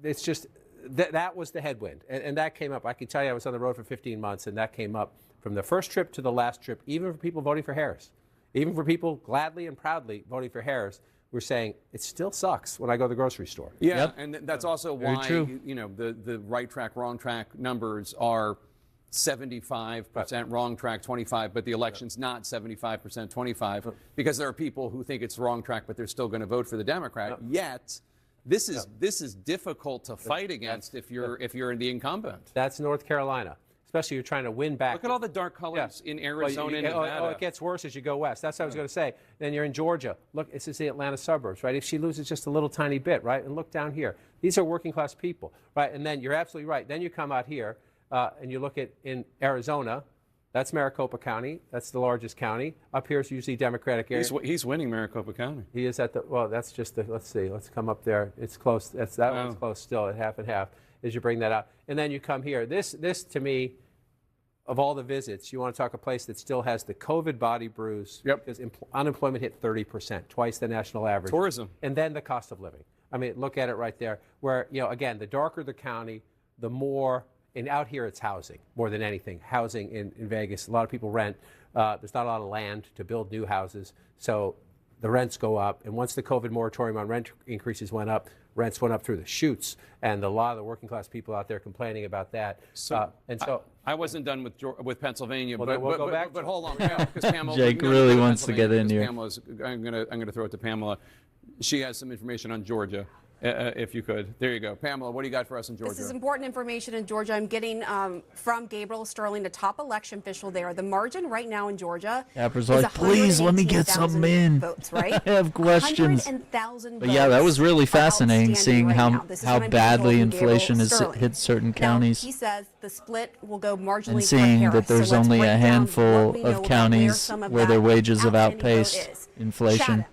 it's just that was the headwind. And that came up. I can tell you I was on the road for 15 months, and that came up from the first trip to the last trip, even for people voting for Harris. Even for people gladly and proudly voting for Harris, we're saying it still sucks when I go to the grocery store. Yeah, and that's also Very why true. The right track, wrong track numbers are 75% wrong track, 25, but the election's not 75%, 25, because there are people who think it's wrong track, but they're still going to vote for the Democrat. Yet, this is difficult to fight against if you're the incumbent. That's North Carolina. Especially you're trying to win back. Look at all the dark colors in Arizona and Nevada. It gets worse as you go west. That's what I was going to say. Then you're in Georgia. Look, this is the Atlanta suburbs, right? If she loses just a little tiny bit, right? And look down here. These are working class people, right? And then you're absolutely right. Then you come out here and you look at in Arizona. That's Maricopa County. That's the largest county. Up here is usually Democratic area. He's winning Maricopa County. He is at the, well, that's just the, let's see. Let's come up there. It's close. That one's close still at half and half as you bring that out. And then you come here. This to me, of all the visits, you want to talk a place that still has the COVID body bruise. Yep. Because unemployment hit 30%, twice the national average. Tourism. And then the cost of living. I mean, look at it right there. Where, again, the darker the county, the more, and out here it's housing more than anything. Housing in Vegas, a lot of people rent. There's not a lot of land to build new houses. So the rents go up. And once the COVID moratorium on rent increases went up, rents went up through the chutes, and a lot of the working class people out there complaining about that. I wasn't done with Pennsylvania, Well, then we'll go back but hold on, because Pamela. Jake really wants to get in here. I'm gonna throw it to Pamela. She has some information on Georgia. If you could. There you go. Pamela, what do you got for us in Georgia? This is important information in Georgia. I'm getting from Gabriel Sterling, the top election official there. The margin right now in Georgia Capper's like, please let me get something in. Votes, right? I have questions. 100,000 But yeah, that was really fascinating seeing right how badly inflation has hit certain counties. He says the split will go marginally And seeing that there's only a handful of counties where their wages have outpaced inflation.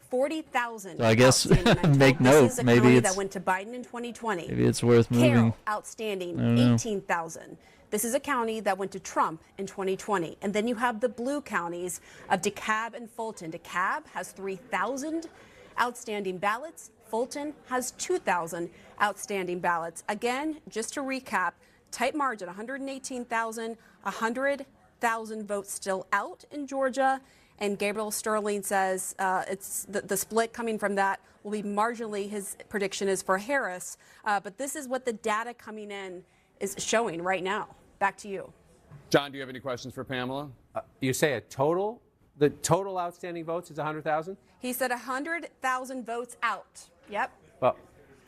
40,000. So I guess make note. Maybe that went to Biden in 2020. Maybe it's worth moving. Carroll, outstanding, 18,000. This is a county that went to Trump in 2020. And then you have the blue counties of DeKalb and Fulton. DeKalb has 3,000 outstanding ballots. Fulton has 2,000 outstanding ballots. Again, just to recap, tight margin, 118,000, 100,000 votes still out in Georgia. And Gabriel Sterling says it's the split coming from that will be marginally, his prediction is for Harris. But this is what the data coming in is showing right now. Back to you. John, do you have any questions for Pamela? You say the total outstanding votes is 100,000? He said 100,000 votes out. Yep. Well,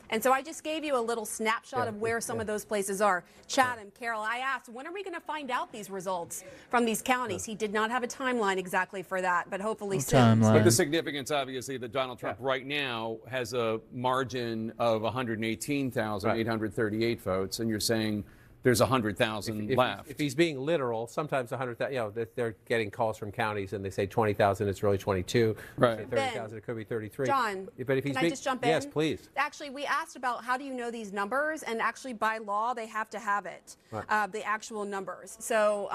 and so I just gave you a little snapshot of where some of those places are. Chatham, Carroll, I asked, when are we going to find out these results from these counties? He did not have a timeline exactly for that, but hopefully soon. But the significance, obviously, that Donald Trump right now has a margin of 118,838 votes, and you're saying there's 100,000 left. If he's being literal, sometimes 100,000, they're getting calls from counties and they say 20,000, it's really 22. Right. Say 30,000, it could be 33. John, but if he's can I just jump in? Yes, please. Actually, we asked about how do you know these numbers, and actually by law they have to have it, the actual numbers. So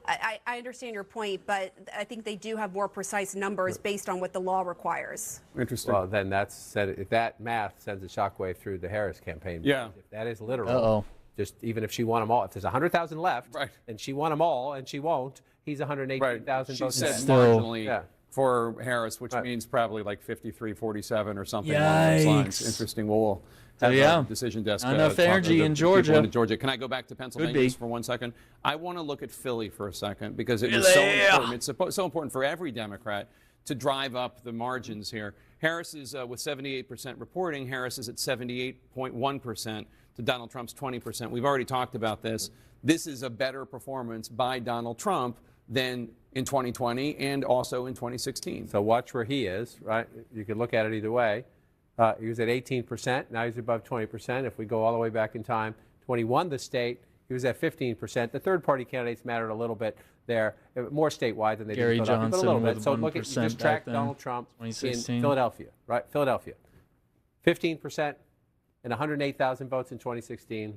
I understand your point, but I think they do have more precise numbers based on what the law requires. Interesting. Well, then if that math sends a shockwave through the Harris campaign. Yeah. If that is literal. Just even if she won them all, if there's 100,000 left, and she won them all, and she won't, he's 118,000 votes. She said marginally for Harris, which means probably like 53-47 or something along those lines. Interesting. Well, we'll have a decision desk. Enough energy in Georgia. Can I go back to Pennsylvania just for 1 second? I want to look at Philly for a second because it was so important. It's so important for every Democrat to drive up the margins here. Harris is with 78% reporting. Harris is at 78.1%. to Donald Trump's 20%. We've already talked about this. This is a better performance by Donald Trump than in 2020 and also in 2016. So watch where he is, right? You can look at it either way. He was at 18%. Now he's above 20%. If we go all the way back in time, 21 the state, he was at 15%. The third-party candidates mattered a little bit there, more statewide than they Gary did in Philadelphia, but a little bit. So look at, just track Donald Trump in Philadelphia, right? Philadelphia, 15%. And 108,000 votes in 2016,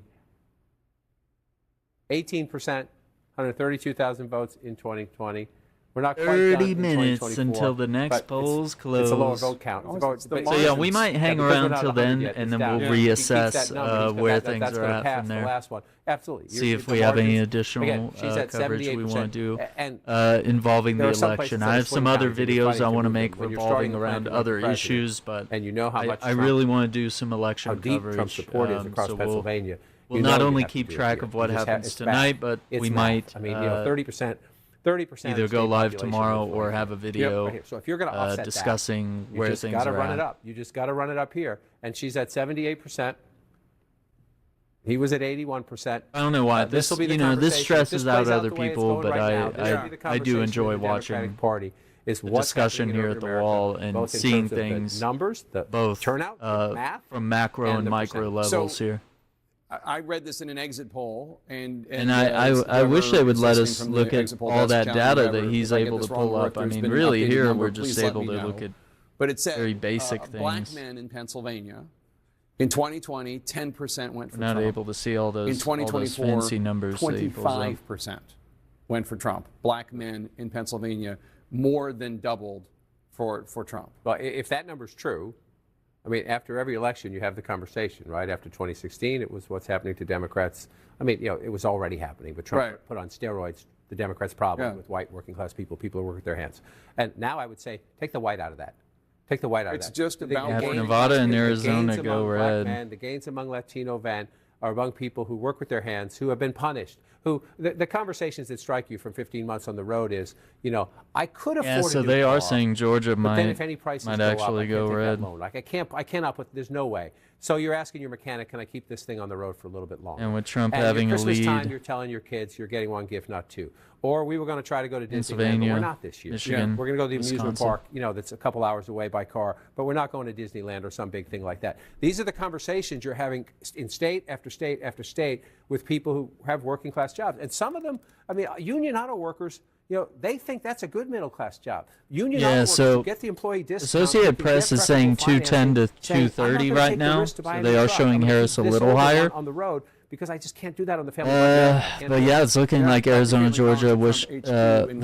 18%, 132,000 votes in 2020. We're not quite 30 minutes until the next polls close. It's a lower vote count. So yeah, we might hang around till then, and then we'll reassess where things are at from there. The last one. Absolutely. See if we have any additional coverage we want to do involving the election. I have some other videos I want to make revolving around other issues, but and you know how much I really want to do some election coverage. Trump's support is across Pennsylvania. We'll not only keep track of what happens tonight, but we might 30%. Either go live tomorrow or have a video so if you're going to offset discussing where things are at. You just got to run it up. You just got to run it up here. And she's at 78%. He was at 81%. I don't know why. This will be the this stresses out other people, but I do enjoy watching the discussion here at the wall and seeing things both turnout, from macro and micro levels here. I read this in an exit poll, and I wish they would let us look at all that data that he's able to pull up. I mean, really, here we're just able to look at very basic things. Black men in Pennsylvania in 2020, 10% went for Trump. Not able to see all those, in 2024, all those fancy numbers. 25% went for Trump. Black men in Pennsylvania more than doubled for Trump. Well, if that number's true. I mean, after every election, you have the conversation, right? After 2016, it was what's happening to Democrats. I mean, it was already happening, but Trump put on steroids the Democrats' problem with white working class people who work with their hands. And now I would say, take the white out of that. Take the white out It's of that. just about Yeah, Nevada and Arizona go black red. Men, the gains among Latino men are among people who work with their hands, who have been punished. Who the conversations that strike you from 15 months on the road is, you know, I could afford. Yeah, so a new they car, are saying Georgia but then might if any prices might go actually up, I go can't take red. that loan. Like I cannot put. There's no way. So you're asking your mechanic, can I keep this thing on the road for a little bit longer? And with Trump and having at a Christmas lead, time, you're telling your kids you're getting one gift, not two. Or we were going to try to go to Disneyland, but Pennsylvania, we're not this year. Michigan, We're going to go to the amusement Wisconsin. park, you know, that's a couple hours away by car, but we're not going to Disneyland or some big thing like that. These are the conversations you're having in state after state after state with people who have working class jobs. And some of them, I mean, union auto workers, you know, they think that's a good middle class job. Union auto workers so who get the employee discount. Associated Press is saying 210 to 230 right now, so they are showing Harris a little higher. On the road, because I just can't do that on the family. But yeah, it's looking like Arizona, Georgia, Wisconsin,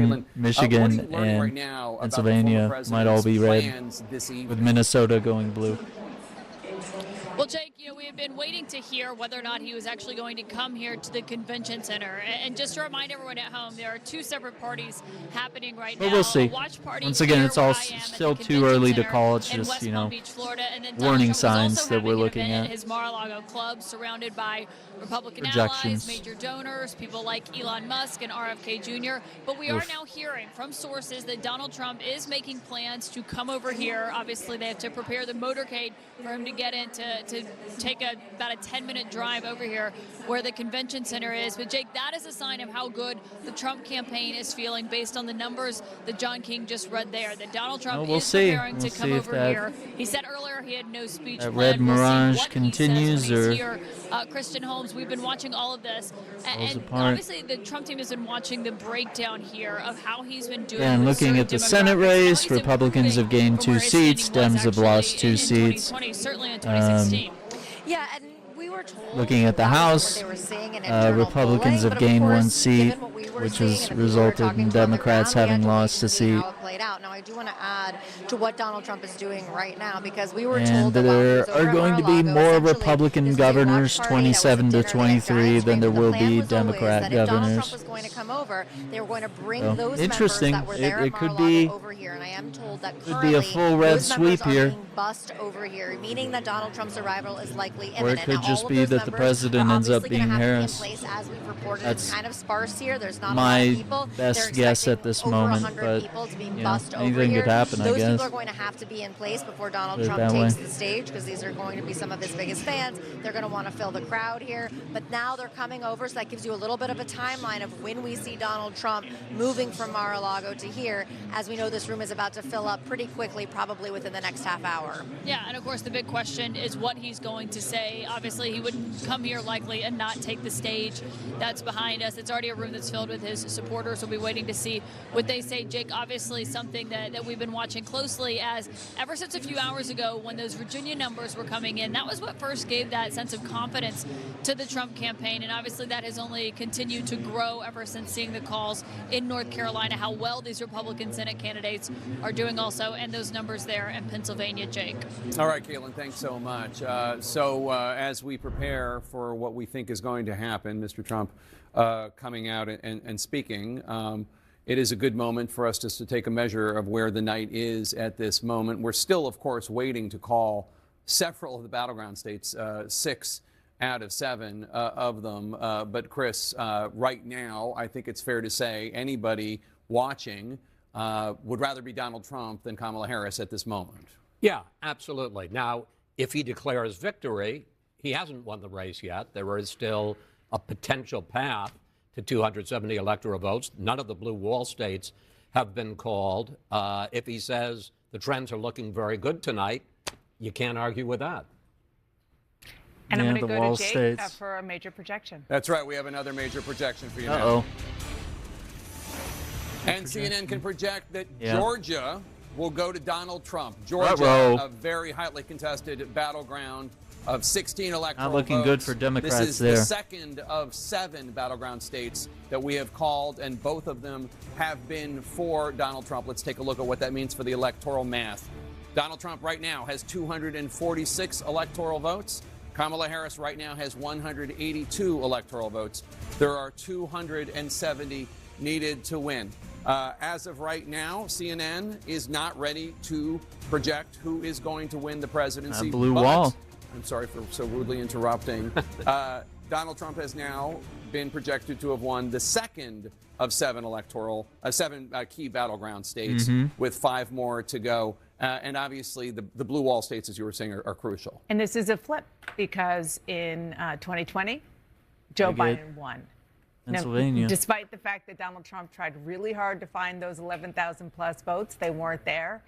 What Michigan, are you learning right and now about the Pennsylvania former might all be red, plans this evening? with Minnesota going blue. Well, Jake, you know, we have been waiting to hear whether or not he was actually going to come here to the convention center. And just to remind everyone at home, there are two separate parties happening right now. But we'll see. A watch party Once again, here it's all where I am at still the too early to convention call. It's center in just, West you Palm know, Beach, Florida. And then warning Donald Trump is signs also that we're having an looking event at. his Mar-a-Lago club, surrounded by Republican Projections. allies, major donors, people like Elon Musk and RFK Jr. But we are now hearing from sources that Donald Trump is making plans to come over here. Obviously, they have to prepare the motorcade for him to get in to take about a 10-minute drive over here where the convention center is. But Jake, that is a sign of how good the Trump campaign is feeling based on the numbers that John King just read there. That Donald Trump we'll is see. preparing We'll to come see if over that- here. He said earlier he had no speech that planned. red We'll see mirage what continues, he says when or he's here. Kristen Holmes, we've been watching all of this. Falls And apart. obviously the Trump team has been watching the breakdown here of how he's been doing. And with looking certain at the Senate demographics, how race, he's Republicans have improving gained from 2 where his seats, standing was Dems have lost actually 2 in seats. 2020, certainly in 2016. Yeah, and we were told Looking at the that was House, what they were seeing in internal Republicans polling, have but of gained course, 1 seat, given what we were which seeing has and the people we were resulted talking in to on the Democrats ground, we having had to wait lost a and see seat. how it played out. Now, I do want to add to what Donald Trump is doing right now, because we were And told that while he there was over are at going to be Mar-a-Lago, more essentially, Republican this was a watch governors, party that was a 27 to dinner that had 23, guys than there drinking. will The plan be was always Democrat that if Donald Trump governors. was going to come over, they were going to bring So, those interesting. members that were there It at could Mar-a-Lago be- over here. And I am told that could be a currently full red those members sweep are here. being bussed over here, meaning that Donald Trump's arrival is likely imminent. Or it could Now, just all of be those that the members president are ends up obviously being gonna have to be in Harris. place. As we've reported, That's it's kind of sparse here. There's not a lot my of people. best They're guess at expecting this over moment, 100 but, people to be you know, bussed over anything here. could happen, I Those guess. people are going to have to be in place before Donald Put it Trump that takes way. the stage, because these are going to be some of his biggest fans. They're going to want to fill the crowd here. But now they're coming over, so that gives you a little bit of a timeline of when we see Donald Trump moving from Mar-a-Lago to here. As we know, this room is about to fill up pretty quickly, probably within the next half hour. Yeah, and of course the big question is what he's going to say. Obviously, he wouldn't come here likely and not take the stage. That's behind us. It's already a room that's filled with his supporters. We'll be waiting to see what they say. Jake, obviously something that we've been watching closely, as ever since a few hours ago when those Virginia numbers were coming in, that was what first gave that sense of confidence to the Trump campaign. And obviously that has only continued to grow ever since seeing the calls in North Carolina, how well these Republican Senate candidates are doing also, and those numbers there in Pennsylvania, Jake. All right, Caitlin, thanks so much. As we prepare for what we think is going to happen, Mr. Trump coming out and speaking, it is a good moment for us just to take a measure of where the night is at this moment. We're still, of course, waiting to call several of the battleground states, 6 out of 7 of them. But Chris, right now, I think it's fair to say anybody watching would rather be Donald Trump than Kamala Harris at this moment. Yeah, absolutely. Now, if he declares victory, he hasn't won the race yet. There is still a potential path to 270 electoral votes. None of the blue wall states have been called. If he says the trends are looking very good tonight, you can't argue with that. And Yeah, I'm the going to wall go to Jake states. for a major projection. That's right. We have another major projection for you Uh-oh. now. And CNN can project that Yeah. Georgia will go to Donald Trump. Georgia, Uh-oh. a very highly contested battleground of 16 electoral Not looking votes. good for Democrats This is there. the second of 7 battleground states that we have called, and both of them have been for Donald Trump. Let's take a look at what that means for the electoral math. Donald Trump right now has 246 electoral votes. Kamala Harris right now has 182 electoral votes. There are 270 needed to win. As of right now, CNN is not ready to project who is going to win the presidency. Blue but, wall. I'm sorry for so rudely interrupting. Donald Trump has now been projected to have won the second of seven key battleground states, with 5 more to go. And obviously, the blue wall states, as you were saying, are crucial. And this is a flip because in 2020, Joe Biden won. Pennsylvania. Now, despite the fact that Donald Trump tried really hard to find those 11,000 plus votes, they weren't there.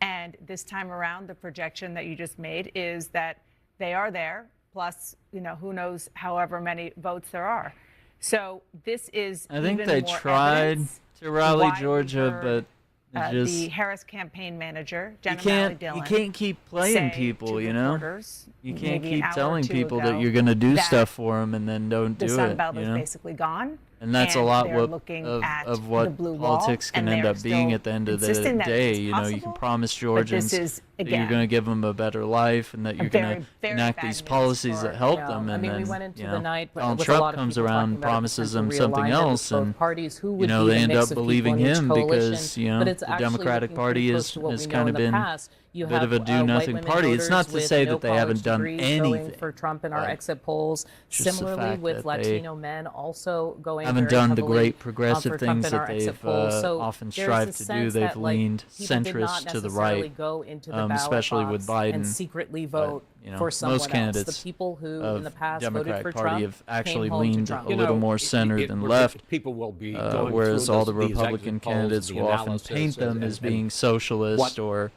And this time around, the projection that you just made is that they are there, plus, who knows however many votes there are. So this is I think even they more tried to rally why Georgia, but the Harris campaign manager, Jenna Dillon, you can't keep playing people, you know? You can't keep telling people that you're going to do stuff for them and then don't do it. The Sun Belt is you know? basically gone. And that's a lot of what blue politics can end up being at the end of the day. You know, you can promise Georgians that you're going to give them a better life and that you're going to enact these policies that help them. And then, we went into the night Donald with a lot Trump of comes people around talking and about promises them potential something realignment else, with both and parties. Who would they be the end mix up of believing people in each him coalition? because But it's the actually Democratic looking Party pretty close to what has we know kind in of the been past. You a bit of a have, do-nothing white women party. It's not voters to with say no that they haven't college done degrees anything. going for Trump in our exit polls. Just the Similarly, fact with that Latino men also going haven't very done the heavily, great progressive for Trump things in our that exit they've polls. So often there's strived a to do. sense They've that, like, leaned people did not centrist to the necessarily right, go into the ballot especially with box Biden. and secretly vote But, for someone most candidates else. The people who of in the past Democratic voted for Party Trump have actually came home to leaned Trump. a little more centered than left, People will be going whereas through all the these Republican exit polls, candidates the will often analysis paint them and as being socialist or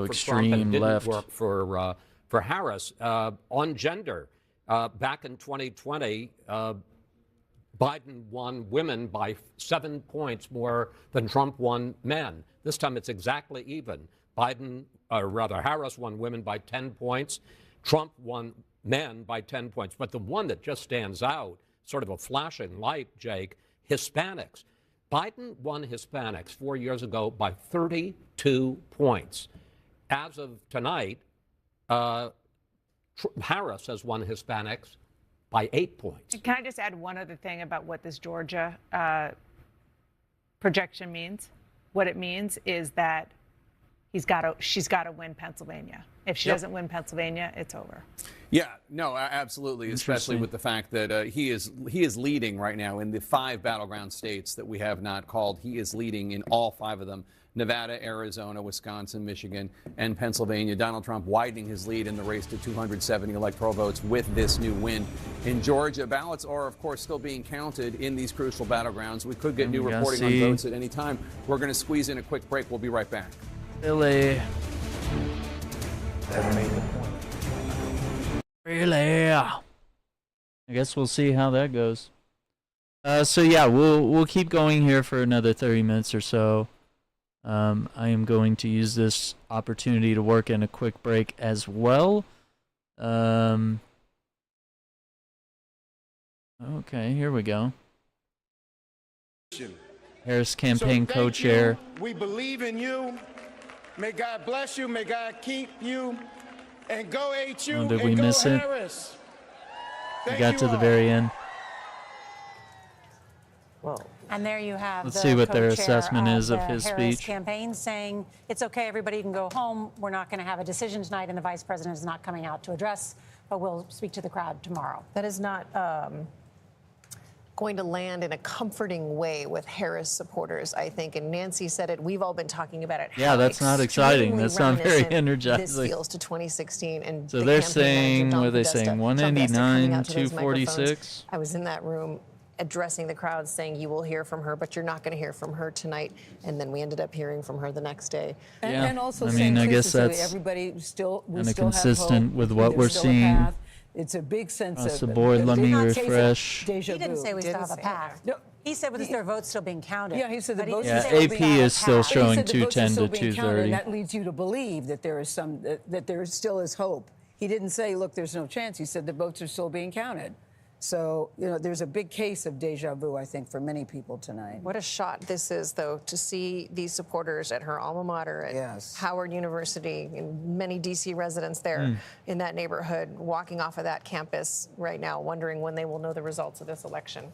extreme left. Work for Harris on gender. Back in 2020, Biden won women by 7 points more than Trump won men. This time it's exactly even. Harris won women by 10 points. Trump won men by 10 points. But the one that just stands out, sort of a flashing light, Jake, Hispanics. Biden won Hispanics 4 years ago by 32 points. As of tonight, Harris has won Hispanics by 8 points. Can I just add one other thing about what this Georgia projection means? What it means is that she's got to win Pennsylvania. If she doesn't win Pennsylvania, it's over. Yeah, no, absolutely, especially with the fact that he is leading right now in the 5 battleground states that we have not called. He is leading in all 5 of them: Nevada, Arizona, Wisconsin, Michigan, and Pennsylvania. Donald Trump widening his lead in the race to 270 electoral votes with this new win in Georgia. Ballots are, of course, still being counted in these crucial battlegrounds. We could get new reporting on votes at any time. We're going to squeeze in a quick break. We'll be right back. Really? Really? I guess we'll see how that goes. So yeah, we'll keep going here for another 30 minutes or so. I am going to use this opportunity to work in a quick break as well. Okay, here we go. Harris campaign co-chair. We believe in you. May God bless you. May God keep you. And go HU. Oh, did we miss it? Harris. We got to the very end. And there you have Let's see what their assessment is of his Harris speech. campaign saying it's okay, everybody can go home. We're not going to have a decision tonight, and the vice president is not coming out to address, but we'll speak to the crowd tomorrow. That is not going to land in a comforting way with Harris supporters, I think. And Nancy said it. We've all been talking about it. Yeah, that's not exciting. That's not very energizing. This feels to 2016. And So they're saying, what are they saying, 189, 246? I was in that room addressing the crowd saying you will hear from her, but you're not going to hear from her tonight. And then we ended up hearing from her the next day. And also I saying, mean, I guess so that's everybody still, we kinda still have consistent hope. with what There's we're still a seeing path. It's a big sense across of the board. Let me refresh. He didn't say we still have a path. No. He said with their votes still being counted. Yeah, he said the But votes Yeah, are still AP being is still counted. showing He said the votes are 210 to still being counted, 230. and that leads you to believe that there is that there still is hope. He didn't say, look, there's no chance. He said the votes are still being counted. So, there's a big case of deja vu, I think, for many people tonight. What a shot this is, though, to see these supporters at her alma mater at Howard University, and many D.C. residents there in that neighborhood walking off of that campus right now, wondering when they will know the results of this election.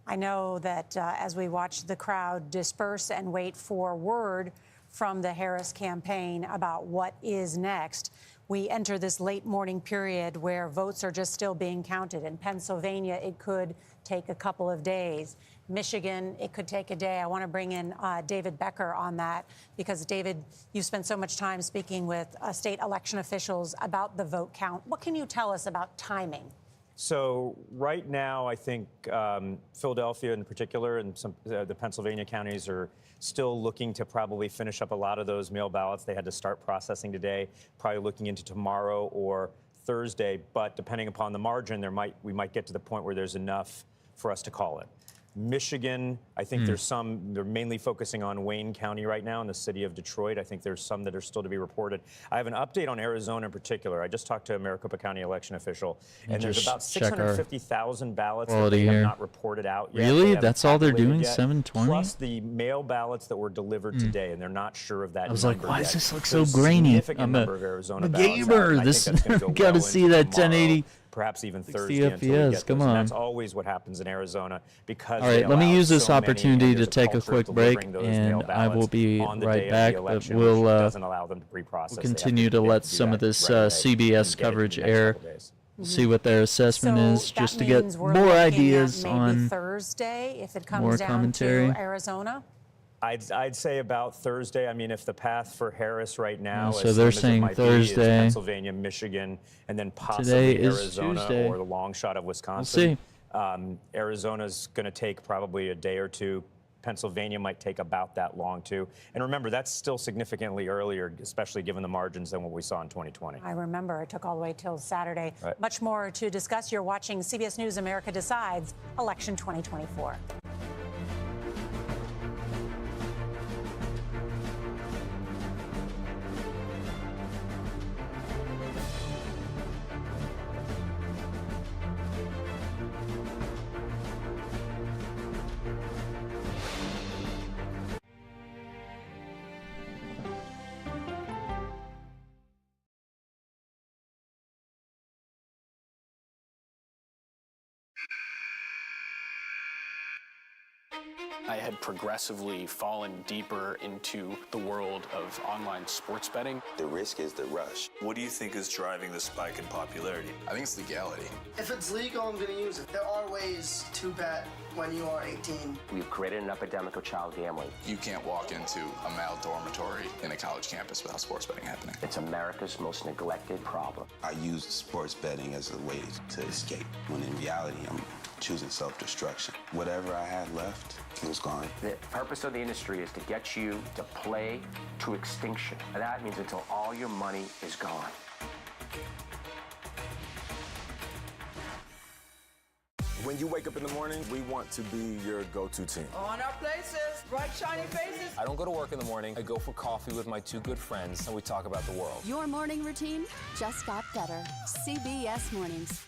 I know that as we watch the crowd disperse and wait for word from the Harris campaign about what is next, we enter this late morning period where votes are just still being counted. In Pennsylvania, it could take a couple of days. Michigan, it could take a day. I want to bring in David Becker on that because, David, you spent so much time speaking with state election officials about the vote count. What can you tell us about timing? So right now, I think Philadelphia in particular and some the Pennsylvania counties are still looking to probably finish up a lot of those mail ballots. They had to start processing today, probably looking into tomorrow or Thursday. But depending upon the margin, we might get to the point where there's enough for us to call it. Michigan, I think they're mainly focusing on Wayne County right now in the city of Detroit. I think there's some that are still to be reported. I have an update on Arizona in particular. I just talked to a Maricopa County election official, and there's about 650,000 ballots that they have not reported out yet. Really? That's all they're doing, 720? Plus the mail ballots that were delivered today, and they're not sure of that. I was like, why does this look so There's grainy? I'm a gamer. This got to see that 1080. Perhaps even 60 Thursday until we FPS. get Come those. on. And that's always what happens in Arizona because. All right, let me use this opportunity to there's take a culture of quick break, delivering those mail and I will ballots be on the right day of back. the But election, we'll which doesn't allow them to pre-process. we'll They have continue to get let do some that of this right away CBS and get it coverage in the next air. couple days. See what their assessment is, that just to get means we're more looking ideas at maybe on Thursday if it more comes down commentary. to Arizona. I'd say about Thursday. I mean, if the path for Harris right now So is they're same as it saying might be, is Thursday. Pennsylvania, Michigan, and then possibly Today is Arizona Tuesday. or the long shot of Wisconsin. We'll see. Arizona's going to take probably a day or two. Pennsylvania might take about that long too. And remember, that's still significantly earlier, especially given the margins than what we saw in 2020. I remember it took all the way till Saturday. Right. Much more to discuss. You're watching CBS News America Decides, Election 2024. I had progressively fallen deeper into the world of online sports betting. The risk is the rush. What do you think is driving the spike in popularity? I think it's legality. If it's legal, I'm going to use it. There are ways to bet when you are 18. We've created an epidemic of child gambling. You can't walk into a male dormitory in a college campus without sports betting happening. It's America's most neglected problem. I used sports betting as a way to escape, when in reality, I'm choosing self-destruction. Whatever I had left, it was gone. The purpose of the industry is to get you to play to extinction. And that means until all your money is gone. When you wake up in the morning, we want to be your go-to team. On our places, bright, shiny faces. I don't go to work in the morning. I go for coffee with my two good friends, and we talk about the world. Your morning routine just got better. CBS Mornings.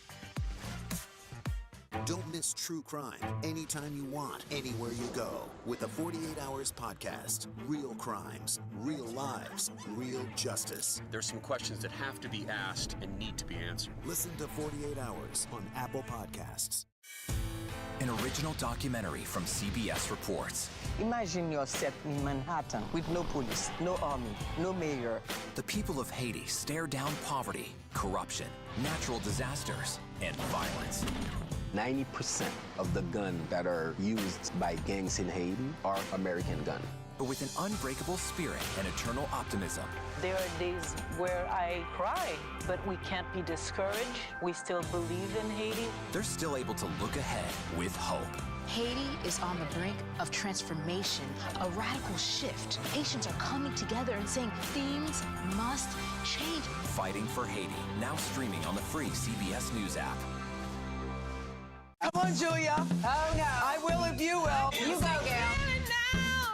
Don't miss true crime anytime you want, anywhere you go. With the 48 Hours podcast. Real crimes, real lives, real justice. There's some questions that have to be asked and need to be answered. Listen to 48 Hours on Apple Podcasts. An original documentary from CBS Reports. Imagine yourself in Manhattan with no police, no army, no mayor. The people of Haiti stare down poverty, corruption, natural disasters, and violence. 90% of the guns that are used by gangs in Haiti are American guns. But with an unbreakable spirit and eternal optimism. There are days where I cry, but we can't be discouraged. We still believe in Haiti. They're still able to look ahead with hope. Haiti is on the brink of transformation, a radical shift. Haitians are coming together and saying things must change. Fighting for Haiti, now streaming on the free CBS News app. Come on, Julia. Oh, no. I will if you will. You go, gal.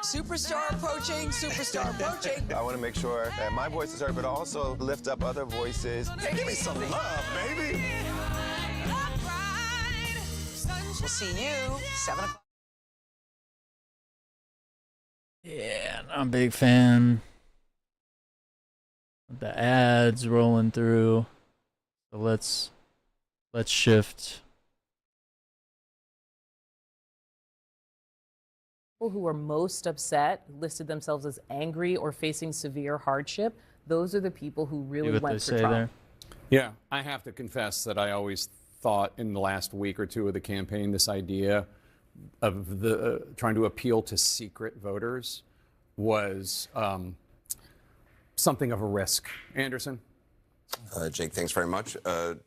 Superstar approaching, superstar approaching. I want to make sure that my voice is heard, but also lift up other voices. Hey, give me some love, baby. We'll see you 7 o'clock. Yeah, I'm a big fan. The ads rolling through. So let's shift people who are most upset, listed themselves as angry or facing severe hardship, those are the people who really went for Trump. There? Yeah, I have to confess that I always thought in the last week or two of the campaign, this idea of the trying to appeal to secret voters was something of a risk. Anderson? Jake, thanks very much. This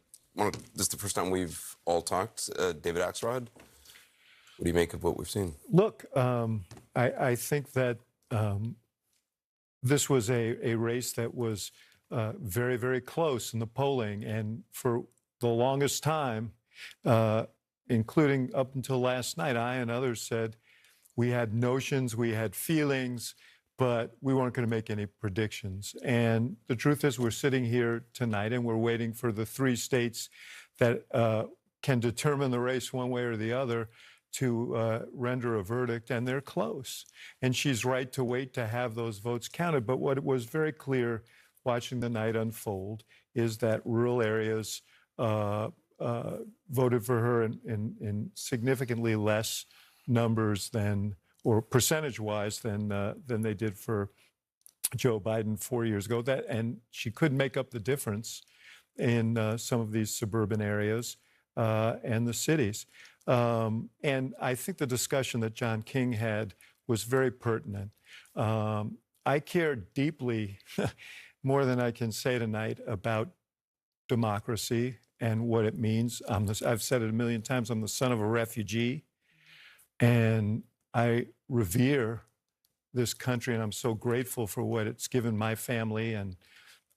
is the first time we've all talked. David Axelrod, what do you make of what we've seen? Look, I think that this was a race that was very, very close in the polling. And for the longest time, including up until last night, I and others said we had notions, we had feelings, but we weren't going to make any predictions. And the truth is we're sitting here tonight and we're waiting for the 3 states that can determine the race one way or the other to render a verdict, and they're close. And she's right to wait to have those votes counted. But what was very clear watching the night unfold is that rural areas voted for her in significantly less numbers than, or percentage-wise, than they did for Joe Biden 4 years ago. And she could make up the difference in some of these suburban areas and the cities. And I think the discussion that John King had was very pertinent. I care deeply, more than I can say tonight, about democracy and what it means. I've said it a million times, I'm the son of a refugee, and I revere this country, and I'm so grateful for what it's given my family and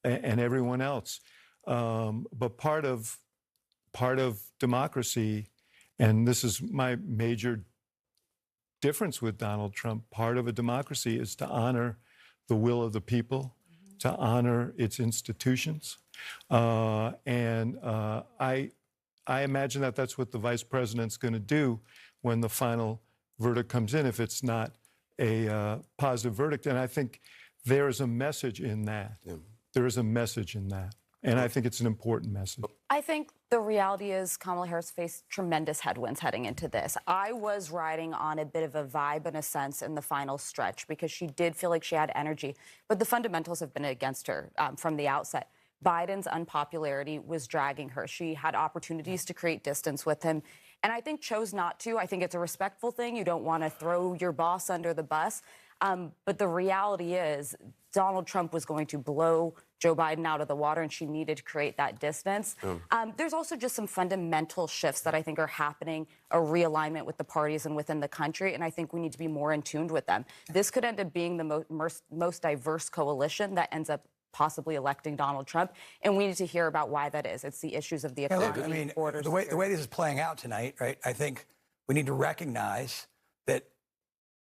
everyone else. But part of democracy, and this is my major difference with Donald Trump, part of a democracy is to honor the will of the people, to honor its institutions. And I imagine that that's what the vice president's going to do when the final verdict comes in, if it's not a positive verdict. And I think there is a message in that. Yeah. There is a message in that. And I think it's an important message. I think the reality is Kamala Harris faced tremendous headwinds heading into this. I was riding on a bit of a vibe, in a sense, in the final stretch because she did feel like she had energy. But the fundamentals have been against her from the outset. Biden's unpopularity was dragging her. She had opportunities to create distance with him, and I think chose not to. I think it's a respectful thing. You don't want to throw your boss under the bus. But the reality is Donald Trump was going to blow Joe Biden out of the water, and she needed to create that distance. There's also just some fundamental shifts that I think are happening, a realignment with the parties and within the country, and I think we need to be more in tune with them. This could end up being the most diverse coalition that ends up possibly electing Donald Trump, and we need to hear about why that is. It's the issues of the economy, look, I mean, borders. The way this is playing out tonight, right, I think we need to recognize that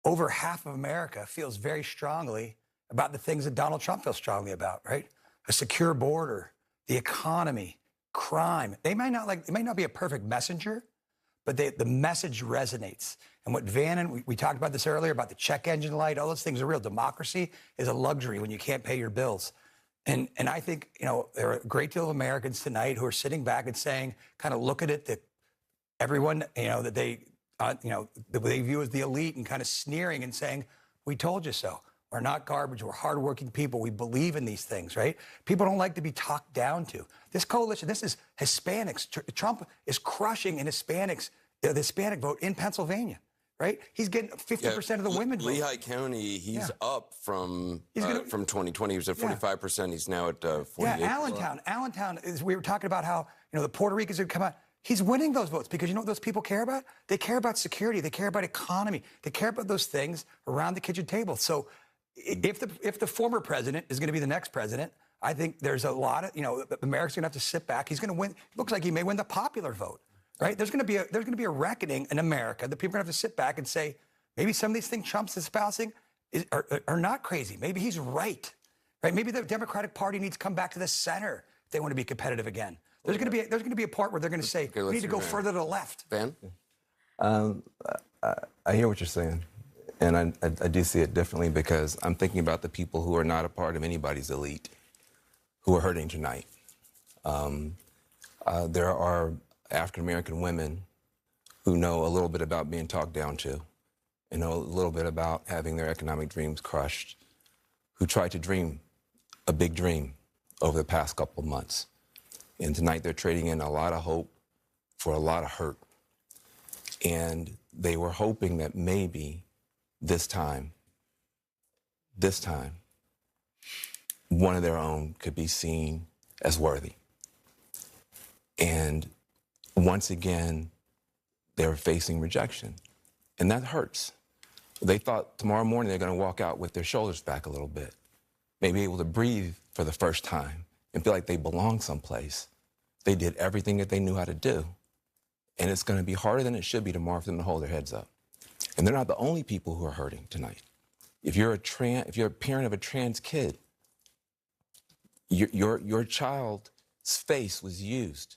over half of America feels very strongly about the things that Donald Trump feels strongly about, right? A secure border, the economy, crime. It might not be a perfect messenger, but the message resonates. And what Vannon, we talked about this earlier, about the check engine light, all those things are real. Democracy is a luxury when you can't pay your bills. And I think, there are a great deal of Americans tonight who are sitting back and saying, kind of look at it, that everyone, that they view as the elite, and kind of sneering and saying, we told you so. We're not garbage. We're hardworking people. We believe in these things, right? People don't like to be talked down to. This coalition, this is Hispanics. Trump is crushing in Hispanics, the Hispanic vote in Pennsylvania, right? He's getting 50% of the women vote. Lehigh County, he's up from 2020. He was at 45%. He's now at 48%. Yeah, Allentown is, we were talking about how, the Puerto Ricans would come out. He's winning those votes because you know what those people care about? They care about security. They care about economy. They care about those things around the kitchen table. So if the former president is going to be the next president, I think there's a lot of, America's going to have to sit back. He's going to win. It looks like he may win the popular vote, right? There's going to be a reckoning in America that people are going to have to sit back and say, maybe some of these things Trump's espousing are not crazy. Maybe he's right? Maybe the Democratic Party needs to come back to the center if they want to be competitive again. There's going to be a part where they're going to say, we need to go further to the left. Van? I hear what you're saying. And I do see it differently because I'm thinking about the people who are not a part of anybody's elite who are hurting tonight. There are African-American women who know a little bit about being talked down to. and know a little bit about having their economic dreams crushed, who tried to dream a big dream over the past couple of months. And tonight they're trading in a lot of hope for a lot of hurt. And they were hoping that maybe this time, one of their own could be seen as worthy. And once again, they were facing rejection. And that hurts. They thought tomorrow morning they're going to walk out with their shoulders back a little bit, maybe able to breathe for the first time and feel like they belong someplace. They did everything that they knew how to do. And it's going to be harder than it should be tomorrow for them to hold their heads up. And they're not the only people who are hurting tonight. If you're a parent of a trans kid, your child's face was used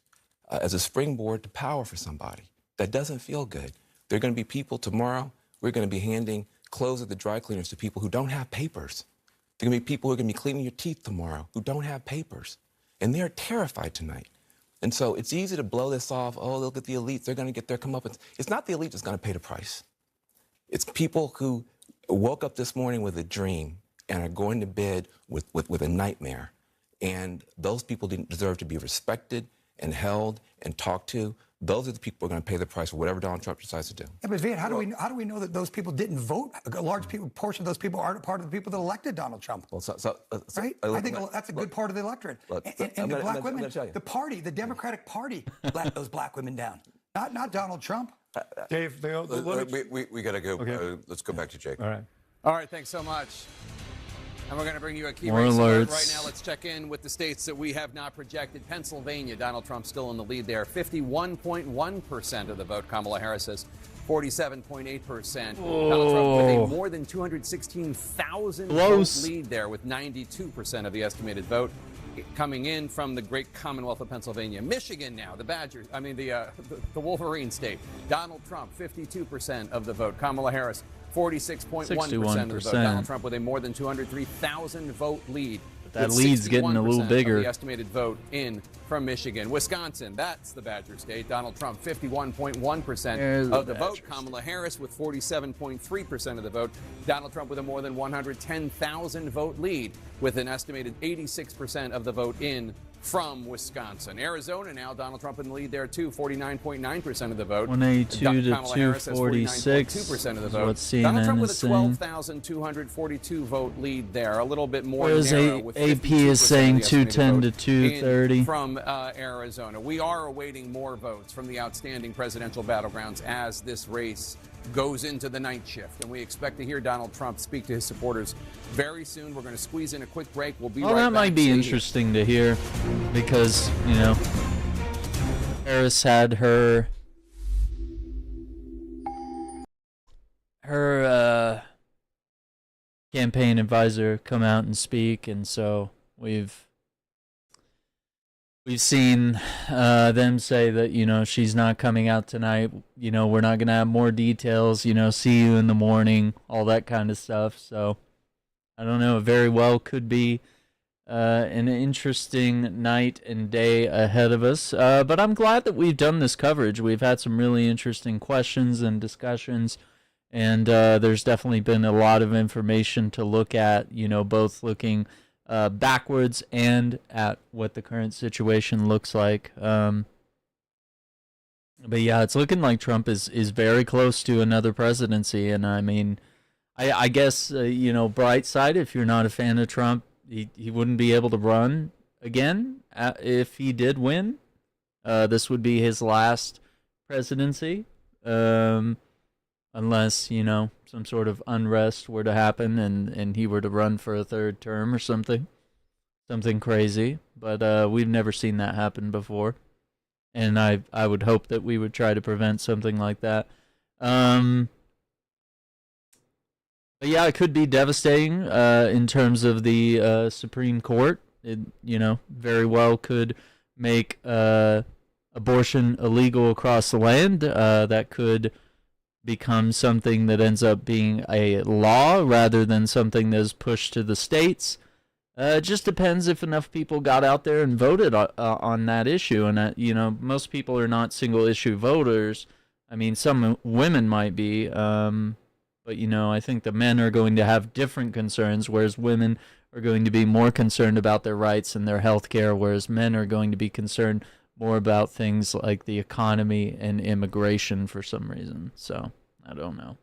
as a springboard to power for somebody. That doesn't feel good. There are going to be people tomorrow, we're going to be handing clothes at the dry cleaners to people who don't have papers. There are going to be people who are going to be cleaning your teeth tomorrow who don't have papers. And they're terrified tonight. And so it's easy to blow this off. Oh, look at the elites. They're going to get their comeuppance. It's not the elite that's going to pay the price. It's people who woke up this morning with a dream and are going to bed with a nightmare. And those people deserve to be respected and held and talked to. Those are the people who are going to pay the price for whatever Donald Trump decides to do. Yeah, but Van, how do we know that those people didn't vote? A large portion of those people aren't part of the people that elected Donald Trump. Well, right? I think that's a good part of the electorate. And the black women, the party, the Democratic Party, let those black women down. Not Donald Trump. Dave, we got to go. Okay. Let's go back to Jake. All right, thanks so much. And we're going to bring you a key More race alert alerts. right now. Let's check in with the states that we have not projected. Pennsylvania, Donald Trump still in the lead there. 51.1% of the vote. Kamala Harris has 47.8%. Donald Trump with a more than 216,000 vote lead there with 92% of the estimated vote coming in from the great Commonwealth of Pennsylvania. Michigan now, the Wolverine state. Donald Trump, 52% of the vote. Kamala Harris, 46.1% of the vote. Donald Trump with a more than 203,000 vote lead. That lead's getting a little bigger. Of the estimated vote in from Michigan. Wisconsin, that's the Badger State. Donald Trump, 51.1% of the vote. Kamala Harris with 47.3% of the vote. Donald Trump with a more than 110,000 vote lead with an estimated 86% of the vote in from Wisconsin. Arizona now, Donald Trump in the lead there too, 49.9% of the vote. 182 to Kamala Harris has 246 49.2% of the is vote. what CNN Donald Trump with is a saying. 12,242 vote lead there, a little bit more Whereas narrow with AP is saying 210 to 230 from Arizona. We are awaiting more votes from the outstanding presidential battlegrounds as this race goes into the night shift, and we expect to hear Donald Trump speak to his supporters very soon. We're going to squeeze in a quick break. We'll be right back. That might be interesting to hear because, Harris had her campaign advisor come out and speak, and so we've seen them say that, she's not coming out tonight. We're not going to have more details, see you in the morning, all that kind of stuff. So I don't know. It very well could be an interesting night and day ahead of us. But I'm glad that we've done this coverage. We've had some really interesting questions and discussions. And there's definitely been a lot of information to look at, both looking backwards and at what the current situation looks like. But yeah, it's looking like Trump is very close to another presidency. And I mean, I guess, bright side, if you're not a fan of Trump, he wouldn't be able to run again if he did win. This would be his last presidency. Unless, some sort of unrest were to happen and he were to run for a third term or something crazy. But we've never seen that happen before. And I would hope that we would try to prevent something like that. But yeah, it could be devastating in terms of the Supreme Court. It, very well could make abortion illegal across the land. That could become something that ends up being a law rather than something that is pushed to the states. It just depends if enough people got out there and voted on that issue. And, most people are not single issue voters. I mean, some women might be, but But, I think the men are going to have different concerns, whereas women are going to be more concerned about their rights and their health care, whereas men are going to be concerned more about things like the economy and immigration for some reason. So, I don't know.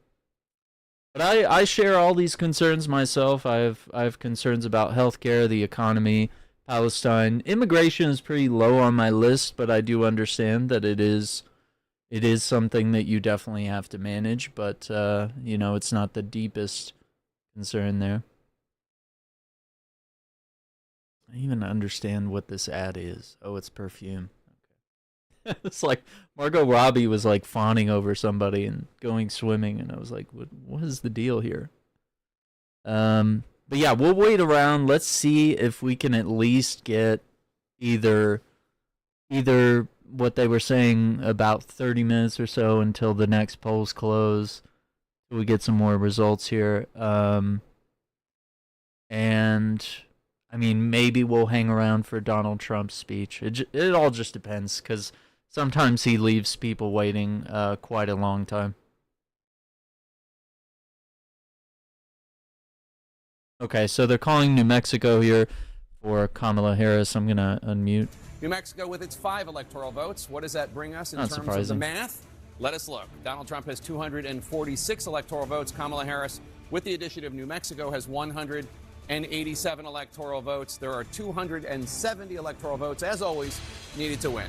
But I share all these concerns myself. I have concerns about healthcare, the economy, Palestine. Immigration is pretty low on my list, but I do understand that it is something that you definitely have to manage. But it's not the deepest concern there. I even understand what this ad is. Oh, it's perfume. It's like Margot Robbie was like fawning over somebody and going swimming, and I was like, what is the deal here? But yeah, we'll wait around. Let's see if we can at least get either what they were saying, about 30 minutes or so until the next polls close. We get some more results here. And I mean, maybe we'll hang around for Donald Trump's speech. It all just depends, because sometimes he leaves people waiting quite a long time. Okay, so they're calling New Mexico here for Kamala Harris. I'm going to unmute. New Mexico with its 5 electoral votes. What does that bring us in terms of the math? Let us look. Donald Trump has 246 electoral votes. Kamala Harris, with the addition of New Mexico, has 187 electoral votes. There are 270 electoral votes, as always, needed to win.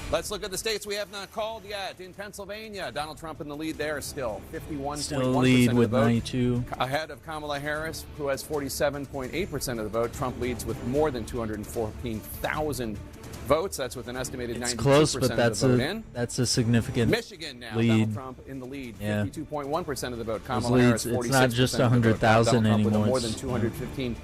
Let's look at the states we have not called yet. In Pennsylvania, Donald Trump in the lead there still. 51.1% of the vote. 92. Ahead of Kamala Harris, who has 47.8% of the vote. Trump leads with more than 214,000 votes. That's with an estimated 92% of the vote in. That's a significant Michigan now, lead. Donald Trump in the lead. 52.1% of the vote. Kamala Leads, Harris, 46% it's not just 100,000 anymore. With more than 215,000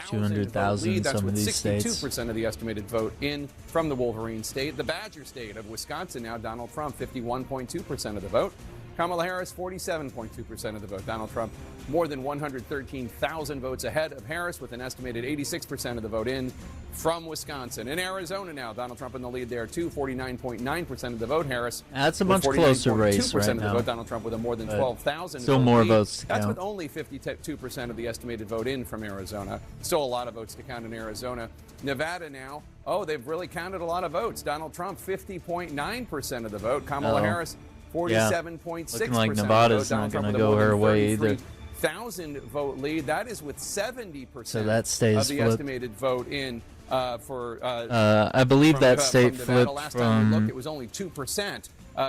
200,000 in That's some with of these 62% states. of the estimated vote in from the Wolverine state. The Badger state of Wisconsin now, Donald Trump, 51.2% of the vote. Kamala Harris, 47.2% of the vote. Donald Trump, more than 113,000 votes ahead of Harris, with an estimated 86% of the vote in from Wisconsin. In Arizona now, Donald Trump in the lead there, too, 49.9% of the vote. Harris, that's a much closer race right of the now. vote. Donald Trump with a more than 12,000 still vote more lead. votes to That's count. with only 52% of the estimated vote in from Arizona. Still a lot of votes to count in Arizona. Nevada now, they've really counted a lot of votes. Donald Trump, 50.9% of the vote. Kamala Harris, 47.6%. Looking like Nevada's not going to go her way either. 1,000 vote lead. That is with 70% So that stays of the flipped. estimated vote in for. I believe that state from flipped last time we from looked, it was only 2%.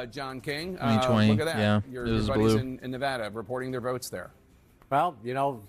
John King, 2020. look at that. Yeah, your it was buddies blue. in Nevada reporting their votes there. Well,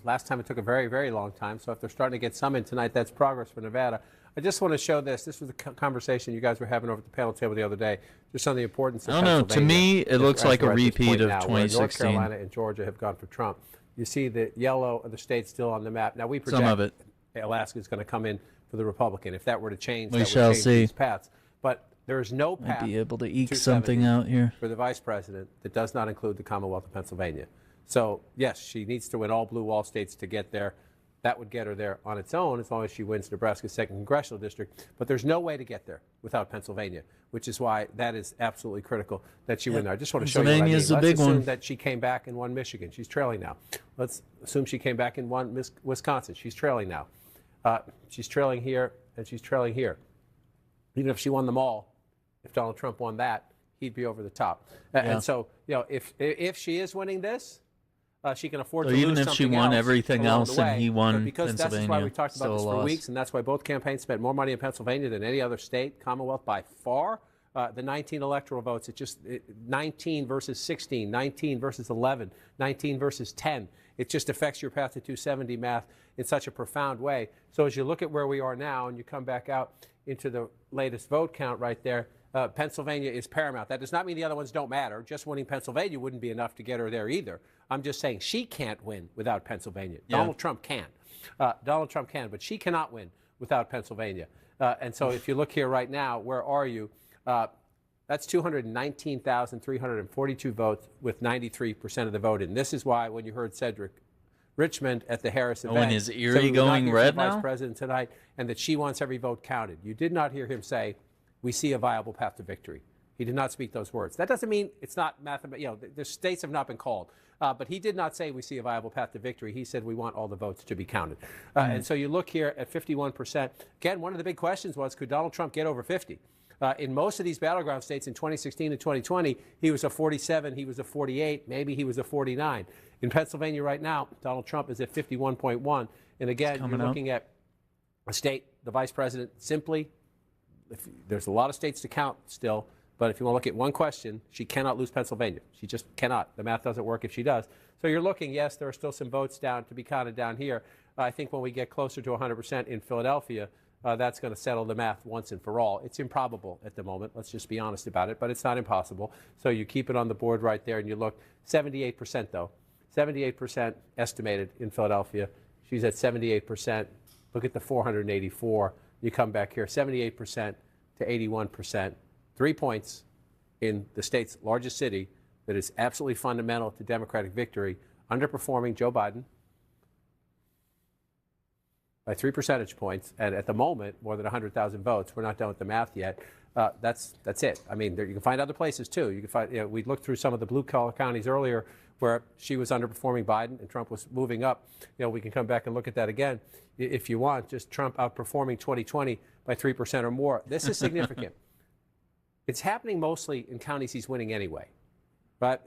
last time it took a very, very long time. So if they're starting to get some in tonight, that's progress for Nevada. I just want to show this. This was the conversation you guys were having over at the panel table the other day, just on the importance of I don't know. To me, it looks like a we're at this repeat point of now, where 2016. North Carolina and Georgia have gone for Trump. You see the yellow of the states still on the map. Now, we project Some of it. Alaska is going to come in for the Republican. If that were to change, We that shall would change see. these paths. But there is no Might path be able to eke 270 something out here. for the vice president that does not include the Commonwealth of Pennsylvania. So, yes, she needs to win all blue wall states to get there. That would get her there on its own as long as she wins Nebraska's 2nd congressional district. But there's no way to get there without Pennsylvania, which is why that is absolutely critical that she win there. I just want to show you what I mean. Pennsylvania's the Let's big assume one. that she came back and won Michigan. She's trailing now. Let's assume she came back and won Wisconsin. She's trailing now. She's trailing here, and she's trailing here. Even if she won them all, if Donald Trump won that, he'd be over the top. And so, if she is winning this, she can afford So to even lose if she something won else everything along else the way. and he won But because that's why Pennsylvania, we talked about still this a for loss. weeks, and that's why both campaigns spent more money in Pennsylvania than any other state, Commonwealth by far. The 19 electoral votes, 19 versus 16, 19 versus 11, 19 versus 10. It just affects your path to 270 math in such a profound way. So as you look at where we are now and you come back out into the latest vote count right there, Pennsylvania is paramount. That does not mean the other ones don't matter. Just winning Pennsylvania wouldn't be enough to get her there either. I'm just saying she can't win without Pennsylvania. Yeah. Donald Trump can. Donald Trump can, but she cannot win without Pennsylvania. And so if you look here right now, where are you? That's 219,342 votes with 93% of the vote in. This is why when you heard Cedric Richmond at the Harris event, and is said Erie we would not going hear from red the now? Vice President tonight, and that she wants every vote counted. You did not hear him say, we see a viable path to victory. He did not speak those words. That doesn't mean it's not mathematical. The states have not been called. But he did not say we see a viable path to victory. He said we want all the votes to be counted. And so you look here at 51%. Again, one of the big questions was, could Donald Trump get over 50? In most of these battleground states in 2016 and 2020, he was a 47, he was a 48, maybe he was a 49. In Pennsylvania right now, Donald Trump is at 51.1. And again, you're looking at a state, the vice president simply, there's a lot of states to count still, but if you want to look at one question, she cannot lose Pennsylvania. She just cannot. The math doesn't work if she does. So you're looking, yes, there are still some votes down to be counted down here. I think when we get closer to 100% in Philadelphia, that's going to settle the math once and for all. It's improbable at the moment. Let's just be honest about it, but it's not impossible. So you keep it on the board right there, and you look 78% though. 78% estimated in Philadelphia. She's at 78%. Look at the 484. You come back here, 78% to 81%. 3 points in the state's largest city that is absolutely fundamental to Democratic victory, underperforming Joe Biden by 3 percentage points, and at the moment, more than 100,000 votes. We're not done with the math yet. That's it. I mean, you can find other places too. You can find. We looked through some of the blue-collar counties earlier where she was underperforming Biden and Trump was moving up. We can come back and look at that again if you want. Just Trump outperforming 2020 by 3% or more. This is significant. It's happening mostly in counties he's winning anyway. But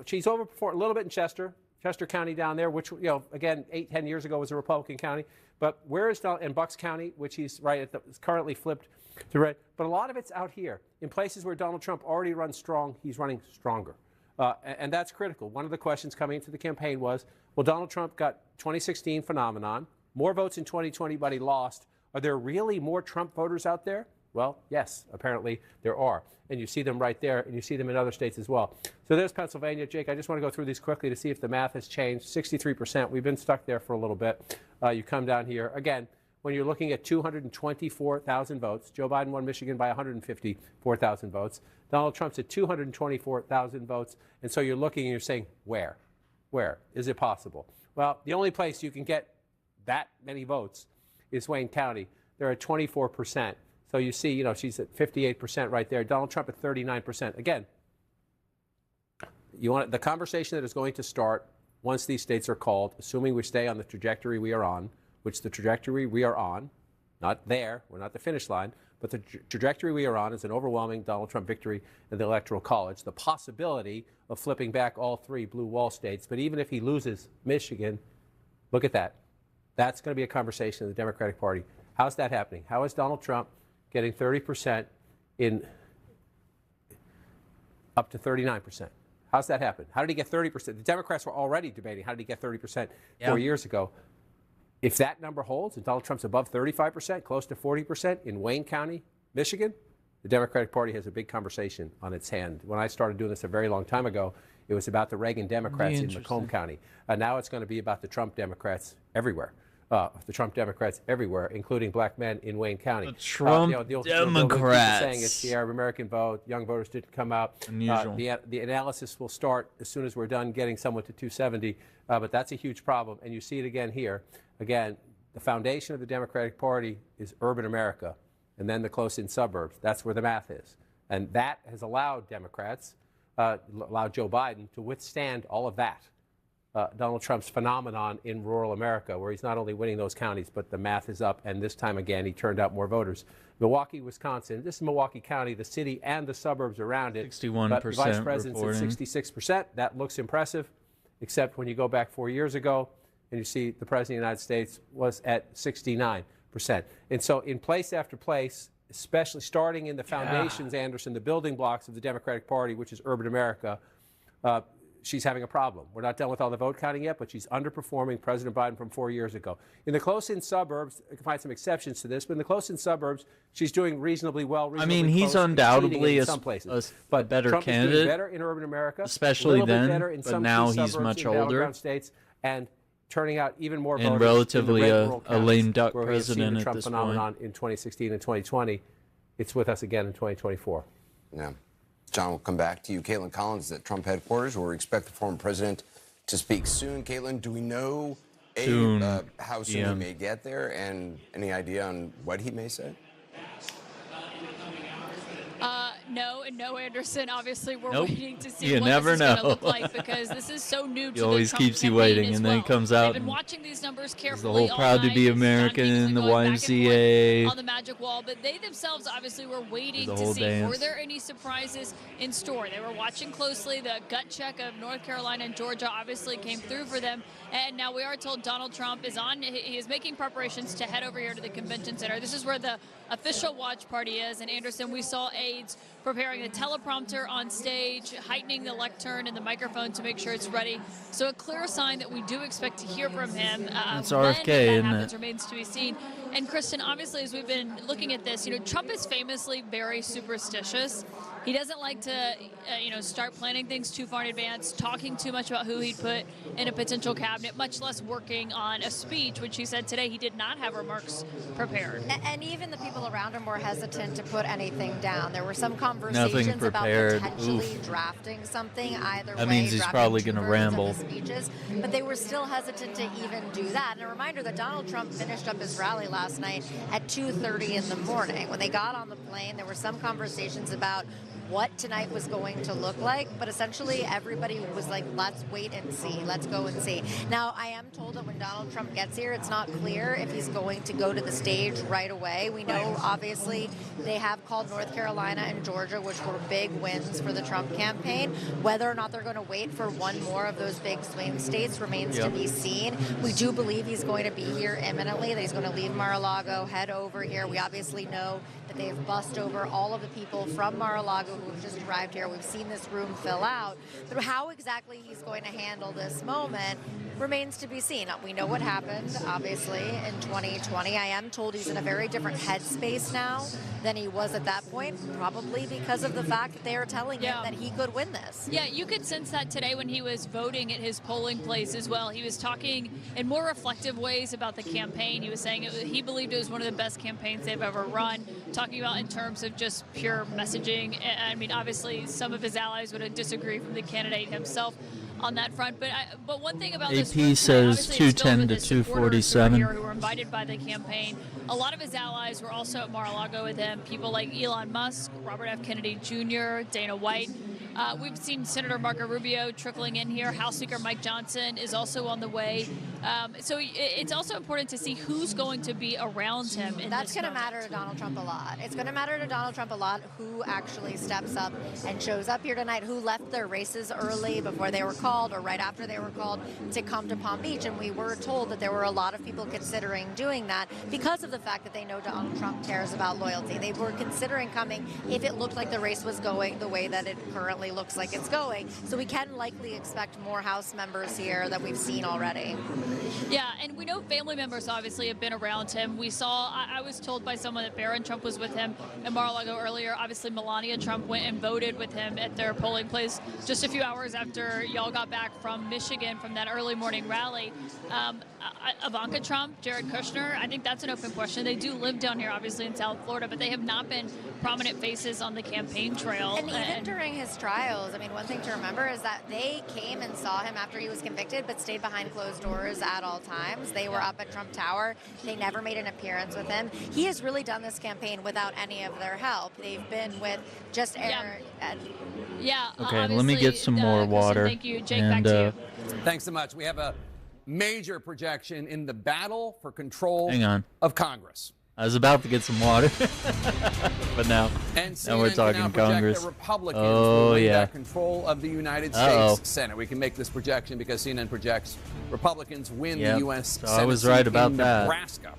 she's overperformed a little bit in Chester County down there, which, again, 8-10 years ago was a Republican county. But where is Donald, in Bucks County, which he's is currently flipped to red. But a lot of it's out here. In places where Donald Trump already runs strong, he's running stronger. And that's critical. One of the questions coming into the campaign was, well, Donald Trump got 2016 phenomenon, more votes in 2020, but he lost. Are there really more Trump voters out there? Well, yes, apparently there are. And you see them right there, and you see them in other states as well. So there's Pennsylvania. Jake, I just want to go through these quickly to see if the math has changed. 63%. We've been stuck there for a little bit. You come down here. Again, when you're looking at 224,000 votes, Joe Biden won Michigan by 154,000 votes. Donald Trump's at 224,000 votes. And so you're looking and you're saying, where? Where? Is it possible? Well, the only place you can get that many votes is Wayne County. They're at 24%. So you see, she's at 58% right there. Donald Trump at 39%. Again, you want the conversation that is going to start once these states are called, assuming we stay on the trajectory we are on, which the trajectory we are on, not there, we're not the finish line, but the trajectory we are on is an overwhelming Donald Trump victory in the Electoral College. The possibility of flipping back all 3 blue wall states. But even if he loses Michigan, look at that. That's going to be a conversation in the Democratic Party. How's that happening? How is Donald Trump getting 30% up to 39%? How's that happen? How did he get 30%? The Democrats were already debating how did he get 30% 4 years ago. If that number holds and Donald Trump's above 35%, close to 40% in Wayne County, Michigan, the Democratic Party has a big conversation on its hand. When I started doing this a very long time ago, it was about the Reagan Democrats in Macomb County. Now it's going to be about the Trump Democrats everywhere. Including black men in Wayne County. The Trump Democrats. Saying it's the Arab American vote. Young voters didn't come out. Unusual. The analysis will start as soon as we're done getting someone to 270. But that's a huge problem. And you see it again here. Again, the foundation of the Democratic Party is urban America, and then the close-in suburbs. That's where the math is. And that has allowed Democrats, allowed Joe Biden to withstand all of that. Donald Trump's phenomenon in rural America, where he's not only winning those counties, but the math is up, and this time again, he turned out more voters. Milwaukee, Wisconsin, this is Milwaukee County, the city and the suburbs around it. 61% but the vice president's reporting. at 66%. That looks impressive, except when you go back 4 years ago, and you see the President of the United States was at 69%. And so in place after place, especially starting in the foundations, Anderson, the building blocks of the Democratic Party, which is urban America, she's having a problem. We're not done with all the vote counting yet, but she's underperforming President Biden from 4 years ago. In the close-in suburbs, I can find some exceptions to this, but in the close-in suburbs, she's doing reasonably well. He's undoudedly in some places. a better Trump candidate, is doing better in urban America, especially then, better in but some now key he's suburbs much in older. battleground states, and turning out even more voters and relatively in the red a rural counties lame duck where we have seen president the at Trump this phenomenon point. in 2016 and 2020. It's with us again in 2024. Yeah. John, we'll come back to you. Caitlin Collins is at Trump headquarters, where we expect the former president to speak soon. Caitlin, do we know how soon he may get there, and any idea on what he may say? no, and no, Anderson. Obviously, we're Nope. waiting to see You what never this is going to know. look like because this is so new to He always the Trump keeps you campaign waiting, as and then he well. comes out They've been and watching these numbers the carefully whole proud all to be night. American John King has in been the going back and YMCA. forth on the magic wall, but they themselves obviously were waiting The to whole see dance. were there any surprises in store. They were watching closely. The gut check of North Carolina and Georgia obviously came through for them, and now we are told Donald Trump is on. He is making preparations to head over here to the convention center. This is where the official watch party is. And Anderson, we saw aides preparing the teleprompter on stage, heightening the lectern and the microphone to make sure it's ready. So a clear sign that we do expect to hear from him. It's when RFK, that isn't happens it? remains to be seen. And Kristen, obviously, as we've been looking at this, Trump is famously very superstitious. He doesn't like to, start planning things too far in advance, talking too much about who he'd put in a potential cabinet, much less working on a speech, which he said today he did not have remarks prepared. And even the people around him were hesitant to put anything down. There were some conversations about prepared. potentially Oof. drafting something either That way. means he's drafting probably two gonna versions of ramble. the speeches, but they were still hesitant to even do that. And a reminder that Donald Trump finished up his rally last night at 2:30 in the morning. When they got on the plane, there were some conversations about what tonight was going to look like, but essentially everybody was like, let's wait and see, let's go and see. Now, I am told that when Donald Trump gets here, it's not clear if he's going to go to the stage right away. We know, obviously, they have called North Carolina and Georgia, which were big wins for the Trump campaign. Whether or not they're going to wait for one more of those big swing states remains to be seen. We do believe he's going to be here imminently, that he's going to leave Mar-a-Lago, head over here. We obviously know that they've bussed over all of the people from Mar-a-Lago who have just arrived here. We've seen this room fill out. But how exactly he's going to handle this moment remains to be seen. We know what happened, obviously, in 2020. I am told he's in a very different headspace now than he was at that point, probably because of the fact that they are telling him that he could win this. Yeah, you could sense that today when he was voting at his polling place as well. He was talking in more reflective ways about the campaign. He was saying he believed it was one of the best campaigns they've ever run, talking about in terms of just pure messaging. I mean, obviously, some of his allies would disagree from the candidate himself on that front. But one thing about this AP says 210 to 247. who were invited by the campaign. A lot of his allies were also at Mar-a-Lago with him. People like Elon Musk, Robert F. Kennedy Jr., Dana White. We've seen Senator Marco Rubio trickling in here. House Speaker Mike Johnson is also on the way. So it's also important to see who's going to be around him. That's going to matter to Donald Trump a lot. It's going to matter to Donald Trump a lot who actually steps up and shows up here tonight, who left their races early before they were called or right after they were called to come to Palm Beach. And we were told that there were a lot of people considering doing that because of the fact that they know Donald Trump cares about loyalty. They were considering coming if it looked like the race was going the way that it currently looks like it's going. So we can likely expect more House members here that we've seen already. Yeah, and we know family members obviously have been around him. We saw, I was told by someone that Barron Trump was with him in Mar-a-Lago earlier. Obviously, Melania Trump went and voted with him at their polling place just a few hours after y'all got back from Michigan from that early morning rally. Ivanka Trump, Jared Kushner, I think that's an open question. They do live down here, obviously, in South Florida, but they have not been prominent faces on the campaign trail. And even during his trials, I mean, one thing to remember is that they came and saw him after he was convicted, but stayed behind closed doors at all times. They were up at Trump Tower. They never made an appearance with him. He has really done this campaign without any of their help. They've been with just Aaron. Yeah. Okay, let me get some more water. Thank you. Jake, back to you. Thanks so much. We have a major projection in the battle for control Hang on. of Congress. I was about to get some water, but now we're talking Congress. The Republicans will win back control of the United States Senate. We can make this projection because CNN projects Republicans win the U.S. So Senate I was right seat about in that. Nebraska.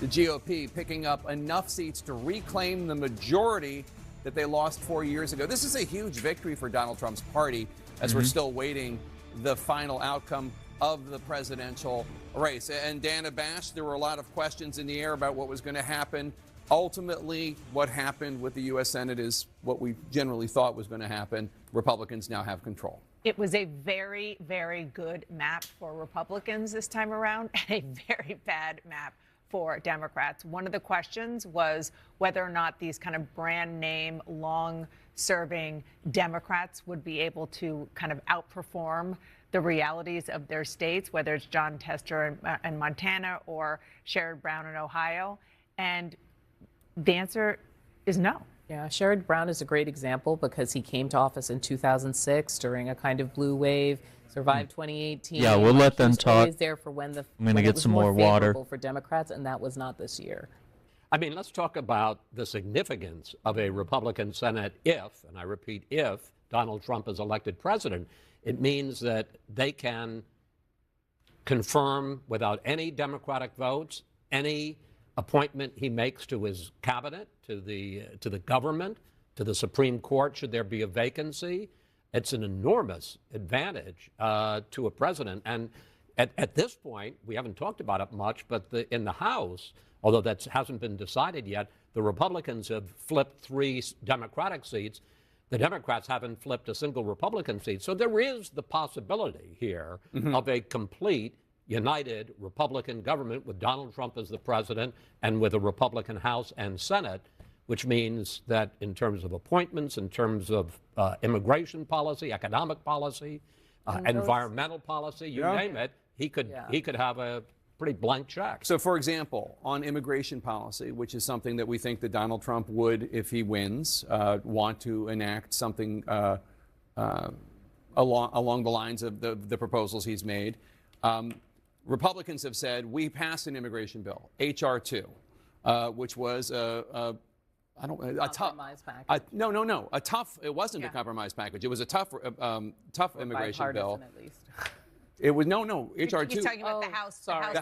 The GOP picking up enough seats to reclaim the majority that they lost 4 years ago. This is a huge victory for Donald Trump's party as we're still waiting the final outcome of the presidential race. And Dana Bash, there were a lot of questions in the air about what was going to happen. Ultimately, what happened with the U.S. Senate is what we generally thought was going to happen. Republicans now have control. It was a very, very good map for Republicans this time around and a very bad map for Democrats. One of the questions was whether or not these kind of brand name, long-serving Democrats would be able to kind of outperform the realities of their states, whether it's John Tester in Montana or Sherrod Brown in Ohio. And the answer is no. Yeah, Sherrod Brown is a great example because he came to office in 2006 during a kind of blue wave, survived 2018. Yeah, we'll let them talk. Always there for when I'm going to get some more water for Democrats, and that was not this year. I mean, let's talk about the significance of a Republican Senate if, and I repeat, if Donald Trump is elected president. It means that they can confirm without any Democratic votes any appointment he makes to his cabinet, to the government, to the Supreme Court, should there be a vacancy. It's an enormous advantage to a president. And at this point, we haven't talked about it much, but in the House, although that hasn't been decided yet, the Republicans have flipped 3 Democratic seats. The Democrats haven't flipped a single Republican seat. So there is the possibility here of a complete united Republican government with Donald Trump as the president and with a Republican House and Senate, which means that in terms of appointments, in terms of immigration policy, economic policy, environmental policy, you name it, he could have a pretty blank check. So, for example, on immigration policy, which is something that we think that Donald Trump would, if he wins, want to enact something along the lines of the proposals he's made. Republicans have said, we passed an immigration bill, H.R. 2, which was a compromise package. It wasn't a compromise package. It was a tough immigration bill. At least. It was H.R. 2. He's talking about the House. Sorry. The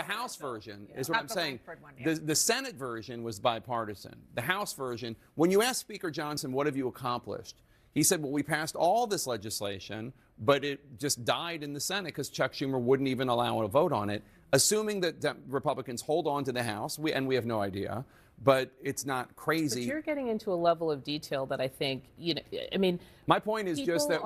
House version is what I'm saying. The Senate version was bipartisan. The House version, when you ask Speaker Johnson, what have you accomplished? He said, well, we passed all this legislation, but it just died in the Senate because Chuck Schumer wouldn't even allow a vote on it, assuming that Republicans hold on to the House, and we have no idea, but it's not crazy. But you're getting into a level of detail that I think, I mean, my point is just that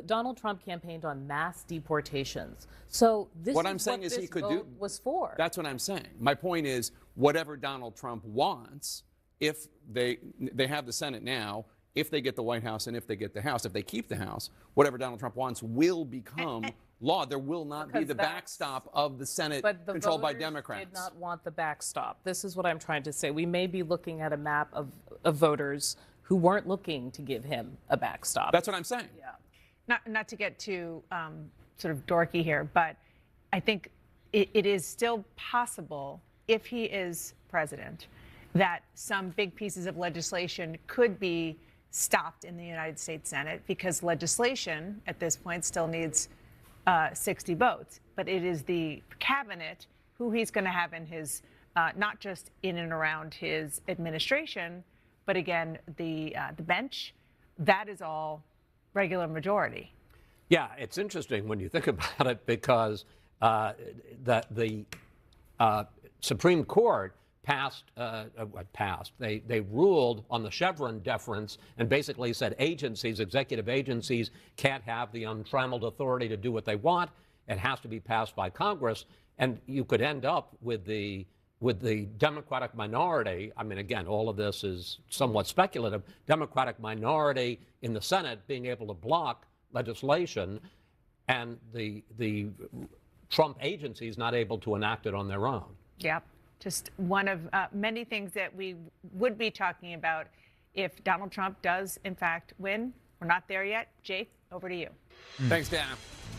Donald Trump campaigned on mass deportations. So this what I'm saying is this he could vote do was for. That's what I'm saying. My point is whatever Donald Trump wants, if they have the Senate now, if they get the White House and if they get the House, if they keep the House, whatever Donald Trump wants will become law. There will not be the backstop of the Senate controlled by Democrats. Did not want the backstop. This is what I'm trying to say. We may be looking at a map of voters who weren't looking to give him a backstop. That's what I'm saying. Yeah. Not to get too sort of dorky here, but I think it is still possible, if he is president, that some big pieces of legislation could be stopped in the United States Senate because legislation at this point still needs 60 votes. But it is the cabinet who he's going to have in his, not just in and around his administration, but again, the bench. That is all regular majority. Yeah, it's interesting when you think about it because the Supreme Court they ruled on the Chevron deference and basically said executive agencies can't have the untrammeled authority to do what they want. It has to be passed by Congress. And you could end up with the Democratic minority. I mean, again, all of this is somewhat speculative. Democratic minority in the Senate being able to block legislation and the Trump agencies not able to enact it on their own. Yep. Just one of many things that we would be talking about if Donald Trump does, in fact, win. We're not there yet. Jake, over to you. Thanks, Dan.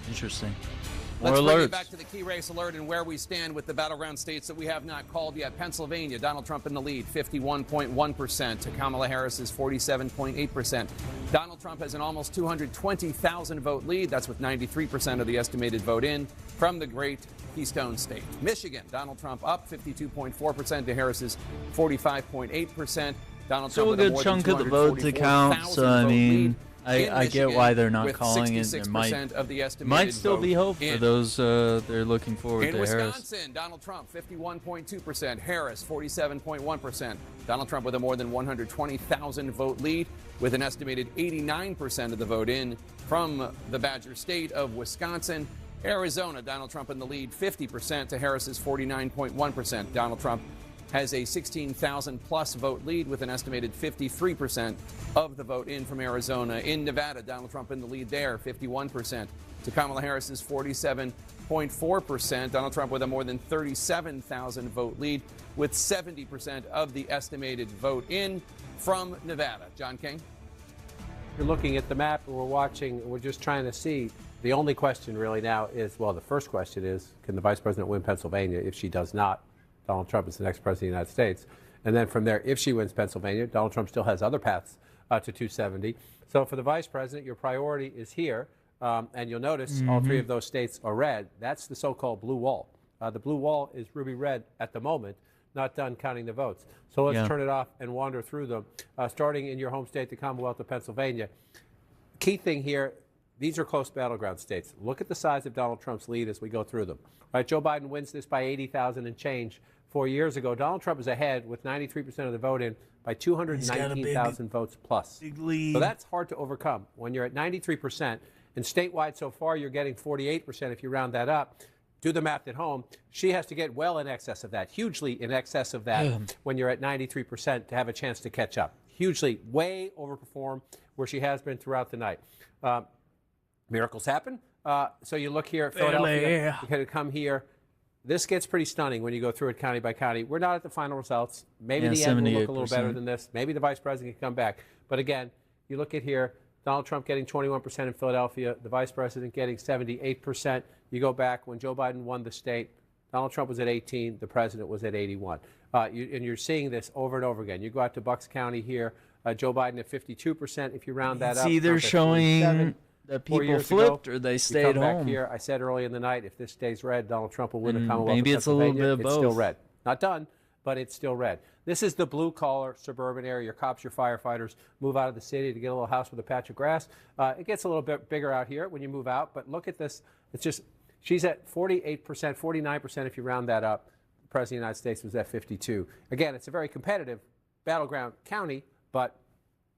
Interesting. Let's bring you back to the key race alert and where we stand with the battleground states that we have not called yet. Pennsylvania, Donald Trump in the lead, 51.1% to Kamala Harris's 47.8%. Donald Trump has an almost 220,000 vote lead. That's with 93% of the estimated vote in from the great Keystone State. Michigan, Donald Trump up 52.4% to Harris's 45.8%. Donald Still Trump a good chunk of the vote to count, so I mean, I get why they're not calling it. There might still be hope for those they're looking forward to Harris. In Wisconsin, Donald Trump 51.2%, Harris 47.1%. Donald Trump with a more than 120,000 vote lead with an estimated 89% of the vote in from the Badger State of Wisconsin. Arizona, Donald Trump in the lead 50% to Harris's 49.1%. Donald Trump has a 16,000 plus vote lead with an estimated 53% of the vote in from Arizona. In Nevada, Donald Trump in the lead there, 51% to Kamala Harris's 47.4%. Donald Trump with a more than 37,000 vote lead, with 70% of the estimated vote in from Nevada. John King. You're looking at the map and we're watching, we're just trying to see. The only question really now is, well, the first question is, can the vice president win Pennsylvania? If she does not, Donald Trump is the next president of the United States. And then from there, if she wins Pennsylvania, Donald Trump still has other paths to 270. So for the vice president, your priority is here. And you'll notice all three of those states are red. That's the so-called blue wall. The blue wall is ruby red at the moment, not done counting the votes. So let's turn it off and wander through them, starting in your home state, the Commonwealth of Pennsylvania. Key thing here, these are close battleground states. Look at the size of Donald Trump's lead as we go through them. Right, Joe Biden wins this by 80,000 and change 4 years ago. Donald Trump is ahead with 93% of the vote in by 219,000 votes plus. Big lead. So that's hard to overcome when you're at 93%. And statewide so far, you're getting 48% if you round that up. Do the math at home. She has to get well in excess of that, hugely in excess of that when you're at 93% to have a chance to catch up. Hugely, way overperform where she has been throughout the night. Miracles happen. So you look here at Philadelphia. You can come here. This gets pretty stunning when you go through it county by county. We're not at the final results. Maybe the end will look a little better than this. Maybe the vice president can come back. But again, you look at here, Donald Trump getting 21% in Philadelphia, the vice president getting 78%. You go back when Joe Biden won the state, Donald Trump was at 18, the president was at 81. And you're seeing this over and over again. You go out to Bucks County here, Joe Biden at 52%. If you round that up, it's either showing that people flipped or they stayed home. Back here, I said early in the night, if this stays red, Donald Trump will win the Commonwealth maybe of it's a little Pennsylvania. bit of It's both. still red. Not done, but it's still red. This is the blue-collar suburban area. Your cops, your firefighters move out of the city to get a little house with a patch of grass. It gets a little bit bigger out here when you move out, but look at this. It's just, she's at 48%, 49% if you round that up. The President of the United States was at 52. Again, it's a very competitive battleground county, but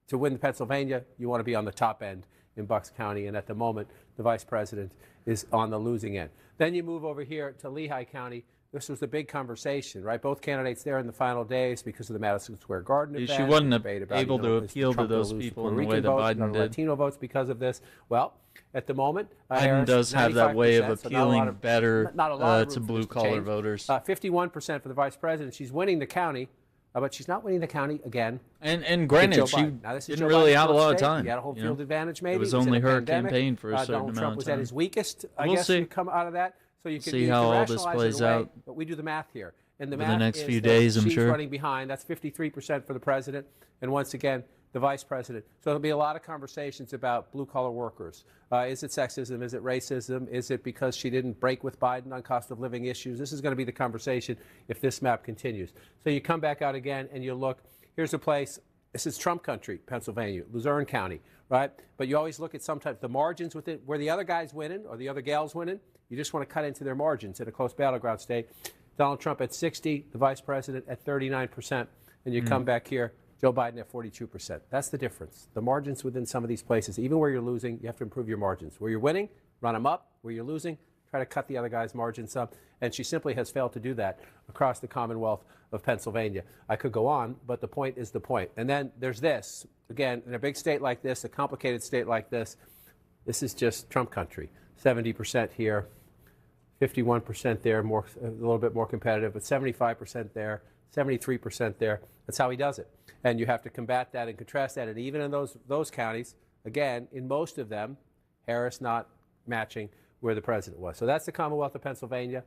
to win Pennsylvania, you want to be on the top end in Bucks County, and at the moment, the vice president is on the losing end. Then you move over here to Lehigh County. This was the big conversation, right? Both candidates there in the final days because of the Madison Square Garden event. She wasn't about, able to appeal to those people in the way that Biden did. Latino votes because of this. Well, at the moment, Biden Harris, does have that way of appealing better to blue-collar voters. 51% for the vice president. She's winning the county, but she's not winning the county again. And granted, she didn't really have a lot of time. He had a home field advantage, maybe. It was only her campaign for a certain Donald amount Trump of was time. at his weakest, I We'll guess, see. you come out of that. So you can See how all this rationalize plays it away, out but we do the math here. And the over math the next is few that days, I'm she's sure. running behind. That's 53% for the president, and once again, the vice president. So there'll be a lot of conversations about blue-collar workers. Is it sexism? Is it racism? Is it because she didn't break with Biden on cost of living issues? This is going to be the conversation if this map continues. So you come back out again and you look. Here's a place. This is Trump country, Pennsylvania, Luzerne County, right? But you always look at sometimes the margins with it, where the other guy's winning or the other gal's winning. You just want to cut into their margins in a close battleground state. Donald Trump at 60, the vice president at 39%, and you come back here, Joe Biden at 42%. That's the difference. The margins within some of these places, even where you're losing, you have to improve your margins. Where you're winning, run them up. Where you're losing, try to cut the other guy's margins up. And she simply has failed to do that across the Commonwealth of Pennsylvania. I could go on, but the point is the point. And then there's this. Again, in a big state like this, a complicated state like this, this is just Trump country. 70% here, 51% there, a little bit more competitive, but 75% there, 73% there. That's how he does it. And you have to combat that and contrast that. And even in those counties, again, in most of them, Harris not matching where the president was. So that's the Commonwealth of Pennsylvania.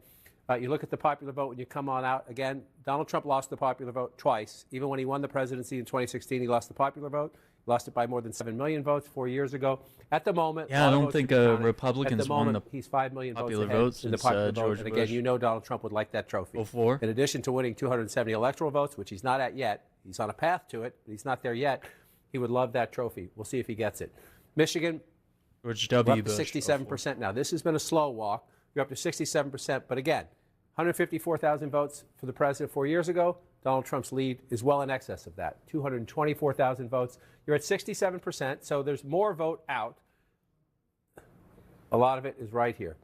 You look at the popular vote when you come on out. Again, Donald Trump lost the popular vote twice. Even when he won the presidency in 2016, he lost the popular vote. He lost it by more than 7 million votes 4 years ago. At the moment, I don't think Republicans won the he's 5 million popular votes votes in the since popular George vote. And again, Bush. you know Donald Trump would like that trophy. Before. In addition to winning 270 electoral votes, which he's not at yet, he's on a path to it, but he's not there yet. He would love that trophy. We'll see if he gets it. Michigan, George we're W. up to Bush. 67% now. This has been a slow walk. You're up to 67%, but again, 154,000 votes for the president 4 years ago. Donald Trump's lead is well in excess of that, 224,000 votes. You're at 67%, so there's more vote out. A lot of it is right here.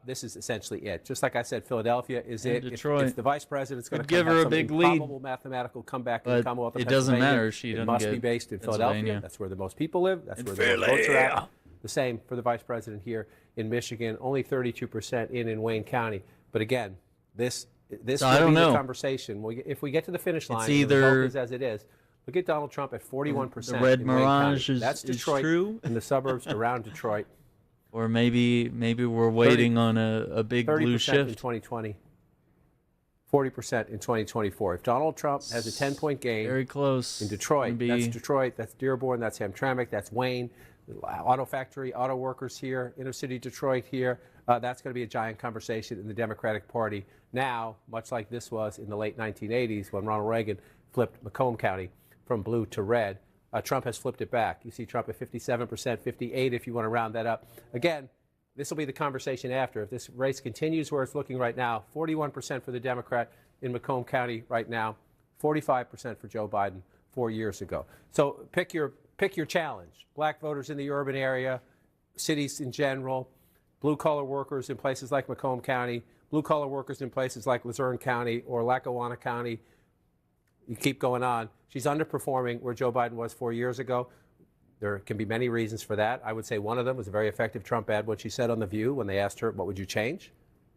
This is essentially it. Just like I said, Philadelphia is And it. Detroit. If the vice president's going to give her a big lead. Probable mathematical comeback in the But Commonwealth of it doesn't Pennsylvania, matter. She it doesn't must get be based in Pennsylvania. Philadelphia. That's where the most people live. That's In where the most votes are at. The same for the vice president here in Michigan, only 32% in Wayne County. But again, this So will I don't be know. the conversation. If we get to the finish line, It's and the either- result is as it is. Look at Donald Trump at 41%. The red in Wayne mirage County. is- That's is Detroit true. and the suburbs around Detroit. Or maybe we're waiting on a big 30% blue in shift. 2020. 40% in 2024. If Donald Trump has a 10-point gain, very close in Detroit, Gonna that's be- Detroit, that's Dearborn, that's Hamtramck, that's Wayne, auto factory, auto workers here, inner city Detroit here. That's going to be a giant conversation in the Democratic Party now, much like this was in the late 1980s when Ronald Reagan flipped Macomb County from blue to red. Trump has flipped it back. You see Trump at 57%, 58% if you want to round that up. Again, this will be the conversation after. If this race continues where it's looking right now, 41% for the Democrat in Macomb County right now, 45% for Joe Biden 4 years ago. So pick your challenge. Black voters in the urban area, cities in general, blue-collar workers in places like Macomb County, blue-collar workers in places like Luzerne County or Lackawanna County. You keep going on. She's underperforming where Joe Biden was 4 years ago. There can be many reasons for that. I would say one of them was a very effective Trump ad, what she said on The View when they asked her, what would you change?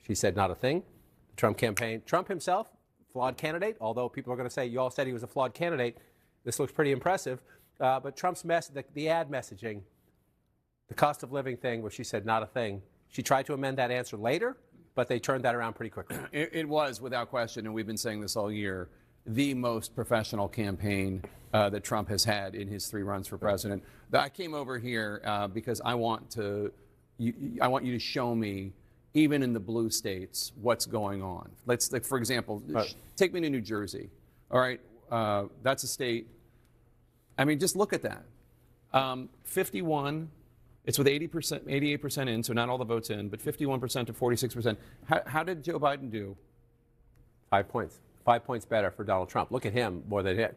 She said, not a thing. The Trump campaign, Trump himself, flawed candidate, although people are going to say, you all said he was a flawed candidate. This looks pretty impressive. But Trump's the ad messaging, the cost of living thing where she said, not a thing. She tried to amend that answer later, but they turned that around pretty quickly. It was, without question, and we've been saying this all year, the most professional campaign that Trump has had in his 3 runs for president. I came over here because I want you to show me, even in the blue states, what's going on. Let's, like, for example, take me to New Jersey. All right, that's a state. I mean, just look at that. 51. It's with 80%, 88% in, so not all the votes in, but 51% to 46%. How did Joe Biden do? 5 points. 5 points better for Donald Trump. Look at him more than him.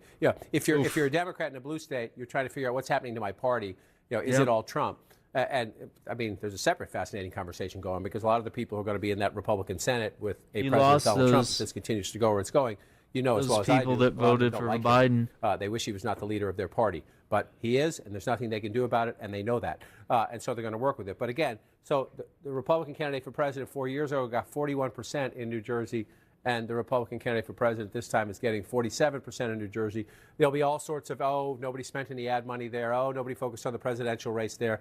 If you're a Democrat in a blue state, you're trying to figure out what's happening to my party. Is it all Trump? And I mean, there's a separate fascinating conversation going because a lot of the people who are going to be in that Republican Senate with a President Donald Trump, if this continues to go where it's going, as well as I do, people that voted for Biden. They wish he was not the leader of their party, but he is, and there's nothing they can do about it, and they know that, and so they're going to work with it. But again, so the Republican candidate for president 4 years ago got 41% in New Jersey. And the Republican candidate for president this time is getting 47% in New Jersey. There'll be all sorts of, nobody spent any ad money there. Nobody focused on the presidential race there.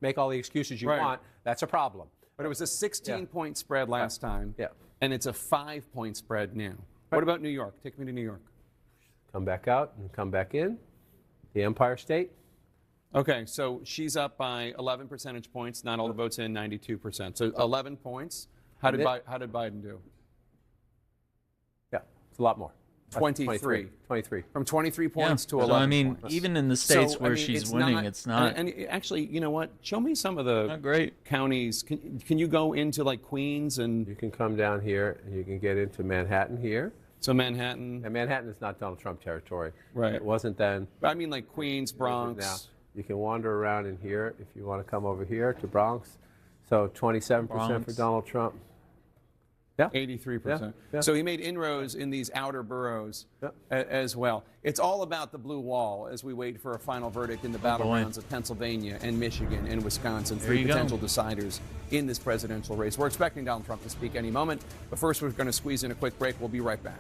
Make all the excuses you want. That's a problem. But it was a 16-point spread last time. Yeah. And it's a 5-point spread now. What about New York? Take me to New York. Come back out and come back in. The Empire State. Okay, so she's up by 11 percentage points. Not all the votes in, 92%. So 11 points. How did Biden do? A lot more. 23. 23. From 23 points to 11 So, I mean, points. even in the states where she's winning, it's not. And actually, you know what? Show me some of the counties. Can you go into like Queens and... You can come down here and you can get into Manhattan here. So Manhattan... And Manhattan is not Donald Trump territory. Right. It wasn't then. But I mean like Queens, Bronx. Now, you can wander around in here if you want to come over here to Bronx. So 27% for Donald Trump. Yeah. 83%. Yeah. So he made inroads in these outer boroughs as well. It's all about the blue wall as we wait for a final verdict in the battlegrounds of Pennsylvania and Michigan and Wisconsin. 3 potential deciders in this presidential race. We're expecting Donald Trump to speak any moment, but first we're going to squeeze in a quick break. We'll be right back.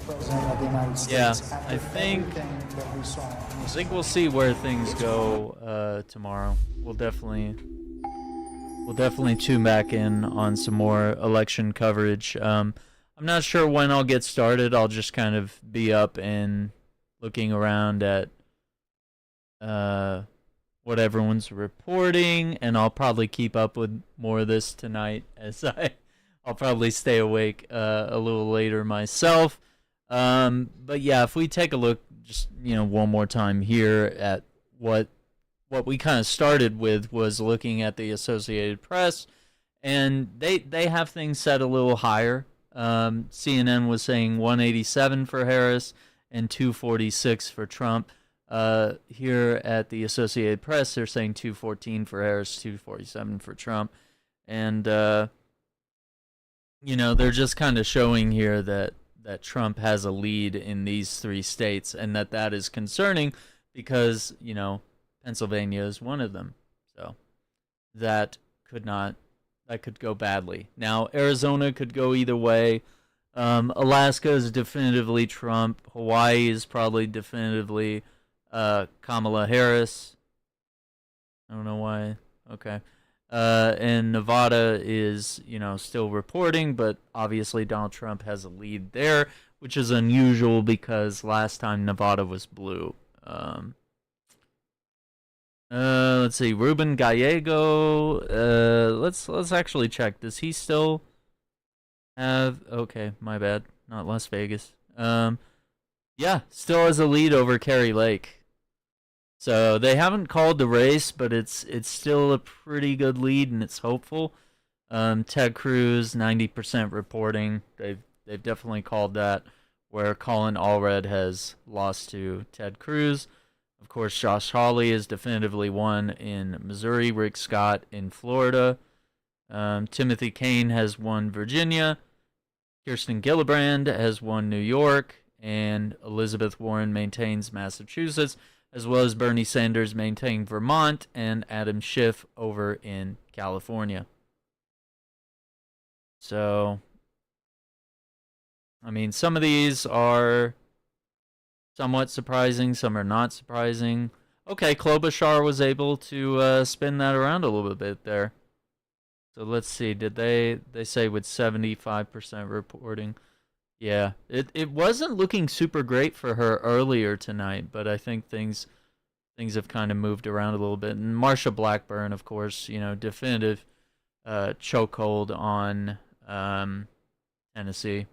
President of the United States. I think we'll see where things go tomorrow. We'll definitely tune back in on some more election coverage. I'm not sure when I'll get started. I'll just kind of be up and looking around at what everyone's reporting, and I'll probably keep up with more of this tonight as I'll probably stay awake a little later myself. But yeah, if we take a look just one more time here at what we kind of started with was looking at the Associated Press, and they have things set a little higher. CNN was saying 187 for Harris and 246 for Trump. Here at the Associated Press, they're saying 214 for Harris, 247 for Trump. And, they're just kind of showing here that Trump has a lead in these 3 states, and that is concerning because, Pennsylvania is one of them. So that could go badly. Now, Arizona could go either way. Alaska is definitively Trump. Hawaii is probably definitively Kamala Harris. I don't know why. Okay. And Nevada is, still reporting, but obviously Donald Trump has a lead there, which is unusual because last time Nevada was blue. Let's see, Ruben Gallego. Let's actually check. Does he still have? Okay, my bad. Not Las Vegas. Yeah, still has a lead over Kerry Lake. So they haven't called the race, but it's still a pretty good lead, and it's hopeful. Ted Cruz, 90% reporting. They've definitely called that, where Colin Allred has lost to Ted Cruz. Of course, Josh Hawley has definitively won in Missouri. Rick Scott in Florida. Timothy Kaine has won Virginia. Kirsten Gillibrand has won New York. And Elizabeth Warren maintains Massachusetts, as well as Bernie Sanders maintained Vermont and Adam Schiff over in California. So, I mean, some of these are somewhat surprising, some are not surprising. Okay, Klobuchar was able to spin that around a little bit there. So let's see, did they say with 75% reporting? Yeah, it wasn't looking super great for her earlier tonight, but I think things have kind of moved around a little bit. And Marsha Blackburn, of course, definitive chokehold on Tennessee.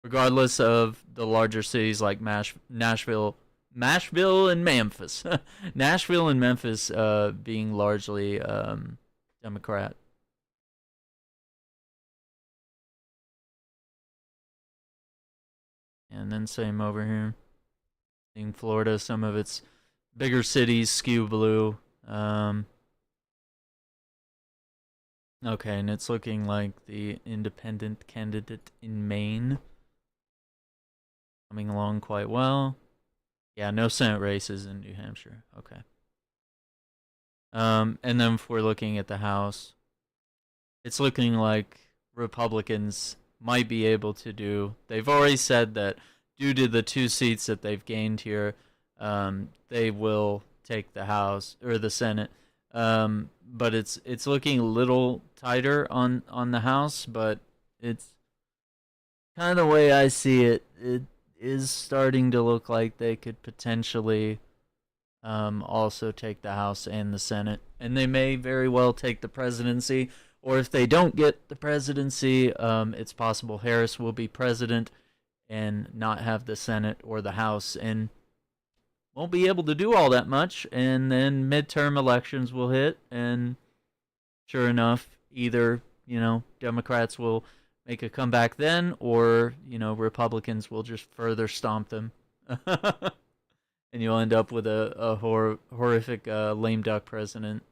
Regardless of the larger cities like Nashville and Memphis. Nashville and Memphis being largely Democrat. And then same over here. In Florida, some of its bigger cities skew blue. Okay, and it's looking like the independent candidate in Maine coming along quite well. Yeah, no Senate races in New Hampshire. Okay. And then if we're looking at the House, it's looking like Republicans might be able to do. They've already said that due to the 2 seats that they've gained here, they will take the House or the Senate. But it's looking a little tighter on the House, but it's kind of the way I see it. It is starting to look like they could potentially also take the House and the Senate, and they may very well take the presidency. Or if they don't get the presidency, it's possible Harris will be president and not have the Senate or the House, and won't be able to do all that much. And then midterm elections will hit, and sure enough, either Democrats will make a comeback then, or Republicans will just further stomp them, and you'll end up with a horrific lame duck president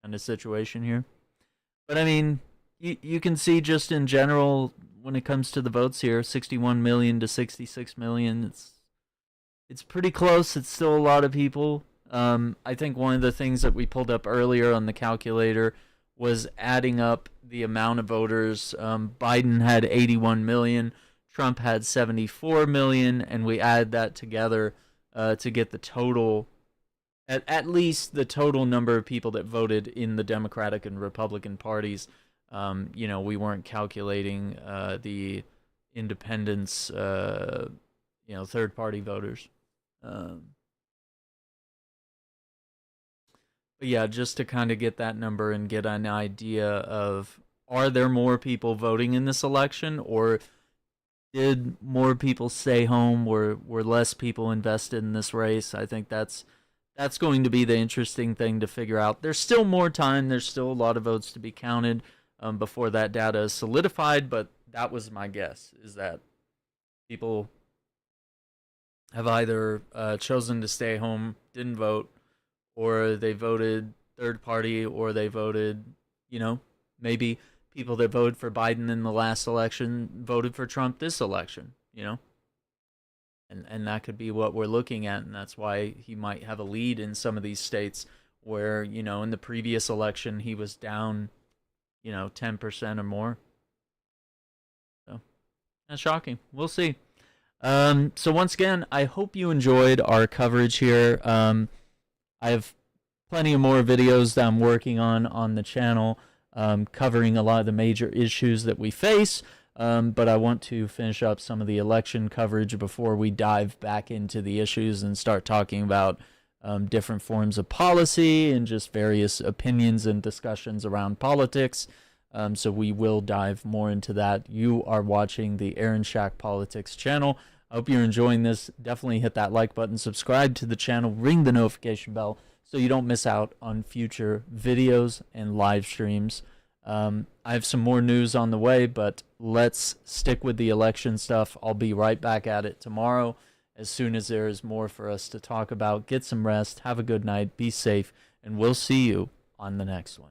kind of situation here. But I mean, you can see just in general when it comes to the votes here, 61 million to 66 million. It's pretty close. It's still a lot of people. I think one of the things that we pulled up earlier on the calculator was adding up the amount of voters. Biden had 81 million, Trump had 74 million, and we add that together to get the total. At least the total number of people that voted in the Democratic and Republican parties. We weren't calculating the independents, third-party voters. But yeah, just to kind of get that number and get an idea of, are there more people voting in this election, or did more people stay home? Were less people invested in this race? I think that's going to be the interesting thing to figure out. There's still more time. There's still a lot of votes to be counted before that data is solidified, but that was my guess, is that people have either chosen to stay home, didn't vote, or they voted third party, or they voted, maybe people that voted for Biden in the last election voted for Trump this election, And that could be what we're looking at, and that's why he might have a lead in some of these states where, in the previous election he was down, 10% or more. So that's shocking. We'll see. So once again, I hope you enjoyed our coverage here. I have plenty of more videos that I'm working on the channel, covering a lot of the major issues that we face. But I want to finish up some of the election coverage before we dive back into the issues and start talking about different forms of policy and just various opinions and discussions around politics. So we will dive more into that. You are watching the Aaron Shack Politics channel. I hope you're enjoying this. Definitely hit that like button, subscribe to the channel, ring the notification bell so you don't miss out on future videos and live streams. I have some more news on the way, but let's stick with the election stuff. I'll be right back at it tomorrow as soon as there is more for us to talk about. Get some rest, have a good night, be safe, and we'll see you on the next one.